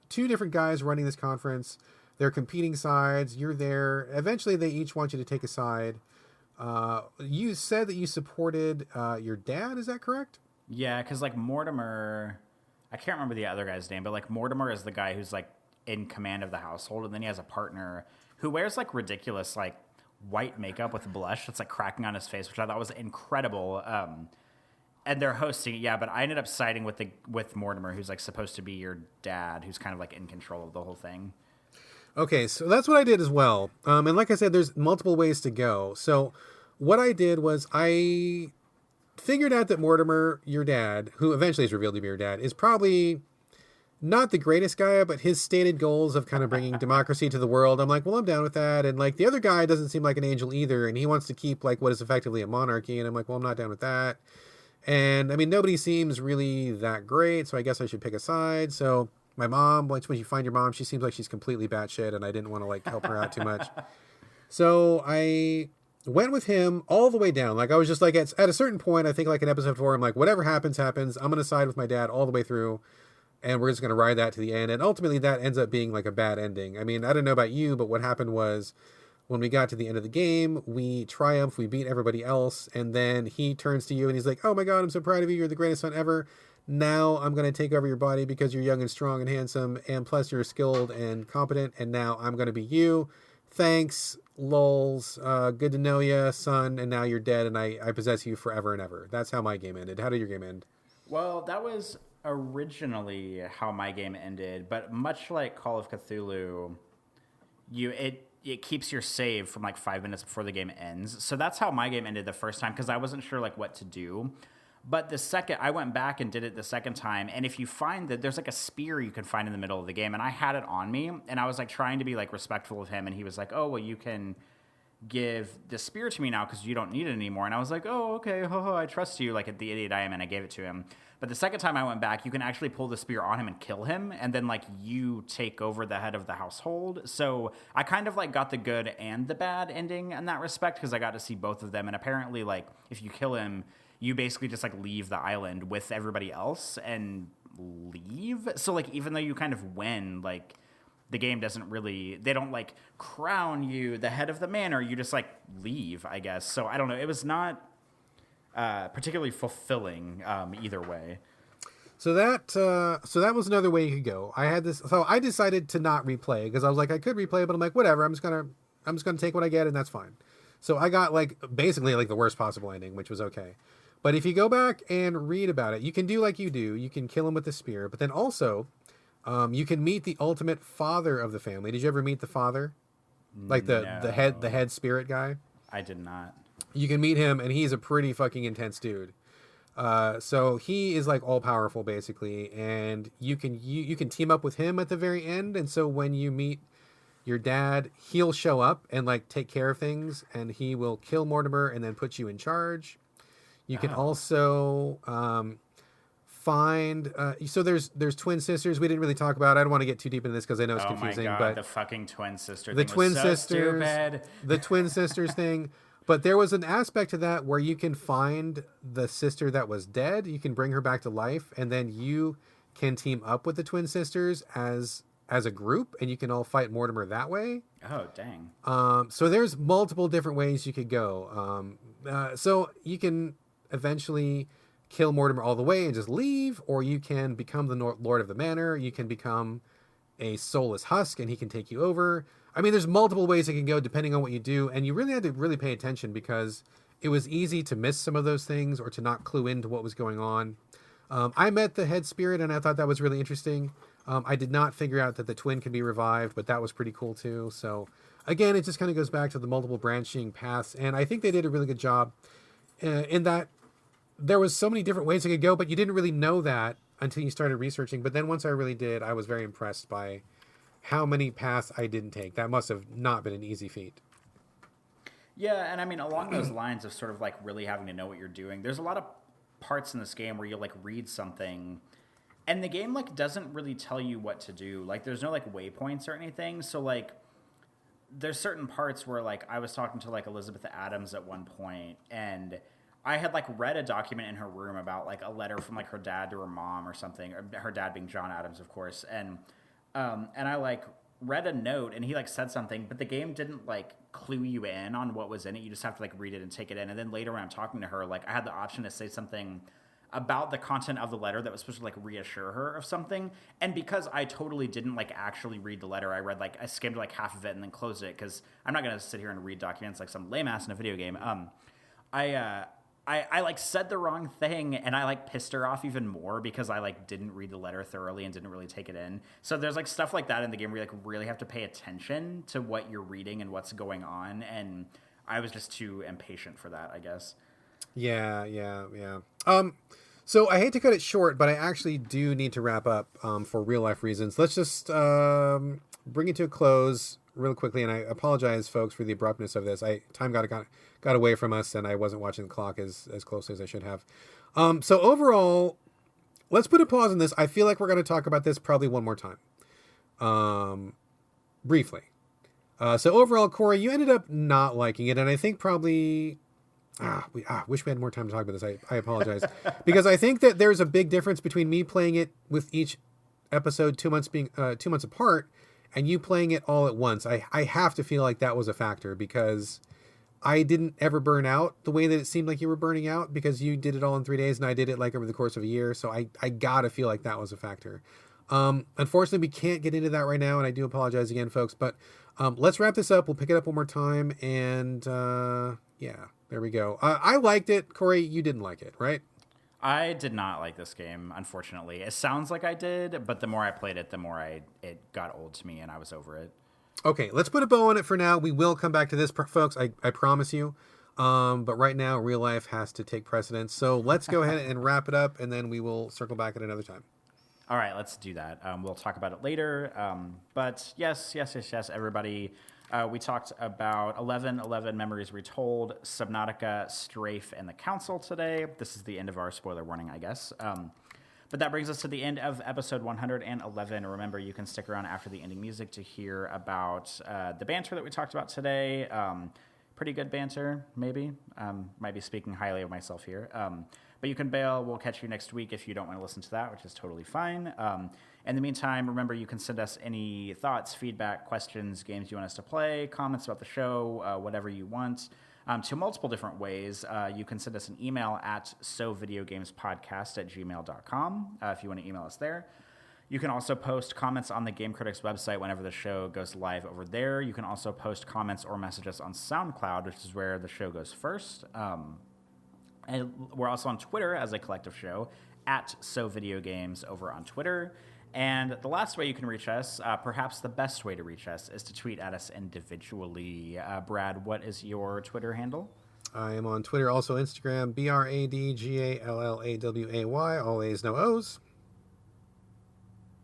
two different guys running this conference. They're competing sides. You're there. Eventually, they each want you to take a side. You said that you supported your dad. Is that correct? Yeah, because like Mortimer, I can't remember the other guy's name, but like Mortimer is the guy who's like in command of the household, and then he has a partner who wears like ridiculous like white makeup with blush that's like cracking on his face, which I thought was incredible. And they're hosting it, yeah, but I ended up siding with Mortimer, who's like supposed to be your dad, who's kind of like in control of the whole thing. Okay, so that's what I did as well. And like I said, there's multiple ways to go. So what I did was I figured out that Mortimer, your dad, who eventually is revealed to be your dad, is probably not the greatest guy, but his stated goals of kind of bringing democracy to the world, I'm like, well, I'm down with that. And like the other guy doesn't seem like an angel either, and he wants to keep like what is effectively a monarchy, and I'm like, well, I'm not down with that. And I mean, nobody seems really that great, so I guess I should pick a side. So my mom, when you find your mom, she seems like she's completely batshit, and I didn't want to like help her out too much. So I went with him all the way down. Like I was just like at a certain point, I think like in episode 4, I'm like, whatever happens, happens. I'm gonna side with my dad all the way through. And we're just going to ride that to the end. And ultimately, that ends up being like a bad ending. I mean, I don't know about you, but what happened was when we got to the end of the game, we triumphed, we beat everybody else. And then he turns to you and he's like, oh my God, I'm so proud of you. You're the greatest son ever. Now I'm going to take over your body because you're young and strong and handsome. And plus you're skilled and competent. And now I'm going to be you. Thanks, lols. Good to know you, son. And now you're dead. And I possess you forever and ever. That's how my game ended. How did your game end? Well, that was originally how my game ended, but much like Call of Cthulhu, it keeps your save from like 5 minutes before the game ends. So that's how my game ended the first time, because I wasn't sure like what to do. But the second I went back and did it the second time, and if you find that there's like a spear you can find in the middle of the game, and I had it on me, and I was like trying to be like respectful of him, and he was like, oh well, you can give the spear to me now because you don't need it anymore. And I was like, oh, okay, I trust you, like the idiot I am, and I gave it to him. But the second time I went back, you can actually pull the spear on him and kill him, and then like you take over the head of the household. So I kind of like got the good and the bad ending in that respect because I got to see both of them. And apparently, like if you kill him, you basically just like leave the island with everybody else and leave. So like even though you kind of win, like the game doesn't really, they don't like crown you the head of the manor. You just like leave, I guess. So I don't know. It was not particularly fulfilling either way. So that was another way you could go. I had this, so I decided to not replay because I was like, I could replay, but I'm like, whatever. I'm just gonna take what I get, and that's fine. So I got like basically like the worst possible ending, which was okay. But if you go back and read about it, you can do like you do. You can kill him with the spear, but then also you can meet the ultimate father of the family. Did you ever meet the father? Like the head spirit guy? I did not. You can meet him, and he's a pretty fucking intense dude. So he is like all powerful basically, and you can team up with him at the very end. And so when you meet your dad, he'll show up and like take care of things, and he will kill Mortimer and then put you in charge. You can also find so there's twin sisters we didn't really talk about. I don't want to get too deep into this because I know it's confusing. My God, but the fucking twin sister the thing twin was so sisters stupid. The twin sisters thing. But there was an aspect to that where you can find the sister that was dead, you can bring her back to life, and then you can team up with the twin sisters as a group, and you can all fight Mortimer that way. Oh, dang. So there's multiple different ways you could go. So you can eventually kill Mortimer all the way and just leave, or you can become the Lord of the Manor. You can become a soulless husk, and he can take you over. I mean, there's multiple ways it can go depending on what you do, and you really had to really pay attention because it was easy to miss some of those things or to not clue into what was going on. I met the head spirit, and I thought that was really interesting. I did not figure out that the twin could be revived, but that was pretty cool too. So again, it just kind of goes back to the multiple branching paths, and I think they did a really good job in that there was so many different ways it could go, but you didn't really know that until you started researching. But then once I really did, I was very impressed by how many paths I didn't take. That must have not been an easy feat. Yeah, and I mean, along those lines of sort of like really having to know what you're doing, there's a lot of parts in this game where you'll like read something and the game like doesn't really tell you what to do. Like there's no like waypoints or anything. So like there's certain parts where like I was talking to like Elizabeth Adams at one point, and I had like read a document in her room about like a letter from like her dad to her mom or something, or her dad being John Adams, of course. And I like read a note, and he like said something, but the game didn't like clue you in on what was in it. You just have to like read it and take it in. And then later when I'm talking to her, like I had the option to say something about the content of the letter that was supposed to like reassure her of something. And because I totally didn't like actually read the letter, I skimmed like half of it and then closed it because I'm not going to sit here and read documents like some lame ass in a video game. I like said the wrong thing, and I like pissed her off even more because I like didn't read the letter thoroughly and didn't really take it in. So there's like stuff like that in the game where you like really have to pay attention to what you're reading and what's going on. And I was just too impatient for that, I guess. Yeah. So I hate to cut it short, but I actually do need to wrap up for real life reasons. Let's just bring it to a close real quickly, and I apologize, folks, for the abruptness of this. Time got away from us, and I wasn't watching the clock as closely as I should have. So overall, let's put a pause on this. I feel like we're going to talk about this probably one more time, briefly. So overall, Corey, you ended up not liking it, and I think probably... wish we had more time to talk about this. I apologize. Because I think that there's a big difference between me playing it with each episode 2 months being 2 months apart and you playing it all at once. I have to feel like that was a factor because I didn't ever burn out the way that it seemed like you were burning out because you did it all in 3 days and I did it like over the course of a year. So I gotta feel like that was a factor. Unfortunately, we can't get into that right now, and I do apologize again, folks. But let's wrap this up. We'll pick it up one more time, and yeah, there we go. I liked it. Corey, you didn't like it, right? I did not like this game, unfortunately. It sounds like I did, but the more I played it, the more it got old to me, and I was over it. Okay, let's put a bow on it for now. We will come back to this, folks. I promise you. But right now, real life has to take precedence. So let's go ahead and wrap it up, and then we will circle back at another time. All right, let's do that. We'll talk about it later. But yes, everybody. We talked about 11 Memories Retold, Subnautica, Strafe, and the Council today. This is the end of our spoiler warning, I guess. But that brings us to the end of episode 111. Remember, you can stick around after the ending music to hear about the banter that we talked about today. Pretty good banter, maybe. Might be speaking highly of myself here. But you can bail. We'll catch you next week if you don't want to listen to that, which is totally fine. In the meantime, remember, you can send us any thoughts, feedback, questions, games you want us to play, comments about the show, whatever you want. To multiple different ways. You can send us an email at sovideogamespodcast@gmail.com if you want to email us there. You can also post comments on the Game Critics website whenever the show goes live over there. You can also post comments or messages on SoundCloud, which is where the show goes first. And we're also on Twitter as a collective show, at SoVideoGames over on Twitter. And the last way you can reach us, perhaps the best way to reach us, is to tweet at us individually. Brad, what is your Twitter handle? I am on Twitter, also Instagram, BradGallaway, all A's, no O's.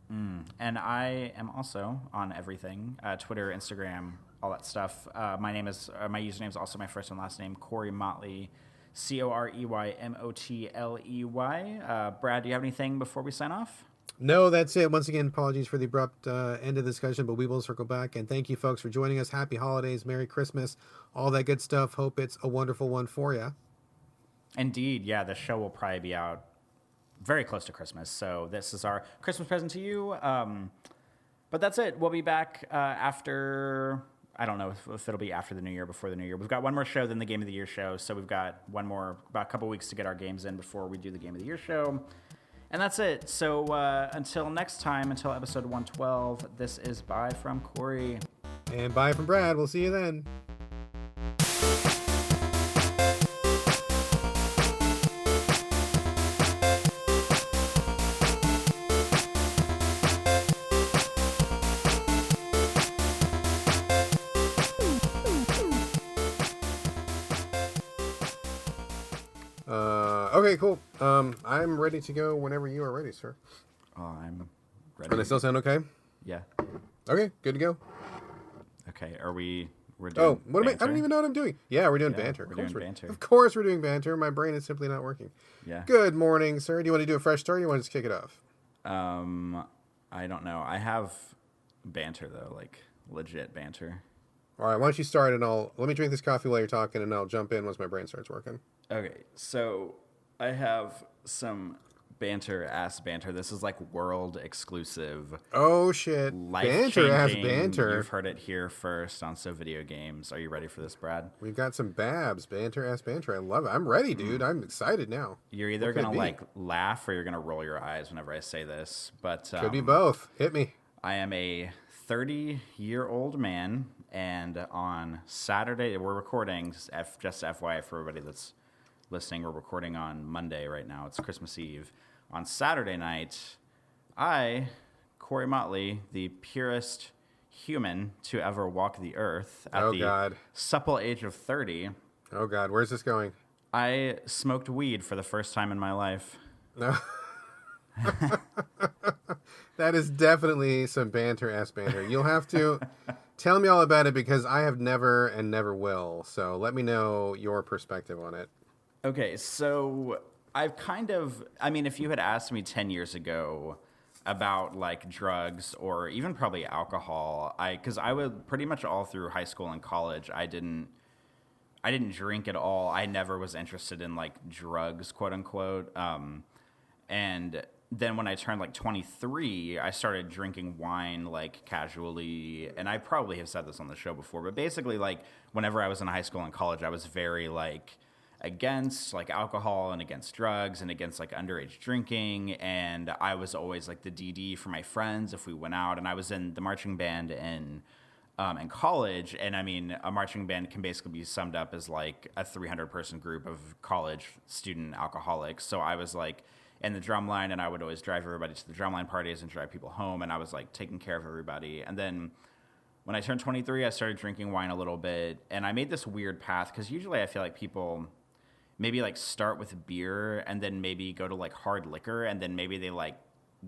And I am also on everything, Twitter, Instagram, all that stuff. My username is also my first and last name, Corey Motley, CoreyMotley. Brad, do you have anything before we sign off? No, that's it. Once again, apologies for the abrupt end of the discussion, but we will circle back. And thank you, folks, for joining us. Happy holidays, Merry Christmas, all that good stuff. Hope it's a wonderful one for you. Indeed, yeah. The show will probably be out very close to Christmas, so this is our Christmas present to you. But that's it. We'll be back after... I don't know if it'll be after the New Year, before the New Year. We've got one more show than the Game of the Year show, so we've got about a couple weeks to get our games in before we do the Game of the Year show. And that's it. So until next time, until episode 112, this is bye from Corey. And bye from Brad. We'll see you then. Okay, cool. I'm ready to go whenever you are ready, sir. I'm ready. Does it still sound okay? Yeah. Okay, good to go. Okay, we're doing what am I don't even know what I'm doing. Yeah, we're doing banter. Of course we're doing banter. My brain is simply not working. Yeah. Good morning, sir. Do you want to do a fresh start or do you want to just kick it off? I don't know. I have banter, though, like legit banter. All right, why don't you start and let me drink this coffee while you're talking and I'll jump in once my brain starts working. Okay, so I have some banter. This is like world exclusive. Oh shit! Banter. You've heard it here first on So Video Games. Are you ready for this, Brad? We've got some banter. I love it. I'm ready, dude. I'm excited now. You're either gonna like laugh or you're gonna roll your eyes whenever I say this. But could be both. Hit me. I am a 30-year-old man, and on Saturday we're recording. Just FYI for everybody that's listening, we're recording on Monday right now. It's Christmas Eve. On Saturday night, I, Corey Motley, the purest human to ever walk the earth at the supple age of 30. Oh, God. Where's this going? I smoked weed for the first time in my life. No. That is definitely some banter. You'll have to tell me all about it because I have never and never will. So let me know your perspective on it. Okay, so if you had asked me 10 years ago about like drugs or even probably alcohol, because I would pretty much all through high school and college, I didn't drink at all. I never was interested in like drugs, quote unquote. And then when I turned like 23, I started drinking wine like casually. And I probably have said this on the show before, but basically like whenever I was in high school and college, I was very like against like alcohol and against drugs and against like underage drinking. And I was always like the DD for my friends if we went out. And I was in the marching band in college. And I mean, a marching band can basically be summed up as like a 300-person group of college student alcoholics. So I was like in the drumline, and I would always drive everybody to the drumline parties and drive people home. And I was like taking care of everybody. And then when I turned 23, I started drinking wine a little bit. And I made this weird path because usually I feel like people maybe like start with beer and then maybe go to like hard liquor and then maybe they like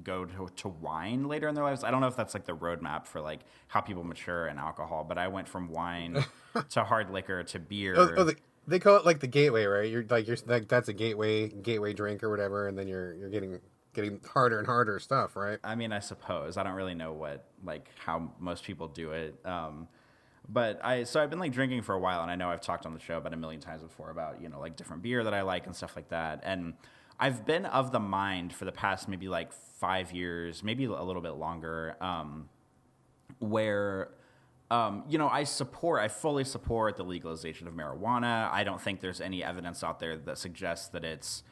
go to wine later in their lives. I don't know if that's like the roadmap for like how people mature in alcohol, but I went from wine to hard liquor to beer. They call it like the gateway, right? You're like that's a gateway drink or whatever, and then you're getting harder and harder stuff, right? I mean, I suppose I don't really know how most people do it. But I've been like drinking for a while, and I know I've talked on the show about a million times before about, like different beer that I like and stuff like that. And I've been of the mind for the past maybe like 5 years, maybe a little bit longer, where I fully support the legalization of marijuana. I don't think there's any evidence out there that suggests that it's,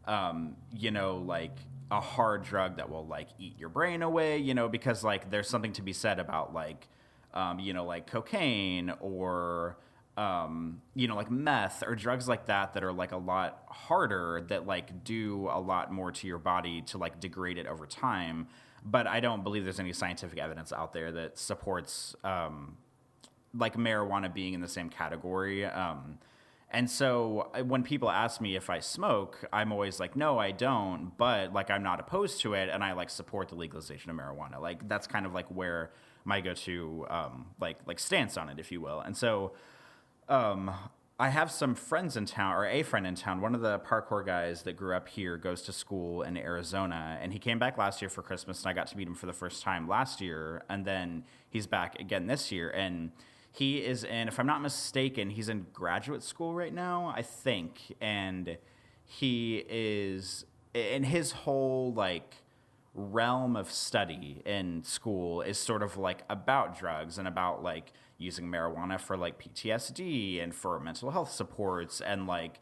like a hard drug that will like eat your brain away, because like there's something to be said about like, like cocaine or, like meth or drugs like that are like a lot harder that like do a lot more to your body to like degrade it over time. But I don't believe there's any scientific evidence out there that supports like marijuana being in the same category. And so when people ask me if I smoke, I'm always like, no, I don't. But like I'm not opposed to it, and I like support the legalization of marijuana. Like that's kind of like where my go-to like stance on it, if you will. And so I have some friends in town, or a friend in town. One of the parkour guys that grew up here goes to school in Arizona, and he came back last year for Christmas, and I got to meet him for the first time last year, and then he's back again this year. And he is in, if I'm not mistaken, he's in graduate school right now, I think, and he is in his whole like realm of study in school is sort of like about drugs and about like using marijuana for like PTSD and for mental health supports and like,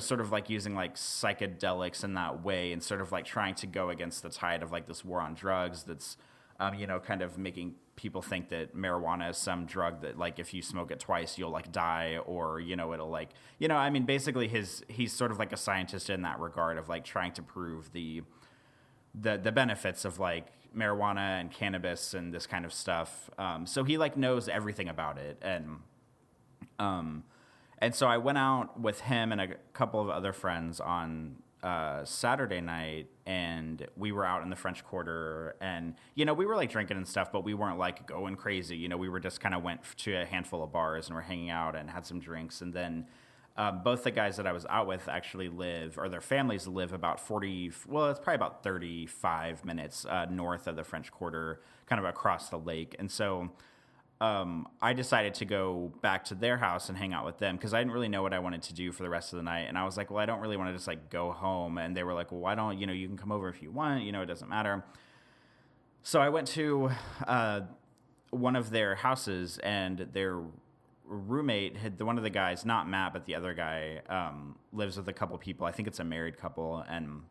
sort of like using like psychedelics in that way and sort of like trying to go against the tide of like this war on drugs that's, kind of making people think that marijuana is some drug that like if you smoke it twice you'll like die or, it'll like, basically he's sort of like a scientist in that regard of like trying to prove the benefits of like marijuana and cannabis and this kind of stuff. So he like knows everything about it. And so I went out with him and a couple of other friends on Saturday night, and we were out in the French Quarter, and, we were like drinking and stuff, but we weren't like going crazy. We were just kind of went to a handful of bars and we're hanging out and had some drinks. And then both the guys that I was out with actually live, or their families live about it's probably about 35 minutes north of the French Quarter, kind of across the lake. And so I decided to go back to their house and hang out with them because I didn't really know what I wanted to do for the rest of the night. And I was like, well, I don't really want to just like go home. And they were like, well, why don't, you can come over if you want, it doesn't matter. So I went to one of their houses, and their roommate one of the guys, not Matt, but the other guy, lives with a couple people. I think it's a married couple. And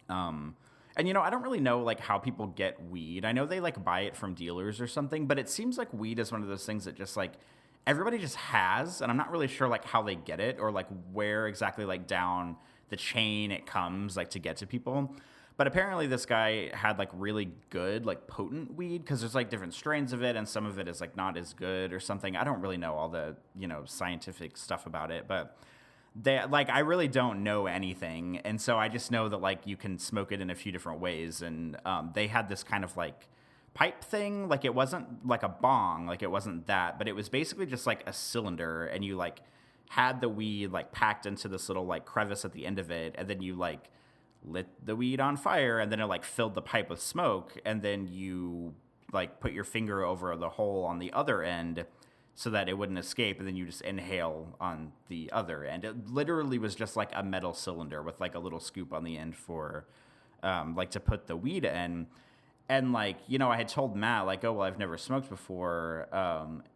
I don't really know like how people get weed. I know they like buy it from dealers or something, but it seems like weed is one of those things that just like everybody just has, and I'm not really sure like how they get it or like where exactly like down the chain it comes like to get to people. But apparently this guy had like really good like potent weed because there's like different strains of it, and some of it is like not as good or something. I don't really know all the scientific stuff about it, but I really don't know anything, and so I just know that like you can smoke it in a few different ways. And they had this kind of like pipe thing, like it wasn't like a bong, like it wasn't that, but it was basically just like a cylinder, and you like had the weed like packed into this little like crevice at the end of it, and then you like lit the weed on fire, and then it like filled the pipe with smoke, and then you like put your finger over the hole on the other end so that it wouldn't escape, and then you just inhale on the other end. It literally was just like a metal cylinder with like a little scoop on the end for like to put the weed in. And like, I had told Matt like, oh, well, I've never smoked before.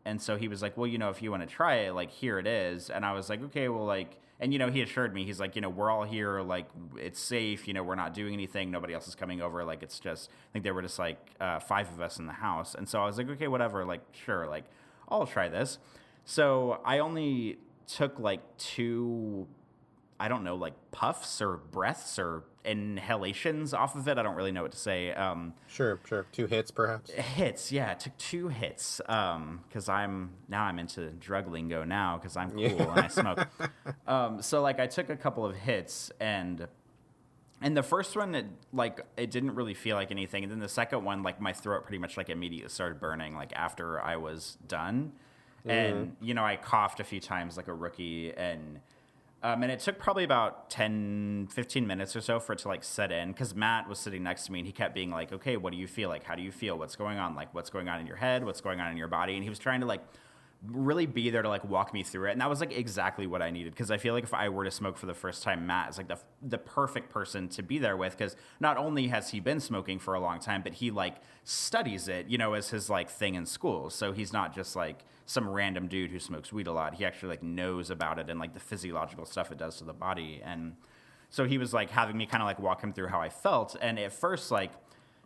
And so he was like, well, if you want to try it, like, here it is. And I was like, okay, well, like, and, he assured me, he's like, we're all here, like, it's safe, we're not doing anything, nobody else is coming over, like, it's just, I think there were just like 5 of us in the house. And so I was like, okay, whatever, like, sure, like, I'll try this. So I only took like 2, I don't know, like puffs or breaths or inhalations off of it. I don't really know what to say. Sure. 2 hits, perhaps. Hits, yeah. I took 2 hits because I'm into drug lingo now because I'm cool and I smoke. So like I took a couple of hits, and And the first one, it didn't really feel like anything. And then the second one, like my throat pretty much like immediately started burning, like after I was done. And, I coughed a few times like a rookie, and it took probably about 10, 15 minutes or so for it to like set in, because Matt was sitting next to me and he kept being like, okay, what do you feel? Like, how do you feel? What's going on? Like, what's going on in your head? What's going on in your body? And he was trying to like really be there to like walk me through it. And that was like exactly what I needed, because I feel like if I were to smoke for the first time, Matt is like the perfect person to be there with, because not only has he been smoking for a long time, but he like studies it, as his like thing in school. So he's not just like some random dude who smokes weed a lot. He actually like knows about it and like the physiological stuff it does to the body. And so he was like having me kind of like walk him through how I felt. And at first, like,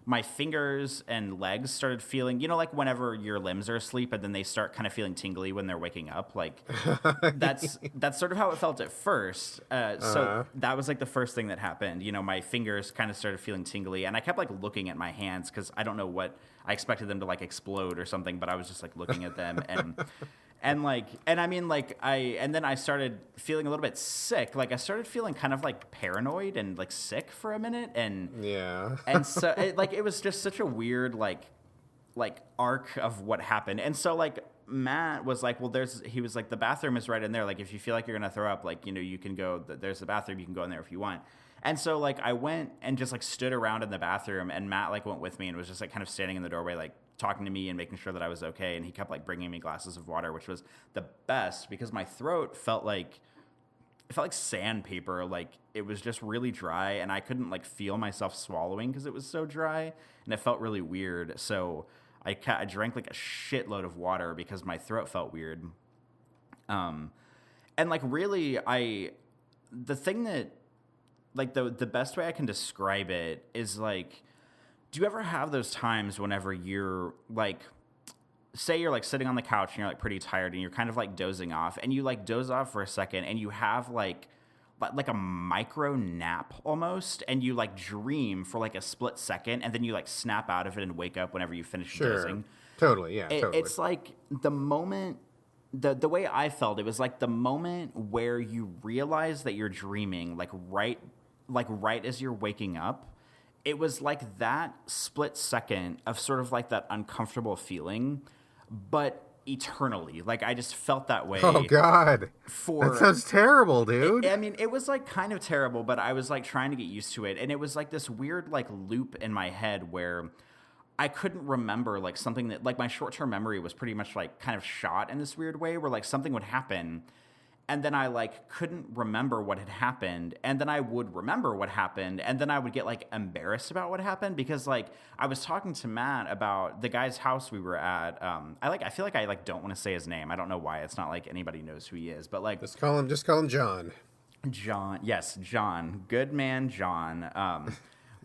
my fingers and legs started feeling, like whenever your limbs are asleep and then they start kind of feeling tingly when they're waking up. Like that's sort of how it felt at first. So that was like the first thing that happened. My fingers kind of started feeling tingly, and I kept like looking at my hands because I don't know what I expected them to like explode or something, but I was just like looking at them and then I started feeling a little bit sick. Like I started feeling kind of like paranoid and like sick for a minute. And so it was just such a weird like arc of what happened. And so like Matt was like, well, he was like, the bathroom is right in there. Like if you feel like you're going to throw up, like, you can go, there's the bathroom, you can go in there if you want. And so like I went and just like stood around in the bathroom, and Matt like went with me and was just like kind of standing in the doorway, like talking to me and making sure that I was okay. And he kept like bringing me glasses of water, which was the best, because my throat felt like sandpaper. Like it was just really dry, and I couldn't like feel myself swallowing because it was so dry, and it felt really weird. So I drank like a shitload of water because my throat felt weird. And like really the thing that like the best way I can describe it is like, do you ever have those times whenever you're like, say you're like sitting on the couch and you're like pretty tired and you're kind of like dozing off, and you like doze off for a second and you have like a micro nap almost, and you like dream for like a split second, and then you like snap out of it and wake up whenever you finish dozing. Totally, yeah. Totally. It's like the moment, the way I felt, it was like the moment where you realize that you're dreaming, like right as you're waking up. It was like that split second of sort of like that uncomfortable feeling, but eternally. Like I just felt that way. Oh God, that sounds terrible, dude. It was like kind of terrible, but I was like trying to get used to it, and it was like this weird like loop in my head where I couldn't remember like something that like my short-term memory was pretty much like kind of shot in this weird way where like something would happen, and then I like couldn't remember what had happened, and then I would remember what happened, and then I would get like embarrassed about what happened, because like I was talking to Matt about the guy's house we were at. I feel like I like don't want to say his name. I don't know why. It's not like anybody knows who he is, but like just call him John. John, yes, John, good man, John.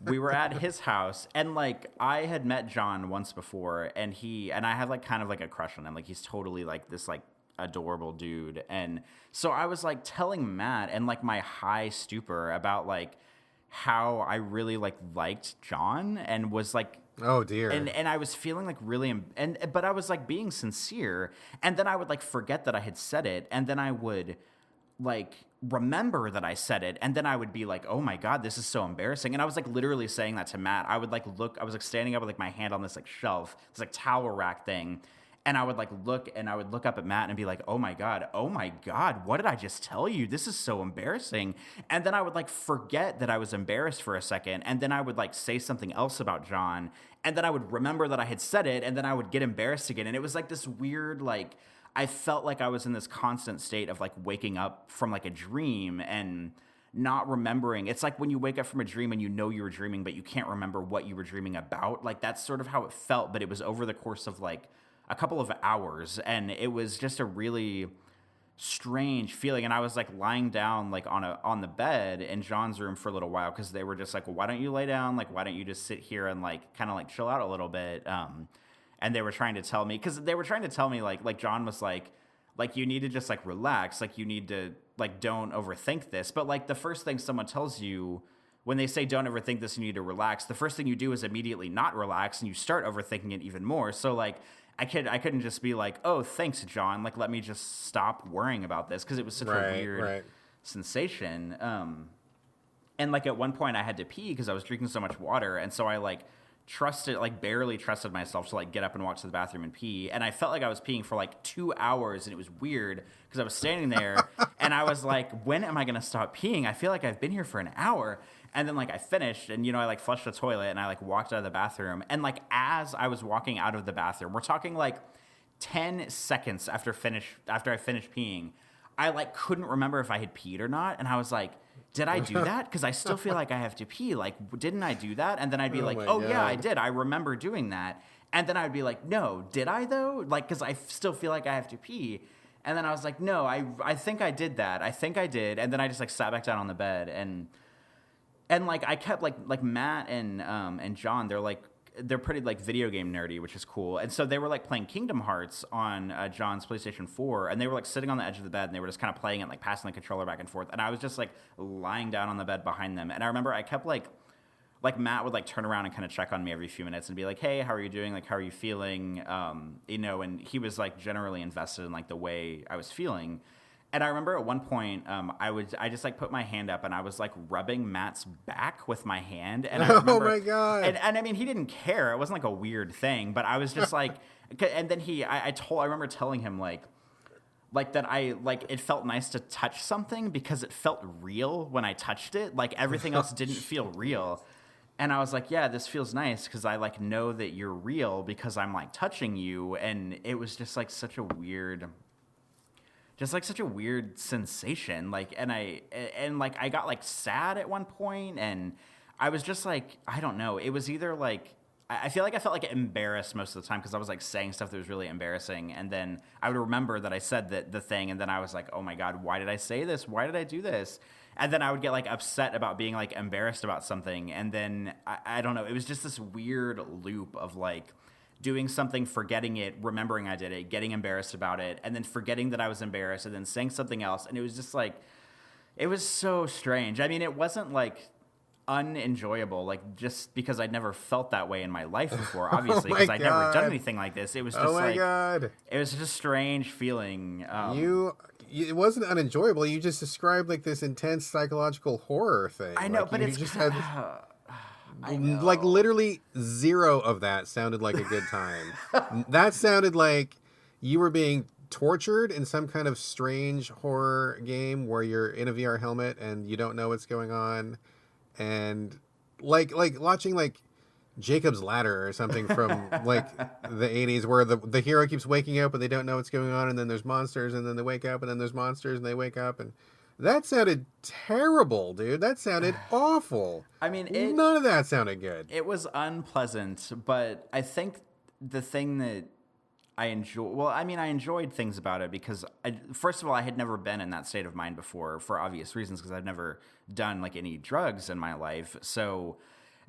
We were at his house, and like I had met John once before, and I had like kind of like a crush on him. Like he's totally like this like adorable dude. And so I was like telling Matt and like my high stupor about like how I really like liked John, and was like, oh dear. And I was feeling like really, but I was like being sincere, and then I would like forget that I had said it, and then I would like remember that I said it, and then I would be like, oh my God, this is so embarrassing. And I was like literally saying that to Matt. I would like I was like standing up with like my hand on this like shelf, this like towel rack thing, and I would like look up at Matt and be like, oh my God, what did I just tell you? This is so embarrassing. And then I would like forget that I was embarrassed for a second, and then I would like say something else about John, and then I would remember that I had said it, and then I would get embarrassed again. And it was like this weird, like, I felt like I was in this constant state of like waking up from like a dream and not remembering. It's like when you wake up from a dream and you know you were dreaming, but you can't remember what you were dreaming about. Like that's sort of how it felt, but it was over the course of like a couple of hours, and it was just a really strange feeling. And I was like lying down like on the bed in John's room for a little while, because they were just like, well, why don't you lay down? Like, why don't you just sit here and like kind of like chill out a little bit? And they were trying to tell me, like John was like you need to just like relax, like you need to like don't overthink this. But like the first thing someone tells you when they say don't overthink this, you need to relax, the first thing you do is immediately not relax, and you start overthinking it even more. So like I couldn't just be like, oh, thanks, John, like let me just stop worrying about this, because it was such a weird sensation. And like at one point I had to pee because I was drinking so much water, and so I like barely trusted myself to like get up and walk to the bathroom and pee. And I felt like I was peeing for like 2 hours, and it was weird because I was standing there and I was like, when am I going to stop peeing? I feel like I've been here for an hour. And then like I finished, and I like flushed the toilet, and I like walked out of the bathroom. And like as I was walking out of the bathroom, we're talking like 10 seconds after I finished peeing, I like couldn't remember if I had peed or not. And I was like, did I do that? Because I still feel like I have to pee. Like, didn't I do that? And then I'd be yeah, I did. I remember doing that. And then I'd be like, no, did I though? Like, because I still feel like I have to pee. And then I was like, no, I think I did that. I think I did. And then I just like sat back down on the bed, and like I kept like Matt and John, they're pretty like video game nerdy, which is cool. And so they were like playing Kingdom Hearts on John's PlayStation 4, and they were like sitting on the edge of the bed, and they were just kind of playing it, like passing the controller back and forth. And I was just like lying down on the bed behind them. And I remember I kept like Matt would like turn around and kind of check on me every few minutes and be like, hey, how are you doing? Like, how are you feeling? And he was like generally invested in like the way I was feeling. And I remember at one point, I just like put my hand up, and I was like rubbing Matt's back with my hand. And I remember, oh my God. And I mean, he didn't care. It wasn't like a weird thing, but I was just like, and then I remember telling him like that it felt nice to touch something because it felt real when I touched it. Like everything else didn't feel real. And I was like, yeah, this feels nice because I like know that you're real because I'm like touching you. And it was just like such a weird sensation. Like, and I got like sad at one point, and I was just like, I don't know. It was either like, I feel like I felt like embarrassed most of the time because I was like saying stuff that was really embarrassing. And then I would remember that I said the thing, and then I was like, oh my God, why did I say this? Why did I do this? And then I would get like upset about being like embarrassed about something. And then I don't know. It was just this weird loop of like doing something, forgetting it, remembering I did it, getting embarrassed about it, and then forgetting that I was embarrassed, and then saying something else. And it was just like, it was so strange. I mean, it wasn't like unenjoyable, like just because I'd never felt that way in my life before, obviously, because I'd never done anything like this. It was just it was just a strange feeling. It wasn't unenjoyable. You just described like this intense psychological horror thing. I know, like, but you it's just had like literally zero of that sounded like a good time. That sounded like you were being tortured in some kind of strange horror game where you're in a VR helmet and you don't know what's going on, and like watching like Jacob's Ladder or something from like the 80s where the hero keeps waking up and they don't know what's going on, and then there's monsters, and then they wake up, and then there's monsters and they wake up, and that sounded terrible, dude. That sounded awful. I mean, none of that sounded good. It was unpleasant, but I think the thing that I enjoyed things about it because, first of all, I had never been in that state of mind before for obvious reasons because I've never done like any drugs in my life. So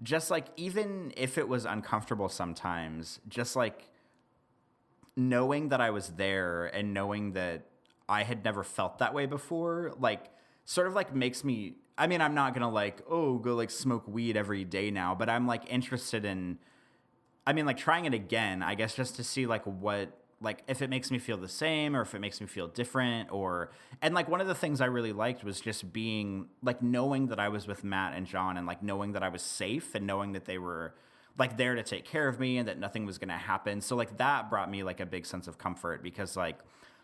just like, even if it was uncomfortable sometimes, just like knowing that I was there and knowing that I had never felt that way before, like sort of like makes me, I mean, I'm not going to like, oh, go like smoke weed every day now, but I'm like interested in, I mean, like trying it again, I guess, just to see like what, like if it makes me feel the same or if it makes me feel different, or, and like one of the things I really liked was just being like knowing that I was with Matt and John, and like knowing that I was safe, and knowing that they were like there to take care of me and that nothing was going to happen. So like that brought me like a big sense of comfort because like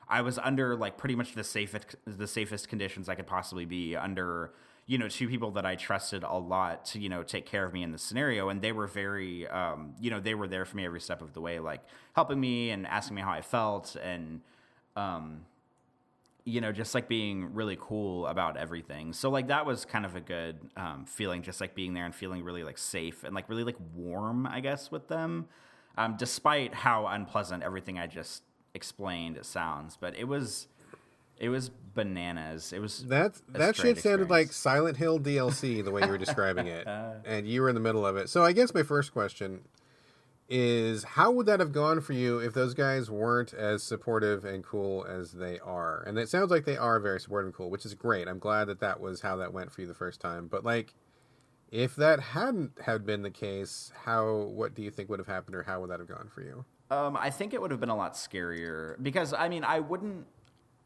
I was under like pretty much the safest conditions I could possibly be under, you know, two people that I trusted a lot to, you know, take care of me in this scenario. And they were very, you know, they were there for me every step of the way, like helping me and asking me how I felt, and, you know, just like being really cool about everything. So like that was kind of a good feeling, just like being there and feeling really like safe and like really like warm, I guess, with them, despite how unpleasant everything I just explained sounds. But it was bananas. It was that shit sounded like Silent Hill DLC the way you were describing it, and you were in the middle of it. So I guess my first question is, how would that have gone for you if those guys weren't as supportive and cool as they are? And it sounds like they are very supportive and cool, which is great. I'm glad that was how that went for you the first time. But like, if that hadn't had been the case, what do you think would have happened, or how would that have gone for you? I think it would have been a lot scarier because, I mean, I wouldn't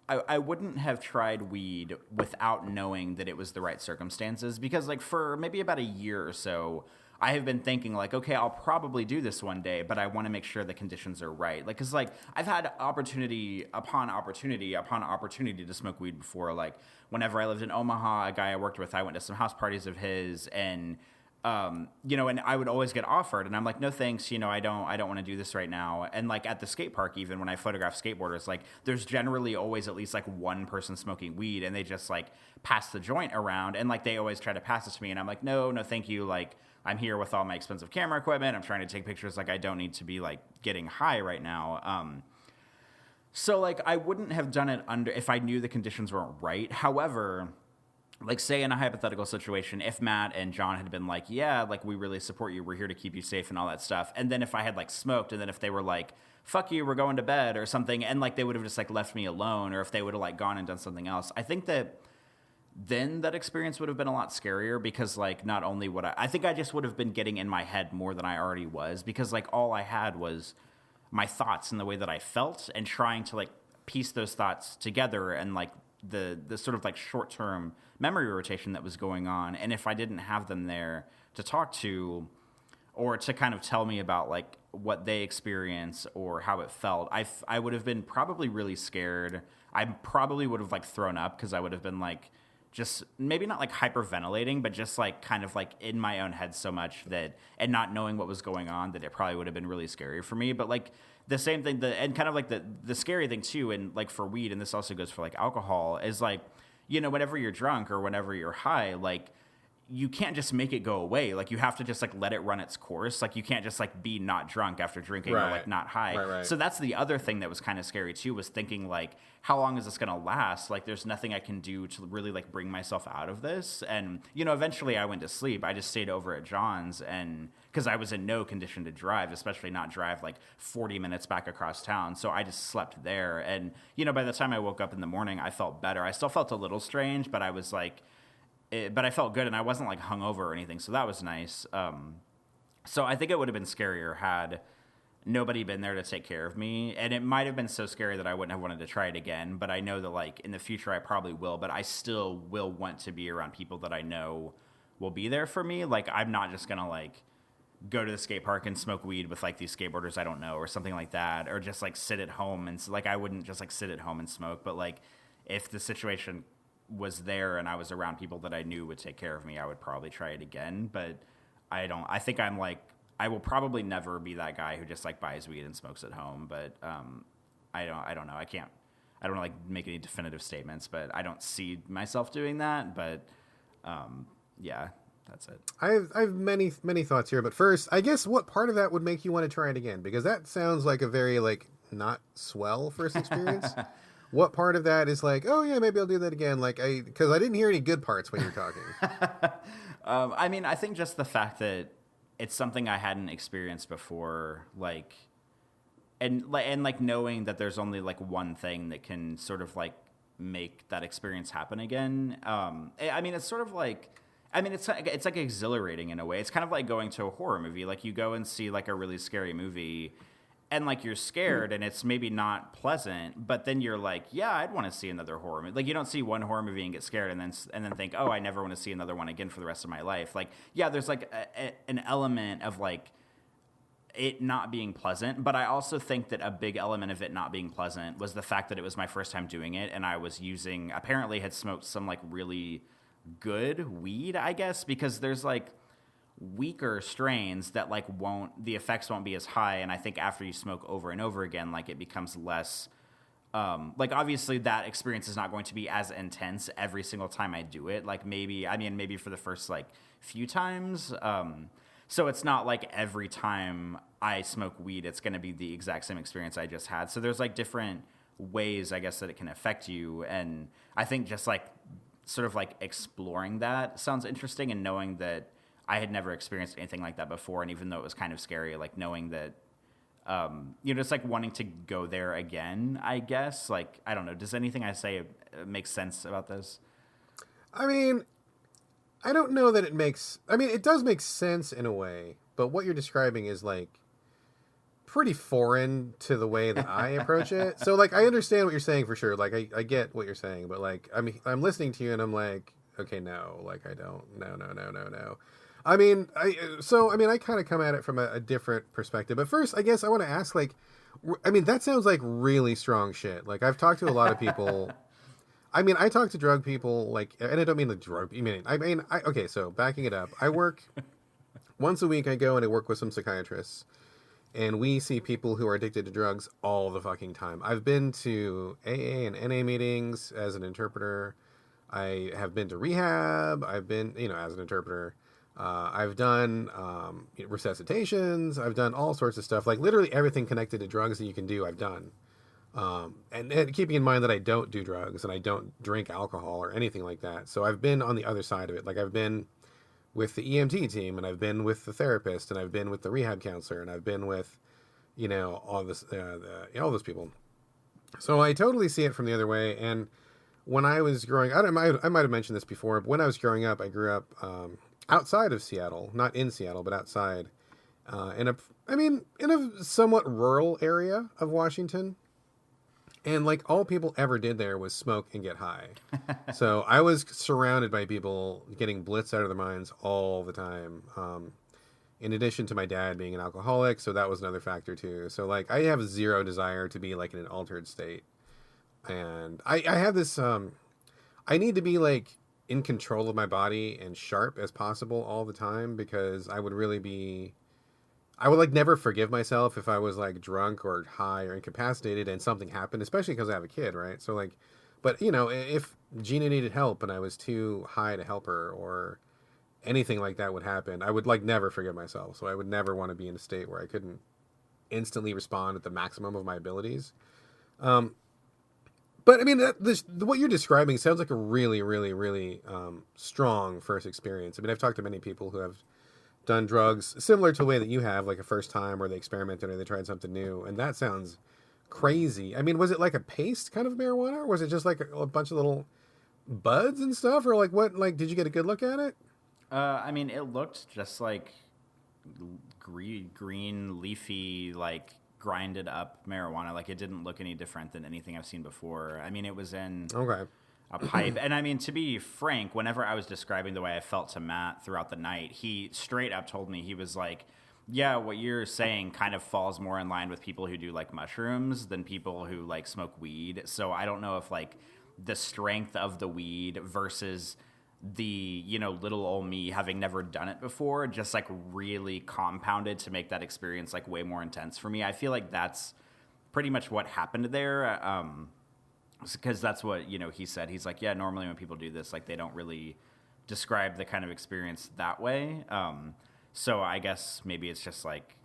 I wouldn't have tried weed without knowing that it was the right circumstances, because like for maybe about a year or so, I have been thinking like, okay, I'll probably do this one day, but I want to make sure the conditions are right. Like, cause like I've had opportunity upon opportunity upon opportunity to smoke weed before. Like whenever I lived in Omaha, a guy I worked with, I went to some house parties of his, and and I would always get offered, and I'm like, no thanks, I don't want to do this right now. And like at the skate park, even when I photograph skateboarders, like there's generally always at least like one person smoking weed, and they just like pass the joint around, and like they always try to pass it to me, and I'm like, no, thank you. Like I'm here with all my expensive camera equipment. I'm trying to take pictures. Like I don't need to be like getting high right now. So like I wouldn't have done it if I knew the conditions weren't right. However, like say in a hypothetical situation, if Matt and John had been like, yeah, like we really support you, we're here to keep you safe and all that stuff, and then if I had like smoked, and then if they were like, fuck you, we're going to bed or something, and like they would have just like left me alone, or if they would have like gone and done something else, I think that then that experience would have been a lot scarier, because like not only would I think I just would have been getting in my head more than I already was, because like all I had was my thoughts and the way that I felt, and trying to like piece those thoughts together, and like the sort of like short-term memory rotation that was going on. And if I didn't have them there to talk to, or to kind of tell me about like what they experience or how it felt, I would have been probably really scared. I probably would have like thrown up, because I would have been like, just maybe not like hyperventilating, but just like kind of like in my own head so much that, and not knowing what was going on, that it probably would have been really scary for me. But like the same thing, and kind of like the scary thing too, and like for weed, and this also goes for like alcohol, is like, whenever you're drunk or whenever you're high, like you can't just make it go away. Like you have to just like let it run its course. Like you can't just like be not drunk after drinking, or like not high. Right. So that's the other thing that was kind of scary too, was thinking like, how long is this going to last? Like there's nothing I can do to really like bring myself out of this. And, eventually I went to sleep. I just stayed over at John's, and because I was in no condition to drive, especially not drive like 40 minutes back across town. So I just slept there. And, by the time I woke up in the morning, I felt better. I still felt a little strange, but I was like, but I felt good, and I wasn't like hungover or anything, so that was nice. So I think it would have been scarier had nobody been there to take care of me, and it might have been so scary that I wouldn't have wanted to try it again. But I know that like in the future I probably will, but I still will want to be around people that I know will be there for me. Like I'm not just gonna like go to the skate park and smoke weed with like these skateboarders I don't know, or something like that, or just like sit at home and like I wouldn't just like sit at home and smoke. But like if the situation was there and I was around people that I knew would take care of me, I would probably try it again. But I think I'm like, I will probably never be that guy who just like buys weed and smokes at home. But I don't know. I don't like make any definitive statements, but I don't see myself doing that. But yeah, that's it. I have many thoughts here, but first, I guess what part of that would make you want to try it again? Because that sounds like a very like not swell first experience. What part of that is like, oh yeah, maybe I'll do that again? Like because I didn't hear any good parts when you were talking. I mean, I think just the fact that it's something I hadn't experienced before, like, and like knowing that there's only like one thing that can sort of like make that experience happen again. I mean, it's sort of like, it's like exhilarating in a way. It's kind of like going to a horror movie. Like you go and see like a really scary movie, and like you're scared, and it's maybe not pleasant, but then you're like, yeah, I'd want to see another horror movie. Like you don't see one horror movie and get scared and then think, oh, I never want to see another one again for the rest of my life. Like, yeah, there's like an element of like it not being pleasant, but I also think that a big element of it not being pleasant was the fact that it was my first time doing it, and I was apparently had smoked some like really good weed, I guess, because there's like weaker strains that like the effects won't be as high, and I think after you smoke over and over again, like it becomes less like obviously that experience is not going to be as intense every single time I do it. Like maybe for the first like few times, so it's not like every time I smoke weed it's going to be the exact same experience I just had. So there's like different ways, I guess, that it can affect you, and I think just like sort of like exploring that sounds interesting, and knowing that I had never experienced anything like that before, and even though it was kind of scary, like knowing that, just like wanting to go there again, I guess. Like, I don't know. Does anything I say make sense about this? I mean, I don't know that it makes... I mean, it does make sense in a way, but what you're describing is like... pretty foreign to the way that I approach it. So like, I understand what you're saying for sure. Like, I get what you're saying, but like, I'm listening to you and I'm like, okay, no, like I don't, no. I mean, I kind of come at it from a different perspective. But first, I guess I want to ask, like, I mean, that sounds like really strong shit. Like, I've talked to a lot of people. I mean, I talk to drug people, like, and I don't mean the drug. Okay, so backing it up, I work once a week. I go and I work with some psychiatrists, and we see people who are addicted to drugs all the fucking time. I've been to AA and NA meetings as an interpreter. I have been to rehab. I've been, as an interpreter. I've done resuscitations. I've done all sorts of stuff. Like literally everything connected to drugs that you can do, I've done. And keeping in mind that I don't do drugs and I don't drink alcohol or anything like that. So I've been on the other side of it. Like I've been with the EMT team, and I've been with the therapist, and I've been with the rehab counselor, and I've been with, all those people. So I totally see it from the other way. And when I was growing, I might have mentioned this before, but when I was growing up, I grew up outside of Seattle, not in Seattle, but outside, in a somewhat rural area of Washington. And like all people ever did there was smoke and get high. So I was surrounded by people getting blitzed out of their minds all the time. In addition to my dad being an alcoholic, so that was another factor too. So like I have zero desire to be like in an altered state. And I have this, I need to be like in control of my body and sharp as possible all the time, because I would like never forgive myself if I was like drunk or high or incapacitated and something happened, especially because I have a kid, right? So like, but if Gina needed help and I was too high to help her or anything like that would happen, I would like never forgive myself. So I would never want to be in a state where I couldn't instantly respond at the maximum of my abilities. But I mean, what you're describing sounds like a really, really, really strong first experience. I mean, I've talked to many people who have done drugs similar to the way that you have, like a first time where they experimented or they tried something new, and that sounds crazy. I mean, was it like a paste kind of marijuana, or was it just like a bunch of little buds and stuff, or like what? Like, did you get a good look at it? I mean, it looked just like green, leafy, like grinded up marijuana. Like it didn't look any different than anything I've seen before. I mean, it was in a pipe. And I mean, to be frank, whenever I was describing the way I felt to Matt throughout the night, he straight up told me, he was like, yeah, what you're saying kind of falls more in line with people who do like mushrooms than people who like smoke weed. So I don't know if like the strength of the weed versus the, little old me having never done it before just like really compounded to make that experience like way more intense for me. I feel like that's pretty much what happened there. Because that's what, he said. He's like, yeah, normally when people do this, like they don't really describe the kind of experience that way. So I guess maybe it's just like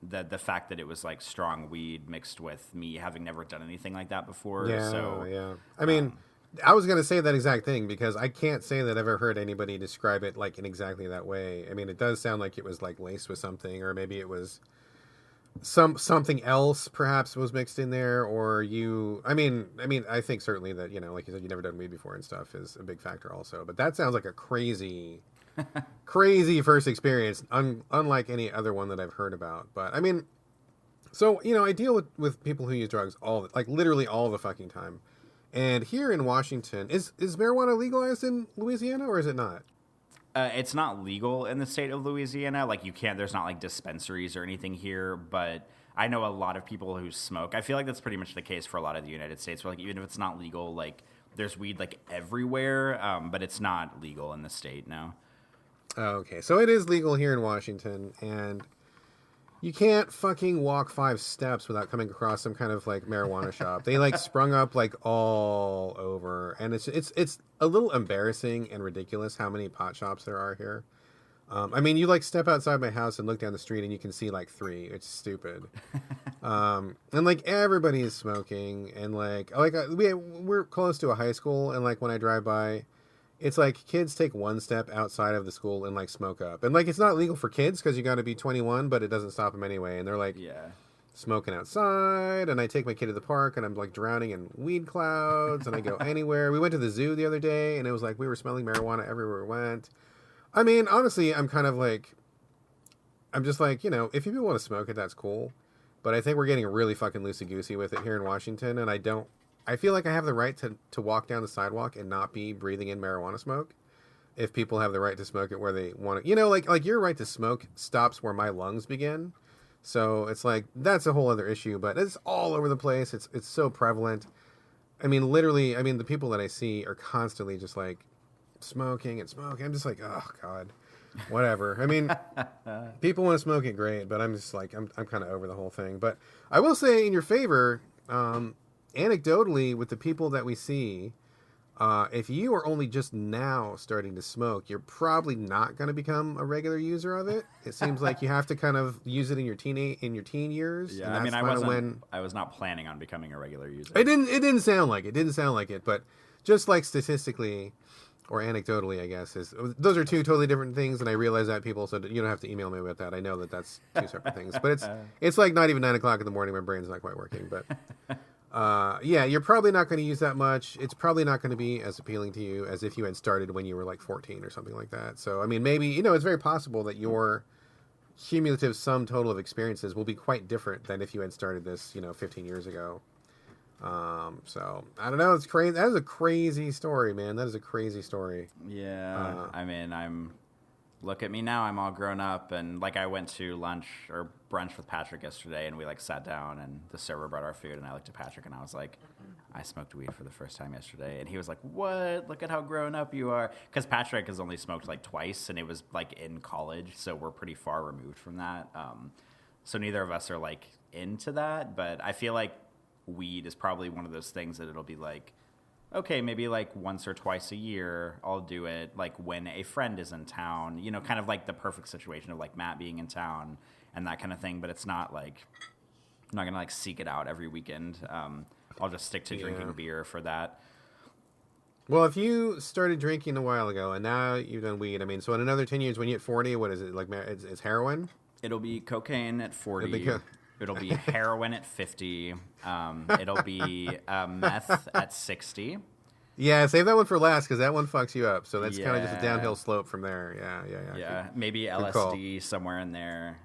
the fact that it was like strong weed mixed with me having never done anything like that before. Yeah. I mean, I was going to say that exact thing, because I can't say that I've ever heard anybody describe it like in exactly that way. I mean, it does sound like it was like laced with something, or maybe it was something else perhaps was mixed in there, or I think certainly that, like you said, you never done weed before and stuff is a big factor also. But that sounds like a crazy first experience, unlike any other one that I've heard about. But I mean, so, I deal with people who use drugs literally all the fucking time. And here in Washington, is marijuana legalized in Louisiana, or is it not? It's not legal in the state of Louisiana. Like there's not like dispensaries or anything here, but I know a lot of people who smoke. I feel like that's pretty much the case for a lot of the United States, where like even if it's not legal, like there's weed like everywhere, but it's not legal in the state now. Okay, so it is legal here in Washington, and you can't fucking walk 5 steps without coming across some kind of like marijuana shop. They like sprung up like all over, and it's a little embarrassing and ridiculous how many pot shops there are here. I mean, you like step outside my house and look down the street and you can see like 3. It's stupid. And like everybody is smoking, and we're close to a high school, and like when I drive by, it's like kids take one step outside of the school and like smoke up. And like it's not legal for kids because you got to be 21, but it doesn't stop them anyway. And they're like smoking outside. And I take my kid to the park and I'm like drowning in weed clouds, and I go anywhere. We went to the zoo the other day and it was like we were smelling marijuana everywhere we went. I mean, honestly, I'm just like, if people want to smoke it, that's cool. But I think we're getting really fucking loosey-goosey with it here in Washington, and I feel like I have the right to walk down the sidewalk and not be breathing in marijuana smoke. If people have the right to smoke it where they want to, like your right to smoke stops where my lungs begin. So it's like, that's a whole other issue, but it's all over the place. It's so prevalent. I mean, literally, the people that I see are constantly just like smoking and smoking. I'm just like, oh God, whatever. I mean, people want to smoke it, great, but I'm just like, I'm kind of over the whole thing. But I will say in your favor, anecdotally, with the people that we see, if you are only just now starting to smoke, you're probably not going to become a regular user of it. It seems like you have to kind of use it in your teen years. Yeah, and I was not planning on becoming a regular user. It didn't sound like it. But just like statistically or anecdotally, I guess, those are two totally different things. And I realize that, people, so you don't have to email me with that. I know that that's two separate things. But it's like not even 9 o'clock in the morning. My brain's not quite working. But yeah, you're probably not going to use that much. It's probably not going to be as appealing to you as if you had started when you were like 14 or something like that. So, I mean, maybe, it's very possible that your cumulative sum total of experiences will be quite different than if you had started this, 15 years ago. So I don't know. It's crazy. That is a crazy story, man. That is a crazy story. Yeah. Look at me now. I'm all grown up, and like I went to lunch or brunch with Patrick yesterday, and we like sat down, and the server brought our food, and I looked at Patrick, and I was like, I smoked weed for the first time yesterday, and he was like, what? Look at how grown up you are. Because Patrick has only smoked like twice, and it was like in college, so we're pretty far removed from that. So neither of us are like into that, but I feel like weed is probably one of those things that it'll be like, okay, maybe like once or twice a year I'll do it, like when a friend is in town, kind of like the perfect situation of like Matt being in town and that kind of thing. But it's not like, I'm not going to like seek it out every weekend. I'll just stick to drinking beer for that. Well, if you started drinking a while ago and now you've done weed, so in another 10 years, when you hit 40, what is it? Like, it's heroin? It'll be cocaine at 40. It'll be heroin at 50. It'll be meth at 60. Yeah, save that one for last because that one fucks you up. So that's kind of just a downhill slope from there. Yeah, maybe LSD somewhere in there.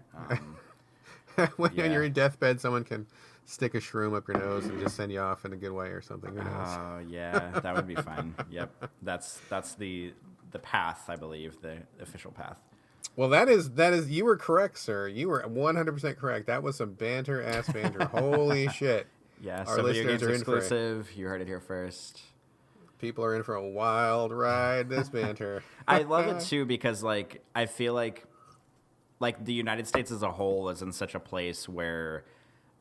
When you're in deathbed, someone can stick a shroom up your nose and just send you off in a good way or something. Who knows? Oh, yeah, that would be fun. Yep, that's the path, I believe, the official path. Well, that is, you were correct, sir. You were 100% correct. That was some banter-ass banter. Holy shit. Yeah, our so video games are exclusive. You heard it here first. People are in for a wild ride, this banter. I love it, too, because, like, I feel like the United States as a whole is in such a place where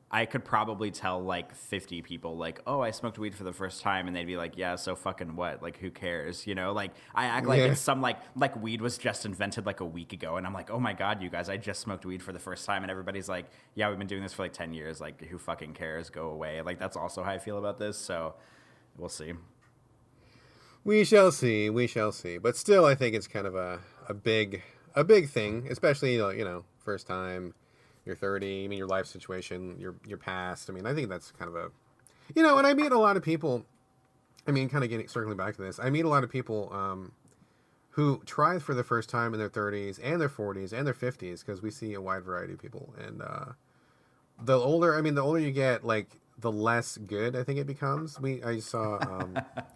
I could probably tell, like, 50 people, like, oh, I smoked weed for the first time, and they'd be like, yeah, so fucking what? Like, who cares? Like, I act like it's some, like weed was just invented, like, a week ago, and I'm like, oh, my God, you guys, I just smoked weed for the first time, and everybody's like, yeah, we've been doing this for, like, 10 years. Like, who fucking cares? Go away. Like, that's also how I feel about this, so we'll see. We shall see. But still, I think it's kind of a big thing, especially, first time. You're 30, your life situation, your past. I think that's kind of a, and I meet a lot of people, kind of circling back to this, I meet a lot of people who try for the first time in their 30s and their 40s and their 50s, because we see a wide variety of people. And the older you get, like, the less good I think it becomes. I saw, I'm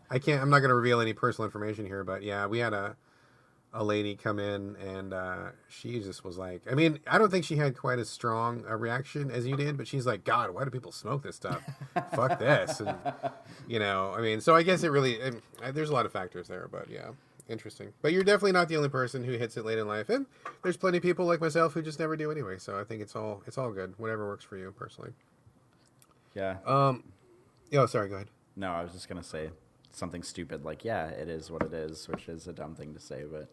not going to reveal any personal information here, but yeah, we had a lady come in and she just was like, I don't think she had quite as strong a reaction as you did, but she's like, God, why do people smoke this stuff? Fuck this. And, so I guess it really, there's a lot of factors there, but yeah, interesting. But you're definitely not the only person who hits it late in life, and there's plenty of people like myself who just never do anyway. So I think it's all good, whatever works for you personally. Yeah. Sorry, go ahead. No, I was just going to say something stupid like, yeah, it is what it is, which is a dumb thing to say, but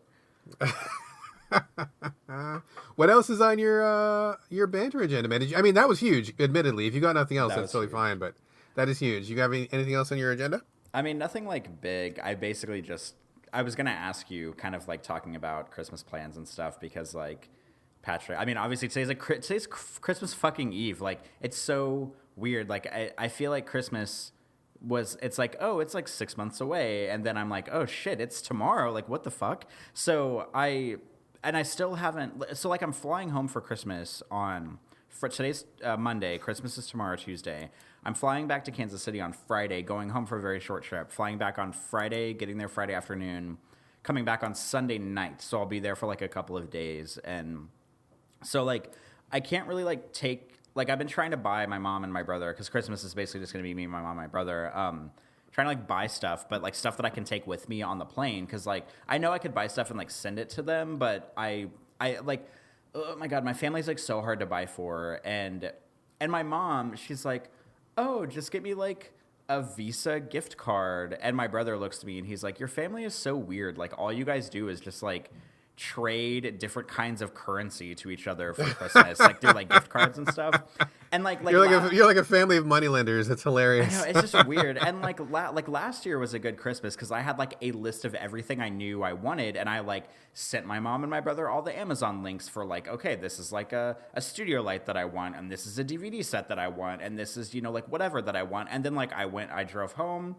what else is on your banter agenda, man? That was huge, admittedly. If you got nothing else, that's totally fine, but that is huge. You got anything else on your agenda? Nothing like big. I basically I was going to ask you, kind of like talking about Christmas plans and stuff, because like Patrick, obviously today's Christmas fucking Eve. Like, it's so weird. Like, I feel like Christmas it's like, oh, it's like 6 months away, and then I'm like, oh shit, it's tomorrow. Like, what the fuck? So I still haven't. So like, I'm flying home for Christmas on for today's Monday. Christmas is tomorrow, Tuesday. I'm flying back to Kansas City on Friday, going home for a very short trip. Flying back on Friday, getting there Friday afternoon, coming back on Sunday night. So I'll be there for like a couple of days. And so like I can't really like take, like I've been trying to buy my mom and my brother, because Christmas is basically just going to be me, my mom, and my brother. Trying to like buy stuff, but like stuff that I can take with me on the plane. Cause like I know I could buy stuff and like send it to them, but I like, oh my God, my family's like so hard to buy for. And my mom, she's like, oh, just get me like a Visa gift card. And my brother looks to me and he's like, your family is so weird. Like all you guys do is just like trade different kinds of currency to each other for Christmas, like through like gift cards and stuff. And like you're like a family of moneylenders. It's hilarious. I know, it's just weird. And like last year was a good Christmas because I had like a list of everything I knew I wanted, and I like sent my mom and my brother all the Amazon links for like, okay, this is like a studio light that I want, and this is a DVD set that I want, and this is, you know, like whatever that I want. And then like I drove home.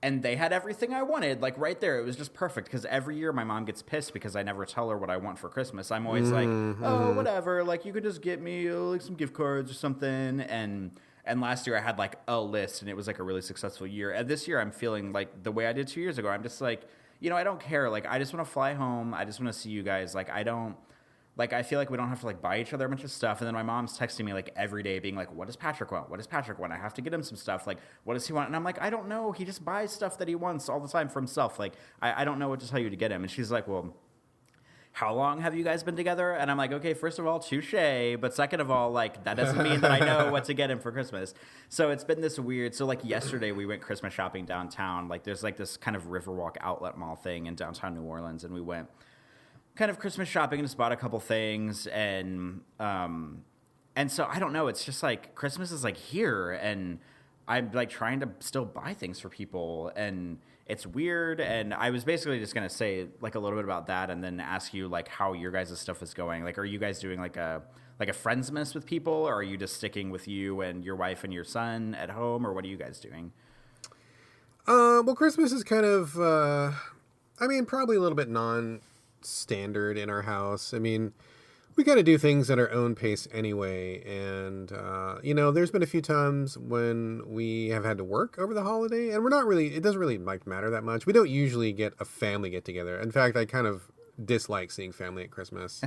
And they had everything I wanted, like right there. It was just perfect because every year my mom gets pissed because I never tell her what I want for Christmas. I'm always like, oh, whatever. Like you could just get me like some gift cards or something. And last year I had like a list, and it was like a really successful year. And this year I'm feeling like the way I did 2 years ago. I'm just like, you know, I don't care. Like I just want to fly home. I just want to see you guys. Like I feel like we don't have to like buy each other a bunch of stuff. And then my mom's texting me like every day being like, what does Patrick want? What does Patrick want? I have to get him some stuff. Like, what does he want? And I'm like, I don't know. He just buys stuff that he wants all the time for himself. Like, I don't know what to tell you to get him. And she's like, well, how long have you guys been together? And I'm like, okay, first of all, touche. But second of all, like, that doesn't mean that I know what to get him for Christmas. So it's been this weird. So like yesterday we went Christmas shopping downtown. Like there's like this kind of Riverwalk outlet mall thing in downtown New Orleans. And we went kind of Christmas shopping and just bought a couple things. And so I don't know. It's just like Christmas is like here, and I'm like trying to still buy things for people, and it's weird. And I was basically just going to say like a little bit about that and then ask you like how your guys' stuff is going. Like, are you guys doing like a Friendsmas with people, or are you just sticking with you and your wife and your son at home, or what are you guys doing? Well, Christmas is kind of, probably a little bit non-standard in our house. I mean, we kind of do things at our own pace anyway. And, there's been a few times when we have had to work over the holiday, and it doesn't really like matter that much. We don't usually get a family get together. In fact, I kind of dislike seeing family at Christmas.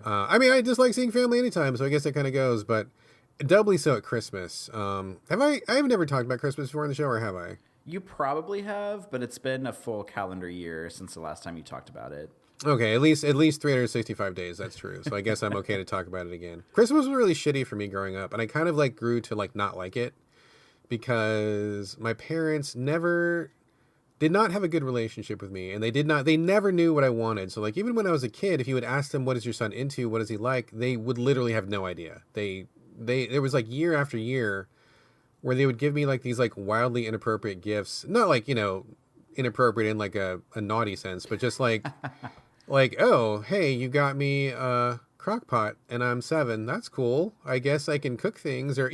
I dislike seeing family anytime, so I guess it kind of goes, but doubly so at Christmas. I've never talked about Christmas before in the show, or have I? You probably have, but it's been a full calendar year since the last time you talked about it. Okay, at least 365 days, that's true. So I guess I'm okay to talk about it again. Christmas was really shitty for me growing up, and I kind of like grew to like not like it because my parents did not have a good relationship with me, and they never knew what I wanted. So like even when I was a kid, if you would ask them, what is your son into? What is he like? They would literally have no idea. There was like year after year where they would give me like these like wildly inappropriate gifts. Not like, inappropriate in like a naughty sense, but just like, like, oh, hey, you got me a crock pot and I'm 7. That's cool. I guess I can cook things, or,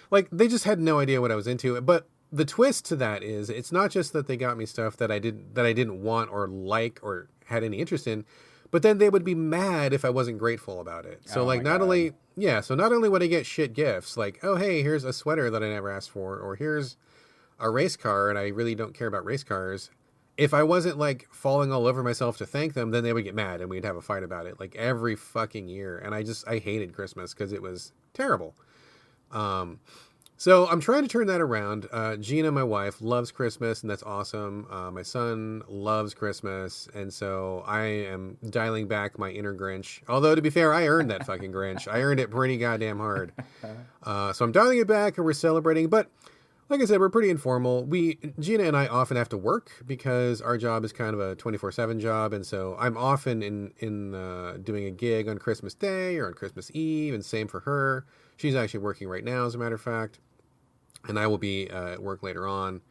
like they just had no idea what I was into. But the twist to that is it's not just that they got me stuff that I didn't want or like or had any interest in, but then they would be mad if I wasn't grateful about it. So like not only would I get shit gifts, like, oh, hey, here's a sweater that I never asked for, or here's a race car and I really don't care about race cars. If I wasn't like falling all over myself to thank them, then they would get mad and we'd have a fight about it like every fucking year. And I hated Christmas because it was terrible. So I'm trying to turn that around. Gina, my wife, loves Christmas, and that's awesome. My son loves Christmas, and so I am dialing back my inner Grinch. Although, to be fair, I earned that fucking Grinch. I earned it pretty goddamn hard. So I'm dialing it back, and we're celebrating. But like I said, we're pretty informal. Gina and I often have to work because our job is kind of a 24/7 job, and so I'm often in doing a gig on Christmas Day or on Christmas Eve, and same for her. She's actually working right now, as a matter of fact. And I will be at work later on.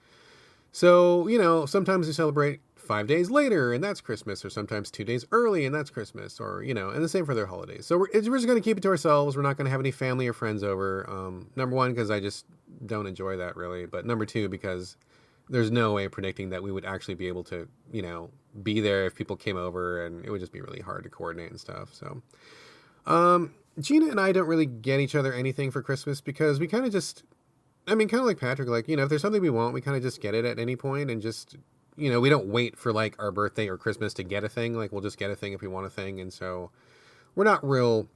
So, sometimes we celebrate 5 days later, and that's Christmas, or sometimes 2 days early, and that's Christmas, or, and the same for their holidays. So we're just going to keep it to ourselves. We're not going to have any family or friends over. Number one, because I just don't enjoy that really. But number two, because there's no way of predicting that we would actually be able to, be there if people came over, and it would just be really hard to coordinate and stuff. So, Gina and I don't really get each other anything for Christmas because we kind of just, I mean, kind of like Patrick, like, if there's something we want, we kind of just get it at any point and just, we don't wait for like our birthday or Christmas to get a thing. Like, we'll just get a thing if we want a thing. And so we're not real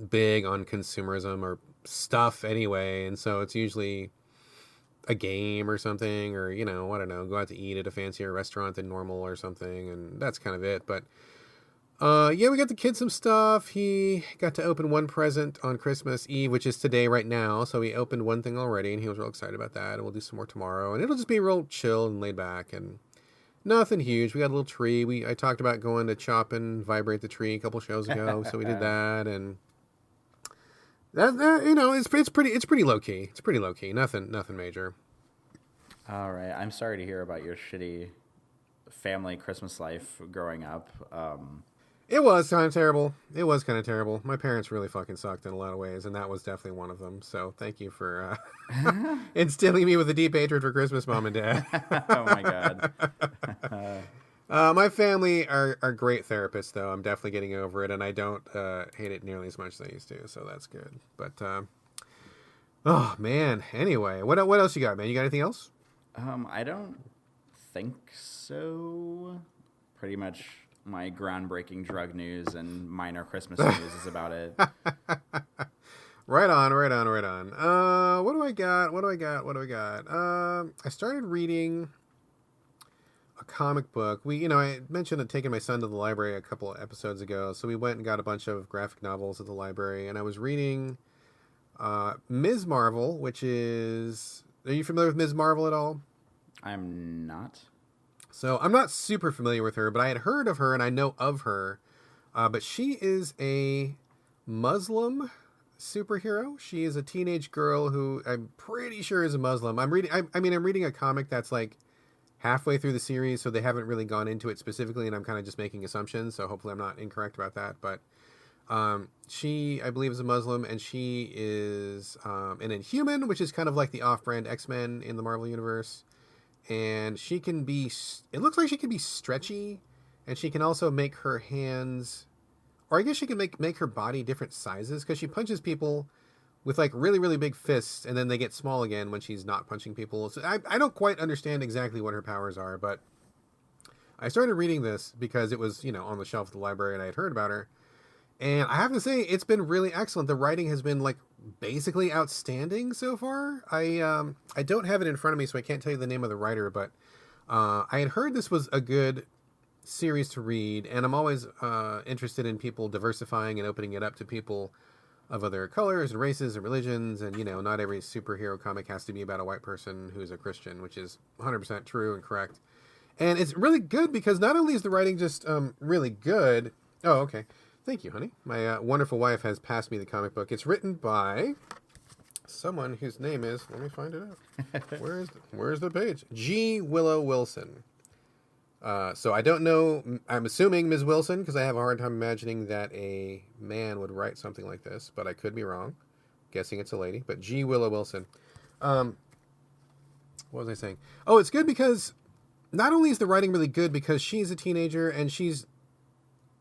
big on consumerism or stuff anyway. And so it's usually a game or something, or, I don't know, go out to eat at a fancier restaurant than normal or something. And that's kind of it. But yeah, we got the kid some stuff. He got to open one present on Christmas Eve, which is today right now. So he opened one thing already, and he was real excited about that. And we'll do some more tomorrow. And it'll just be real chill and laid back and nothing huge. We got a little tree. I talked about going to chop and vibrate the tree a couple shows ago, so we did that. And that it's pretty low key. It's pretty low key. Nothing major. All right. I'm sorry to hear about your shitty family Christmas life growing up. It was kind of terrible. It was kind of terrible. My parents really fucking sucked in a lot of ways, and that was definitely one of them. So thank you for instilling me with a deep hatred for Christmas, Mom and Dad. Oh, my God. My family are great therapists, though. I'm definitely getting over it, and I don't hate it nearly as much as I used to, so that's good. But, oh, man. Anyway, what else you got, man? You got anything else? I don't think so. Pretty much my groundbreaking drug news and minor Christmas news is about it. Right on. What do I got? I started reading a comic book. I mentioned taking my son to the library a couple of episodes ago, so we went and got a bunch of graphic novels at the library, and I was reading Ms. Marvel, which is... Are you familiar with Ms. Marvel at all? I'm not. So I'm not super familiar with her, but I had heard of her and I know of her. But she is a Muslim superhero. She is a teenage girl who I'm pretty sure is a Muslim. I'm reading a comic that's like halfway through the series, so they haven't really gone into it specifically, and I'm kind of just making assumptions. So hopefully I'm not incorrect about that. But she, I believe, is a Muslim, and she is an Inhuman, which is kind of like the off-brand X-Men in the Marvel Universe. And she can be, it looks like she can be stretchy, and she can also make her hands, or I guess she can make her body different sizes, because she punches people with like really, really big fists, and then they get small again when she's not punching people. So I don't quite understand exactly what her powers are, but I started reading this because it was, on the shelf at the library, and I had heard about her. And I have to say, it's been really excellent. The writing has been like basically outstanding so far. I don't have it in front of me, so I can't tell you the name of the writer, but I had heard this was a good series to read, and I'm always interested in people diversifying and opening it up to people of other colors and races and religions, and not every superhero comic has to be about a white person who's a Christian, which is 100% true and correct. And it's really good because not only is the writing just really good. Oh, okay. Thank you, honey. My wonderful wife has passed me the comic book. It's written by someone whose name is, let me find it out. Where's the page? G. Willow Wilson. So I don't know. I'm assuming Ms. Wilson, because I have a hard time imagining that a man would write something like this, but I could be wrong. Guessing it's a lady, but G. Willow Wilson. What was I saying? Oh, it's good because not only is the writing really good because she's a teenager and she's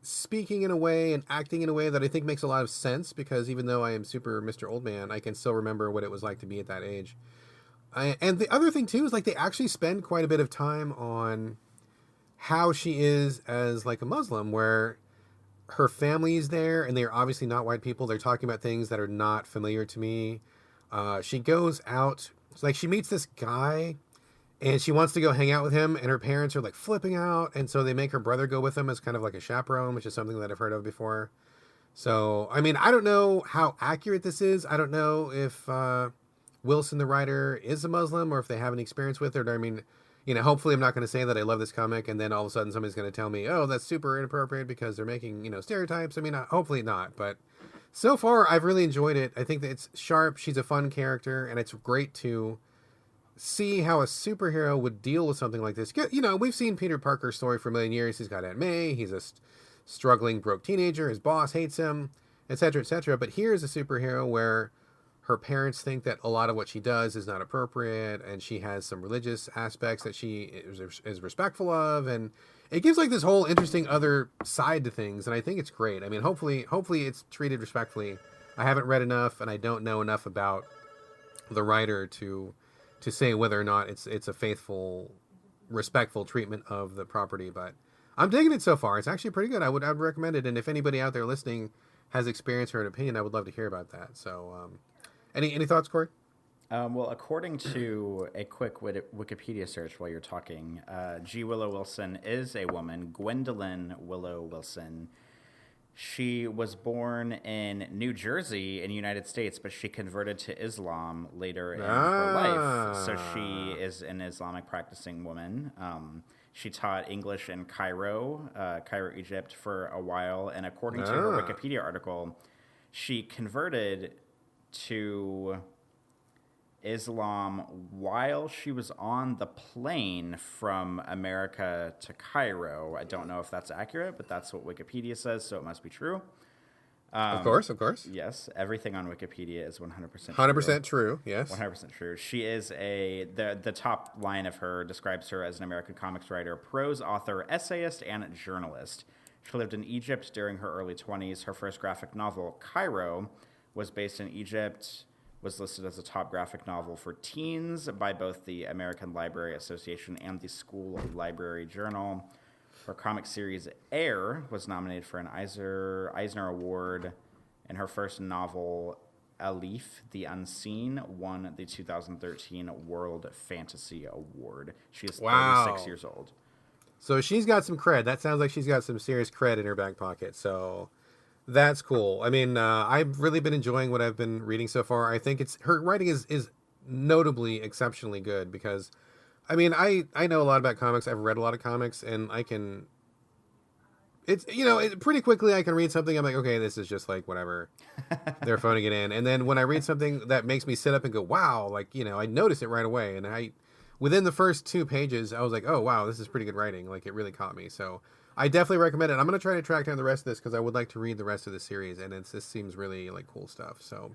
speaking in a way and acting in a way that I think makes a lot of sense, because even though I am super Mr. Old Man, I can still remember what it was like to be at that age. And the other thing too is like they actually spend quite a bit of time on how she is as like a Muslim, where her family is there and they're obviously not white people. They're talking about things that are not familiar to me. She goes out, like she meets this guy and she wants to go hang out with him, and her parents are like flipping out, and so they make her brother go with them as kind of like a chaperone, which is something that I've heard of before. So, I mean, I don't know how accurate this is. I don't know if Wilson, the writer, is a Muslim or if they have any experience with it. I mean, hopefully I'm not going to say that I love this comic and then all of a sudden somebody's going to tell me, oh, that's super inappropriate because they're making, stereotypes. I mean, hopefully not. But so far, I've really enjoyed it. I think that it's sharp. She's a fun character, and it's great to see how a superhero would deal with something like this. We've seen Peter Parker's story for a million years. He's got Aunt May. He's a struggling, broke teenager. His boss hates him, etc., etc. But here's a superhero where her parents think that a lot of what she does is not appropriate, and she has some religious aspects that she is respectful of, and it gives like this whole interesting other side to things, and I think it's great. I mean, hopefully it's treated respectfully. I haven't read enough, and I don't know enough about the writer to say whether or not it's a faithful, respectful treatment of the property, but I'm digging it so far. It's actually pretty good. I'd recommend it, and if anybody out there listening has experience or an opinion, I would love to hear about that. So, any thoughts, Corey? Well, according to a quick Wikipedia search while you're talking, G. Willow Wilson is a woman, Gwendolyn Willow Wilson. She was born in New Jersey in the United States, but she converted to Islam later in her life. So she is an Islamic practicing woman. She taught English in Cairo, Egypt, for a while. And according to her Wikipedia article, she converted to Islam while she was on the plane from America to Cairo. I don't know if that's accurate, but that's what Wikipedia says, so it must be true. Of course. Yes, everything on Wikipedia is 100% true. 100% true, yes. 100% true. She is the top line of her describes her as an American comics writer, prose author, essayist, and journalist. She lived in Egypt during her early 20s. Her first graphic novel, Cairo, was based in Egypt, was listed as a top graphic novel for teens by both the American Library Association and the School Library Journal. Her comic series Air was nominated for an Eisner Award, and her first novel, Alif, The Unseen, won the 2013 World Fantasy Award. She is 36 years old. So she's got some cred. That sounds like she's got some serious cred in her back pocket. So that's cool. I mean, I've really been enjoying what I've been reading so far. I think her writing is notably exceptionally good because, I mean, I know a lot about comics. I've read a lot of comics, and pretty quickly I can read something. I'm like, okay, this is just like whatever. They're phoning it in. And then when I read something that makes me sit up and go, wow, like, I notice it right away. And within the first 2 pages, I was like, oh, wow, this is pretty good writing. Like, it really caught me. So I definitely recommend it. I'm going to try to track down the rest of this because I would like to read the rest of the series, and this seems really like cool stuff. So,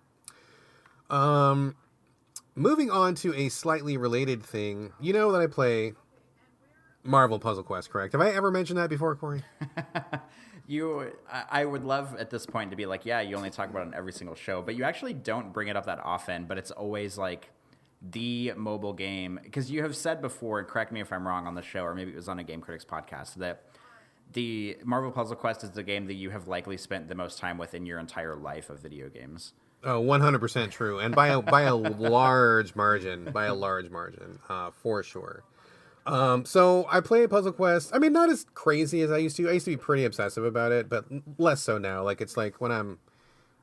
moving on to a slightly related thing, you know that I play Marvel Puzzle Quest, correct? Have I ever mentioned that before, Corey? I would love at this point to be like, yeah, you only talk about it on every single show, but you actually don't bring it up that often, but it's always like the mobile game, because you have said before, and correct me if I'm wrong on the show, or maybe it was on a Game Critics podcast, that the Marvel Puzzle Quest is the game that you have likely spent the most time with in your entire life of video games. Oh, 100% true. And by a large margin, for sure. So I play Puzzle Quest. I mean, not as crazy as I used to. I used to be pretty obsessive about it, but less so now. Like, it's like when I'm,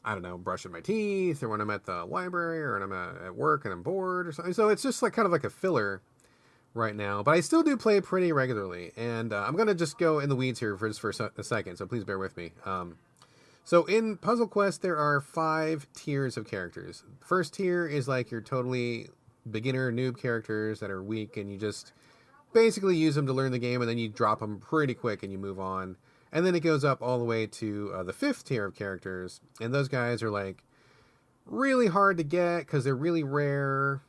I don't know, brushing my teeth, or when I'm at the library, or when I'm at work and I'm bored or something. So it's just like kind of like a filler right now, but I still do play pretty regularly, and I'm going to just go in the weeds here for a second, so please bear with me. So in Puzzle Quest, there are 5 tiers of characters. First tier is like your totally beginner noob characters that are weak, and you just basically use them to learn the game, and then you drop them pretty quick and you move on. And then it goes up all the way to the 5th tier of characters, and those guys are like really hard to get because they're really rare.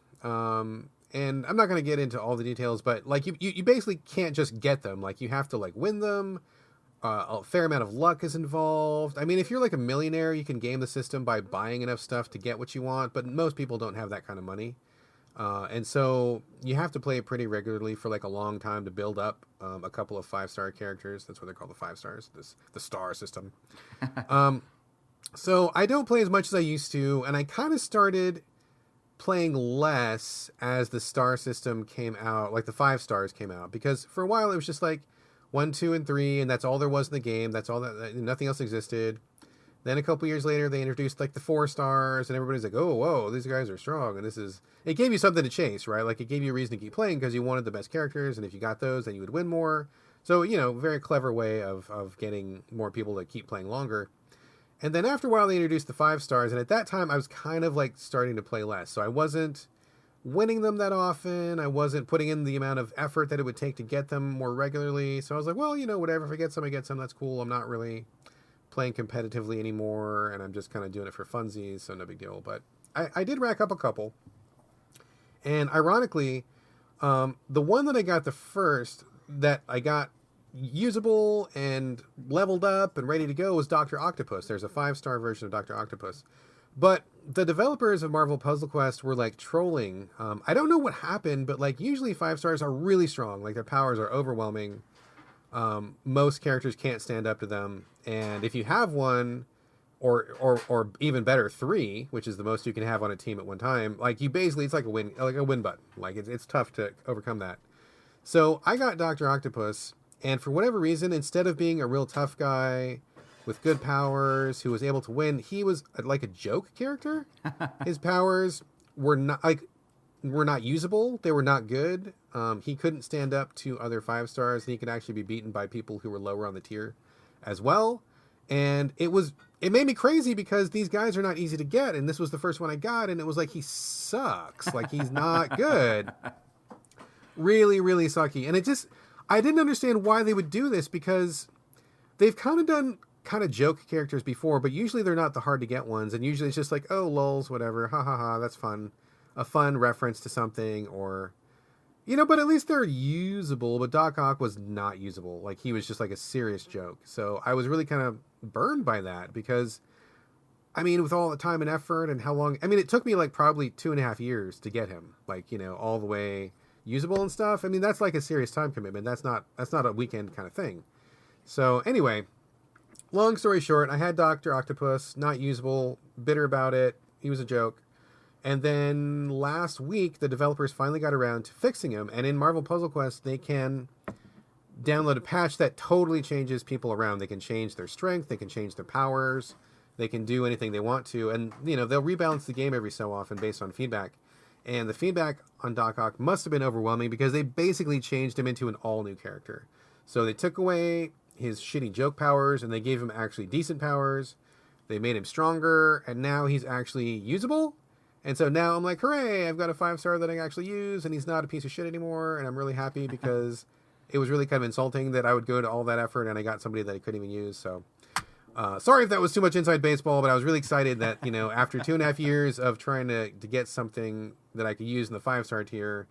And I'm not going to get into all the details, but like you basically can't just get them. Like, you have to like win them. A fair amount of luck is involved. I mean, if you're like a millionaire, you can game the system by buying enough stuff to get what you want, but most people don't have that kind of money. And so you have to play it pretty regularly for like a long time to build up a couple of 5-star characters. That's what they're called, the 5 stars, the star system. So I don't play as much as I used to, and I kind of started playing less as the star system came out, like the 5 stars came out, because for a while it was just like 1, 2, and 3, and that's all there was in the game. That's all that, nothing else existed. Then a couple years later, they introduced like the 4 stars, and everybody's like, "Oh, whoa, these guys are strong." And it gave you something to chase, right? Like, it gave you a reason to keep playing because you wanted the best characters, and if you got those, then you would win more. So, very clever way of getting more people to keep playing longer. And then after a while, they introduced the 5 stars, and at that time, I was kind of like starting to play less. So I wasn't winning them that often. I wasn't putting in the amount of effort that it would take to get them more regularly. So I was like, well, whatever. If I get some, I get some. That's cool. I'm not really playing competitively anymore, and I'm just kind of doing it for funsies, so no big deal. But I did rack up a couple. And ironically, the one that I got the first that I got usable and leveled up and ready to go was Dr. Octopus. There's a 5-star version of Dr. Octopus. But the developers of Marvel Puzzle Quest were like trolling. I don't know what happened, but like usually 5 stars are really strong. Like their powers are overwhelming. Most characters can't stand up to them. And if you have one, or even better, 3, which is the most you can have on a team at one time, like you basically, it's like a win button. Like it's tough to overcome that. So I got Dr. Octopus, and for whatever reason, instead of being a real tough guy with good powers who was able to win, he was like a joke character. His powers were not usable. They were not good. He couldn't stand up to other 5 stars, and he could actually be beaten by people who were lower on the tier as well. And it made me crazy because these guys are not easy to get, and this was the first one I got, and it was like, he sucks. Like, he's not good. Really, really sucky. And I didn't understand why they would do this, because they've kind of done joke characters before, but usually they're not the hard to get ones, and usually it's just like, oh, lols, whatever, ha ha ha, that's fun. A fun reference to something, or... but at least they're usable. But Doc Ock was not usable. Like, he was just like a serious joke. So I was really kind of burned by that because, with all the time and effort and how long... it took me like probably 2.5 years to get him. Like, all the way usable and stuff. That's like a serious time commitment. That's not a weekend kind of thing. So anyway, long story short, I had Dr. Octopus, not usable, bitter about it. He was a joke. And then last week, the developers finally got around to fixing him. And in Marvel Puzzle Quest, they can download a patch that totally changes people around. They can change their strength. They can change their powers. They can do anything they want to. And, they'll rebalance the game every so often based on feedback. And the feedback on Doc Ock must have been overwhelming because they basically changed him into an all-new character. So they took away his shitty joke powers, and they gave him actually decent powers. They made him stronger, and now he's actually usable. And so now I'm like, hooray, I've got a 5-star that I actually use, and he's not a piece of shit anymore, and I'm really happy because it was really kind of insulting that I would go to all that effort and I got somebody that I couldn't even use. So sorry if that was too much inside baseball, but I was really excited that, after 2.5 years of trying to get something that I could use in the 5-star tier,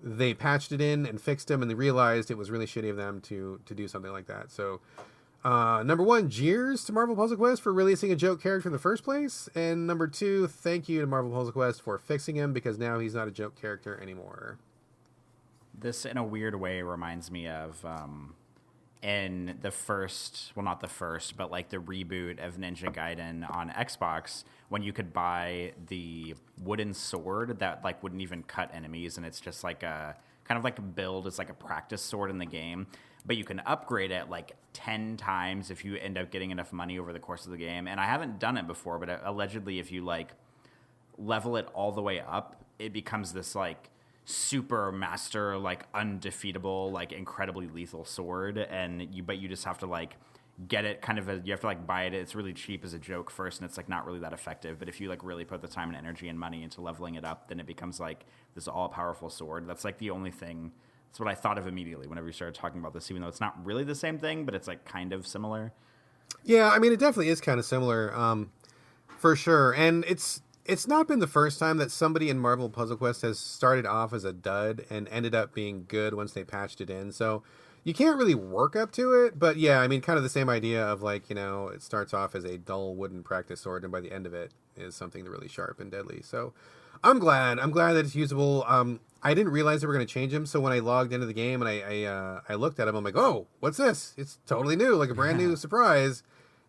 they patched it in and fixed him, and they realized it was really shitty of them to do something like that. So... number 1, cheers to Marvel Puzzle Quest for releasing a joke character in the first place. And number 2, thank you to Marvel Puzzle Quest for fixing him, because now he's not a joke character anymore. This, in a weird way, reminds me of in the first, well, not the first, but like the reboot of Ninja Gaiden on Xbox, when you could buy the wooden sword that like wouldn't even cut enemies, and it's just like a kind of like a build. It's like a practice sword in the game. But you can upgrade it like 10 times if you end up getting enough money over the course of the game. And I haven't done it before, but allegedly if you like level it all the way up, it becomes this like super master, like undefeatable, like incredibly lethal sword. But you just have to like get it kind of, you have to like buy it. It's really cheap as a joke first, and it's like not really that effective. But if you like really put the time and energy and money into leveling it up, then it becomes like this all powerful sword. That's like the only thing. That's what I thought of immediately whenever you started talking about this, even though it's not really the same thing, but it's like kind of similar. Yeah, it definitely is kind of similar, for sure. And it's not been the first time that somebody in Marvel Puzzle Quest has started off as a dud and ended up being good once they patched it in. So you can't really work up to it, but yeah, kind of the same idea of like, it starts off as a dull wooden practice sword, and by the end of it is something really sharp and deadly. So I'm glad that it's usable. I didn't realize they were going to change him, so when I logged into the game and I looked at him, I'm like, oh, what's this? It's totally new, like a brand new surprise.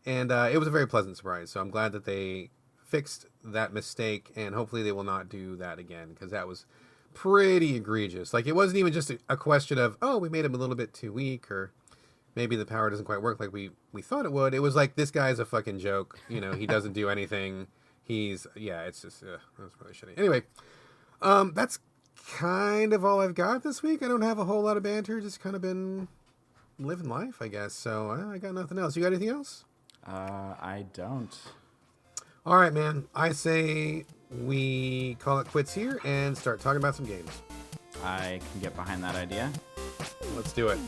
And it was a very pleasant surprise, so I'm glad that they fixed that mistake, and hopefully they will not do that again, because that was pretty egregious. Like, it wasn't even just a question of, oh, we made him a little bit too weak, or maybe the power doesn't quite work like we thought it would. It was like, this guy's a fucking joke. He doesn't do anything. It's just, that's really shitty. Anyway, that's kind of all I've got this week. I don't have a whole lot of banter, just kind of been living life, I guess. So I got nothing else. You got anything else? I don't. All right, man. I say we call it quits here and start talking about some games. I can get behind that idea. Let's do it.